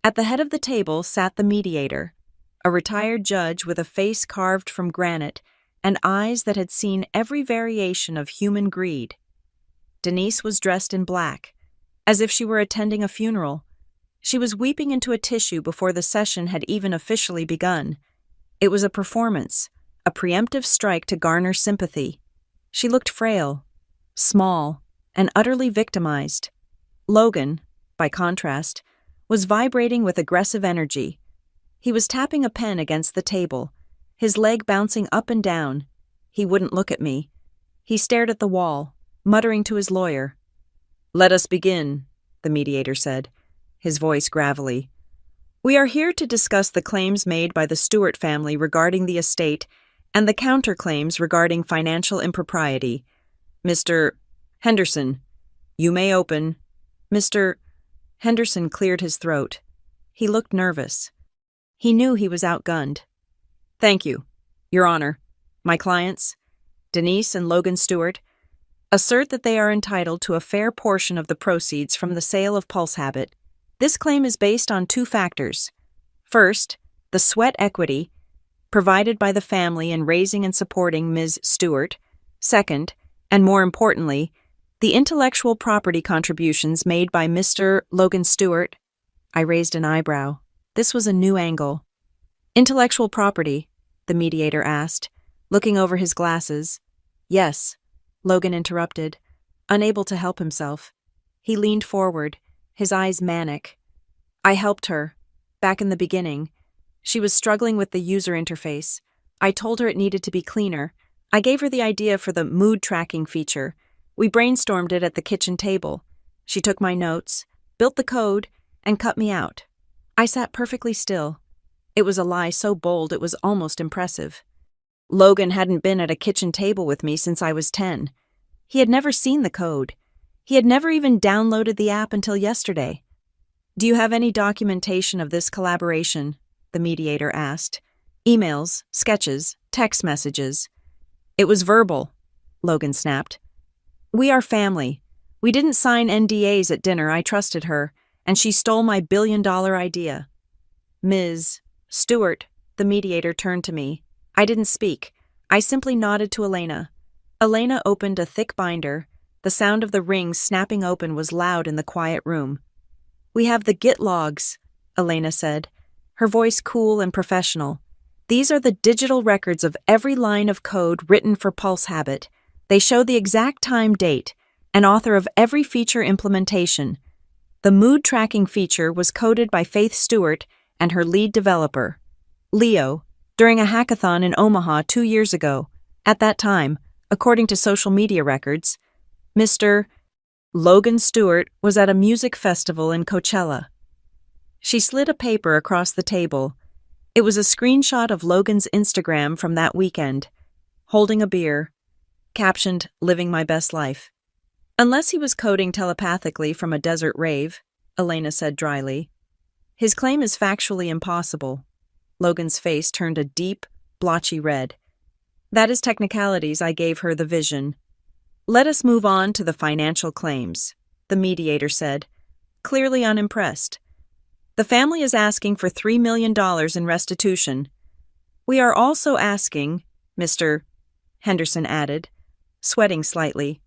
At the head of the table sat the mediator, a retired judge with a face carved from granite and eyes that had seen every variation of human greed. Denise was dressed in black, as if she were attending a funeral. She was weeping into a tissue before the session had even officially begun. It was a performance, a preemptive strike to garner sympathy. She looked frail, small, and utterly victimized. Logan, by contrast, was vibrating with aggressive energy. He was tapping a pen against the table, his leg bouncing up and down. He wouldn't look at me. He stared at the wall, muttering to his lawyer. "Let us begin," the mediator said, his voice gravelly. "We are here to discuss the claims made by the Stewart family regarding the estate and the counterclaims regarding financial impropriety. Mr. Henderson, you may open." Mr. Henderson cleared his throat. He looked nervous. He knew he was outgunned. "Thank you, Your Honor. My clients, Denise and Logan Stewart, assert that they are entitled to a fair portion of the proceeds from the sale of Pulse Habit. This claim is based on 2 factors. First, the sweat equity provided by the family in raising and supporting Ms. Stewart. Second, and more importantly, the intellectual property contributions made by Mr. Logan Stewart." I raised an eyebrow. This was a new angle. "Intellectual property?" the mediator asked, looking over his glasses. "Yes," Logan interrupted, unable to help himself. He leaned forward, his eyes manic. "I helped her, back in the beginning. She was struggling with the user interface. I told her it needed to be cleaner. I gave her the idea for the mood tracking feature. We brainstormed it at the kitchen table. She took my notes, built the code, and cut me out. I sat perfectly still. It was a lie so bold it was almost impressive. Logan hadn't been at a kitchen table with me since I was 10. He had never seen the code. He had never even downloaded the app until yesterday. "Do you have any documentation of this collaboration?" the mediator asked. "Emails, sketches, text messages." "It was verbal," Logan snapped. "We are family. We didn't sign NDAs at dinner. I trusted her, and she stole my billion-dollar idea." "Ms. Stewart," the mediator turned to me. I didn't speak. I simply nodded to Elena. Elena opened a thick binder. The sound of the rings snapping open was loud in the quiet room. "We have the Git logs," Elena said, her voice cool and professional. "These are the digital records of every line of code written for Pulse Habit. They show the exact time date and author of every feature implementation. The mood tracking feature was coded by Faith Stewart and her lead developer, Leo, during a hackathon in Omaha 2 years ago. At that time, according to social media records, Mr. Logan Stewart was at a music festival in Coachella. She slid a paper across the table. It was a screenshot of Logan's Instagram from that weekend, holding a beer, captioned, "Living my best life." "Unless he was coding telepathically from a desert rave," Elena said dryly. "His claim is factually impossible." Logan's face turned a deep, blotchy red. "That is technicalities. I gave her the vision." "Let us move on to the financial claims," the mediator said, clearly unimpressed. "The family is asking for $3 million in restitution. We are also asking," Mr. Henderson added, sweating slightly,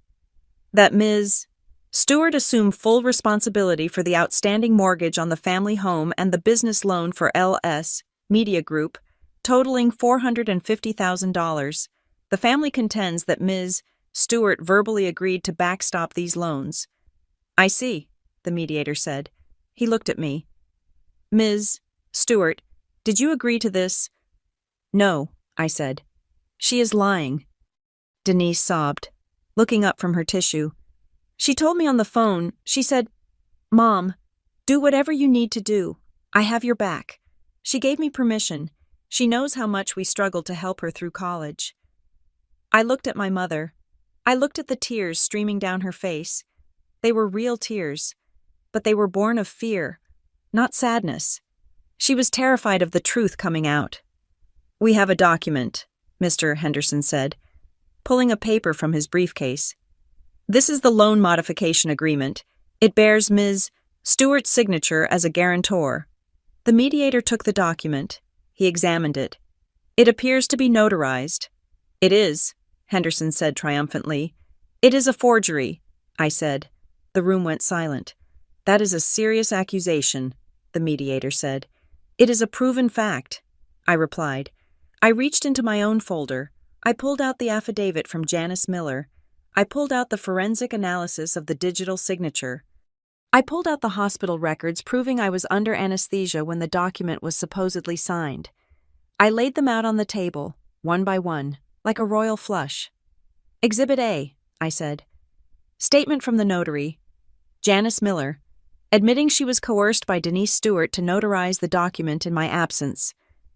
"that Ms. Stewart assume full responsibility for the outstanding mortgage on the family home and the business loan for LS Media Group, totaling $450,000. The family contends that Ms. Stewart verbally agreed to backstop these loans." "I see," the mediator said. He looked at me. "Ms. Stewart, did you agree to this?" "No," I said. "She is lying." Denise sobbed, looking up from her tissue. "She told me on the phone, she said, 'Mom, do whatever you need to do. I have your back.' She gave me permission. She knows how much we struggled to help her through college." I looked at my mother. I looked at the tears streaming down her face. They were real tears, but they were born of fear, not sadness. She was terrified of the truth coming out. "We have a document," Mr. Henderson said, pulling a paper from his briefcase. "This is the loan modification agreement. It bears Ms. Stewart's signature as a guarantor." The mediator took the document. He examined it. "It appears to be notarized." "It is," Henderson said triumphantly. "It is a forgery," I said. The room went silent. "That is a serious accusation," the mediator said. "It is a proven fact," I replied. I reached into my own folder. I pulled out the affidavit from Janice Miller. I pulled out the forensic analysis of the digital signature. I pulled out the hospital records proving I was under anesthesia when the document was supposedly signed. I laid them out on the table, one by one, like a royal flush. "Exhibit A," I said. "Statement from the notary. Janice Miller, admitting she was coerced by Denise Stewart to notarize the document in my absence.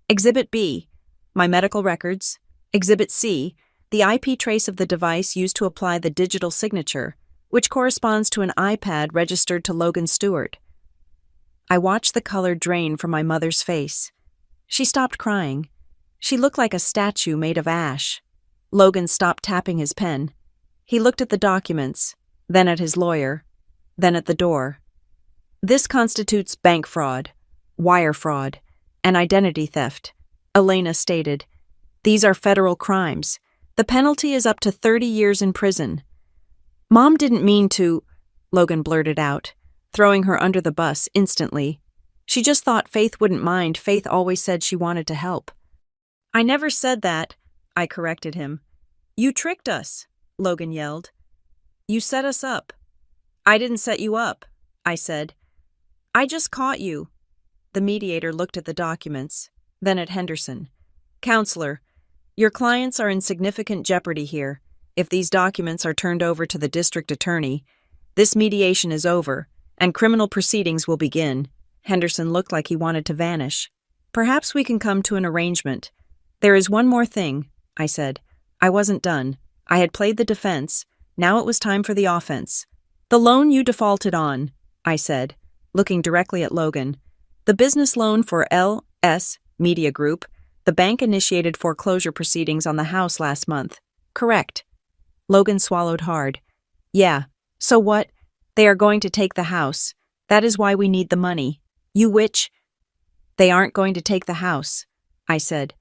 Exhibit B, my medical records. Exhibit C, the IP trace of the device used to apply the digital signature, which corresponds to an iPad registered to Logan Stewart." I watched the color drain from my mother's face. She stopped crying. She looked like a statue made of ash. Logan stopped tapping his pen. He looked at the documents, then at his lawyer, then at the door. "This constitutes bank fraud, wire fraud, and identity theft," Elena stated. "These are federal crimes. The penalty is up to 30 years in prison." "Mom didn't mean to," Logan blurted out, throwing her under the bus instantly. "She just thought Faith wouldn't mind. Faith always said she wanted to help." "I never said that," I corrected him. "You tricked us," Logan yelled. "You set us up." "I didn't set you up," I said. "I just caught you." The mediator looked at the documents, then at Henderson. "Counselor, your clients are in significant jeopardy here. If these documents are turned over to the district attorney, this mediation is over, and criminal proceedings will begin." Henderson looked like he wanted to vanish. "Perhaps we can come to an arrangement." "There is one more thing," I said. I wasn't done. I had played the defense. Now it was time for the offense. "The loan you defaulted on," I said, looking directly at Logan. "The business loan for LS Media Group. The bank initiated foreclosure proceedings on the house last month." "Correct." Logan swallowed hard. "Yeah. So what? They are going to take the house. That is why we need the money. You witch." "They aren't going to take the house," I said.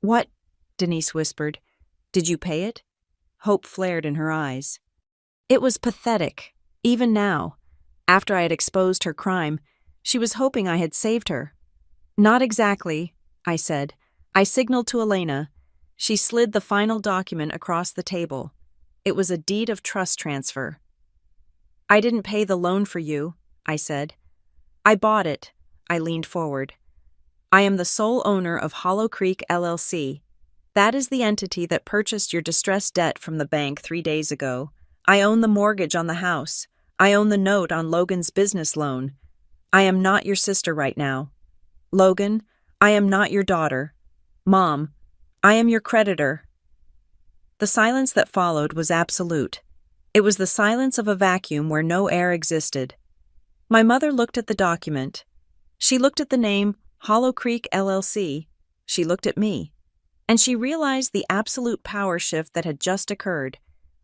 "What?" Denise whispered. "Did you pay it?" Hope flared in her eyes. It was pathetic, even now. After I had exposed her crime, she was hoping I had saved her. "Not exactly," I said. I signaled to Elena. She slid the final document across the table. It was a deed of trust transfer. "I didn't pay the loan for you," I said. I bought it. I leaned forward. I am the sole owner of Hollow Creek LLC. That is the entity that purchased your distressed debt from the bank 3 days ago. I own the mortgage on the house. I own the note on Logan's business loan. I am not your sister right now. Logan, I am not your daughter. Mom, I am your creditor. The silence that followed was absolute. It was the silence of a vacuum where no air existed. My mother looked at the document. She looked at the name Hollow Creek LLC. She looked at me. And she realized the absolute power shift that had just occurred.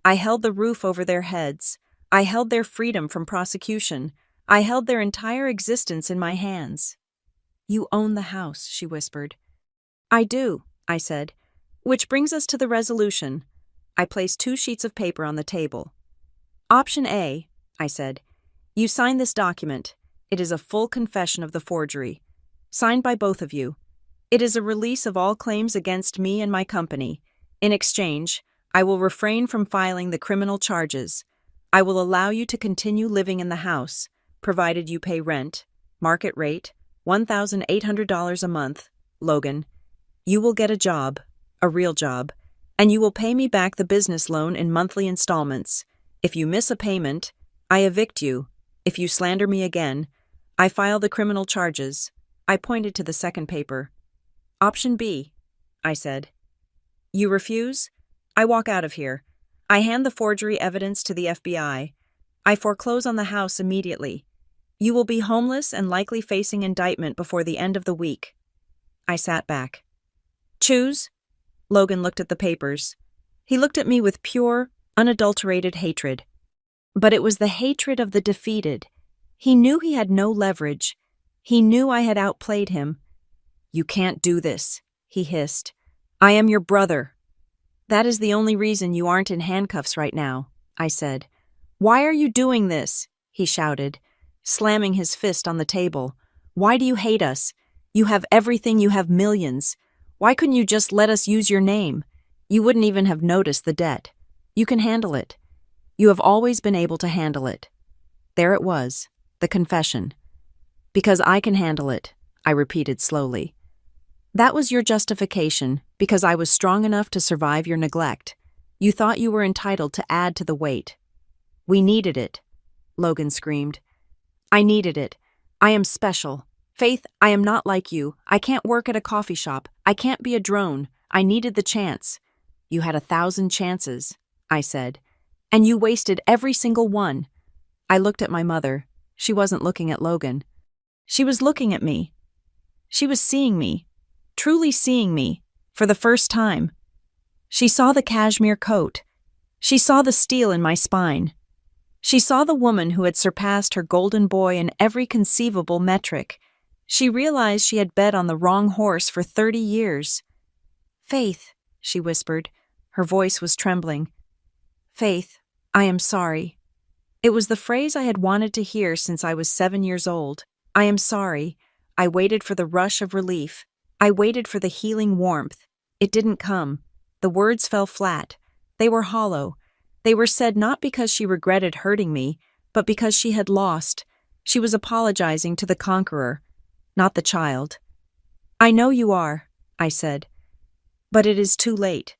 I held the roof over their heads. I held their freedom from prosecution. I held their entire existence in my hands. You own the house, she whispered. I do, I said. Which brings us to the resolution. I placed 2 sheets of paper on the table. Option A, I said. You sign this document. It is a full confession of the forgery. Signed by both of you. It is a release of all claims against me and my company. In exchange, I will refrain from filing the criminal charges. I will allow you to continue living in the house, provided you pay rent, market rate, $1,800 a month, Logan. You will get a job, a real job, and you will pay me back the business loan in monthly installments. If you miss a payment, I evict you. If you slander me again, I file the criminal charges. I pointed to the second paper. Option B, I said. You refuse? I walk out of here. I hand the forgery evidence to the FBI. I foreclose on the house immediately. You will be homeless and likely facing indictment before the end of the week. I sat back. Choose? Logan looked at the papers. He looked at me with pure, unadulterated hatred. But it was the hatred of the defeated. He knew he had no leverage. He knew I had outplayed him. You can't do this, he hissed. I am your brother. That is the only reason you aren't in handcuffs right now, I said. Why are you doing this? He shouted, slamming his fist on the table. Why do you hate us? You have everything, you have millions. Why couldn't you just let us use your name? You wouldn't even have noticed the debt. You can handle it. You have always been able to handle it. There it was, the confession. Because I can handle it, I repeated slowly. That was your justification, because I was strong enough to survive your neglect. You thought you were entitled to add to the weight. We needed it, Logan screamed. I needed it. I am special. Faith, I am not like you. I can't work at a coffee shop. I can't be a drone. I needed the chance. You had 1,000 chances, I said, and you wasted every single one. I looked at my mother. She wasn't looking at Logan. She was looking at me. She was seeing me, truly seeing me, for the first time. She saw the cashmere coat. She saw the steel in my spine. She saw the woman who had surpassed her golden boy in every conceivable metric. She realized she had bet on the wrong horse for 30 years. Faith, she whispered. Her voice was trembling. Faith, I am sorry. It was the phrase I had wanted to hear since I was 7 years old. I am sorry. I waited for the rush of relief. I waited for the healing warmth. It didn't come. The words fell flat. They were hollow. They were said not because she regretted hurting me, but because she had lost. She was apologizing to the conqueror, not the child. I know you are, I said. But it is too late.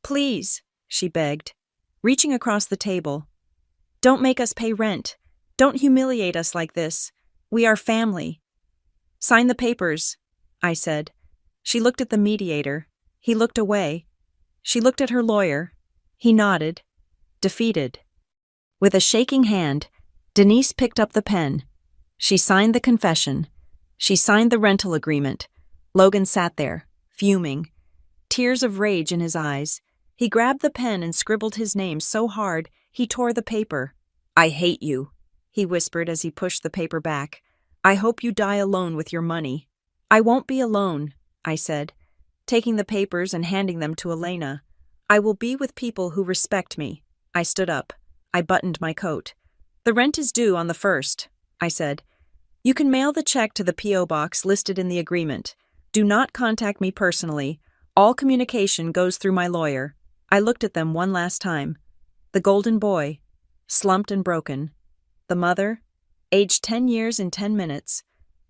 Please, she begged, reaching across the table. Don't make us pay rent. Don't humiliate us like this. We are family. Sign the papers, I said. She looked at the mediator. He looked away. She looked at her lawyer. He nodded, defeated. With a shaking hand, Denise picked up the pen. She signed the confession. She signed the rental agreement. Logan sat there, fuming, tears of rage in his eyes. He grabbed the pen and scribbled his name so hard he tore the paper. I hate you, he whispered as he pushed the paper back. I hope you die alone with your money. I won't be alone, I said, taking the papers and handing them to Elena. I will be with people who respect me. I stood up. I buttoned my coat. The rent is due on the 1st, I said. You can mail the check to the P.O. box listed in the agreement. Do not contact me personally. All communication goes through my lawyer. I looked at them one last time. The golden boy, slumped and broken. The mother, aged 10 years in 10 minutes,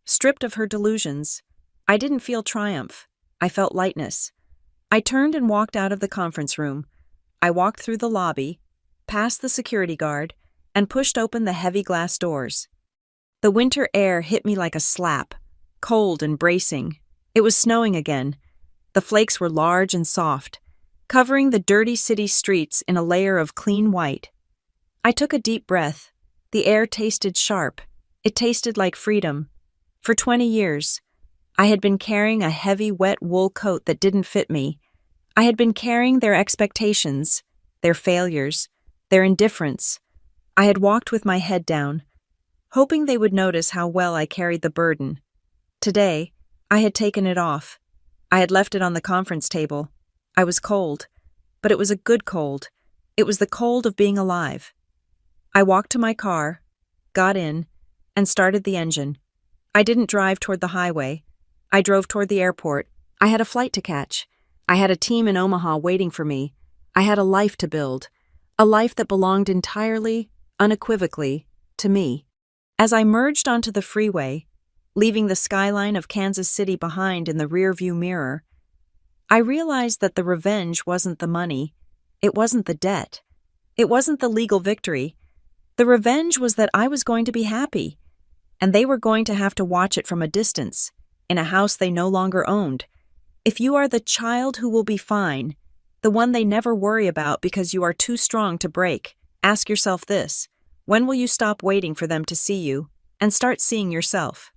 stripped of her delusions. I didn't feel triumph. I felt lightness. I turned and walked out of the conference room. I walked through the lobby, past the security guard, and pushed open the heavy glass doors. The winter air hit me like a slap, cold and bracing. It was snowing again. The flakes were large and soft, covering the dirty city streets in a layer of clean white. I took a deep breath. The air tasted sharp. It tasted like freedom. For 20 years, I had been carrying a heavy, wet wool coat that didn't fit me. I had been carrying their expectations, their failures, their indifference. I had walked with my head down, hoping they would notice how well I carried the burden. Today, I had taken it off. I had left it on the conference table. I was cold, but it was a good cold. It was the cold of being alive. I walked to my car, got in, and started the engine. I didn't drive toward the highway. I drove toward the airport. I had a flight to catch. I had a team in Omaha waiting for me. I had a life to build, a life that belonged entirely, unequivocally, to me. As I merged onto the freeway, leaving the skyline of Kansas City behind in the rearview mirror, I realized that the revenge wasn't the money. It wasn't the debt. It wasn't the legal victory. The revenge was that I was going to be happy, and they were going to have to watch it from a distance, in a house they no longer owned. If you are the child who will be fine, the one they never worry about because you are too strong to break, ask yourself this: when will you stop waiting for them to see you and start seeing yourself?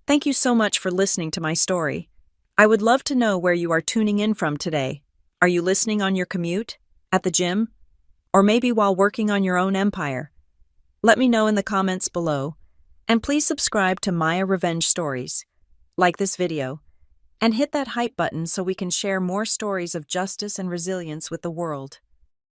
Thank you so much for listening to my story. I would love to know where you are tuning in from today. Are you listening on your commute, at the gym, or maybe while working on your own empire? Let me know in the comments below, and please subscribe to Maya Revenge Stories. Like this video, and hit that hype button so we can share more stories of justice and resilience with the world.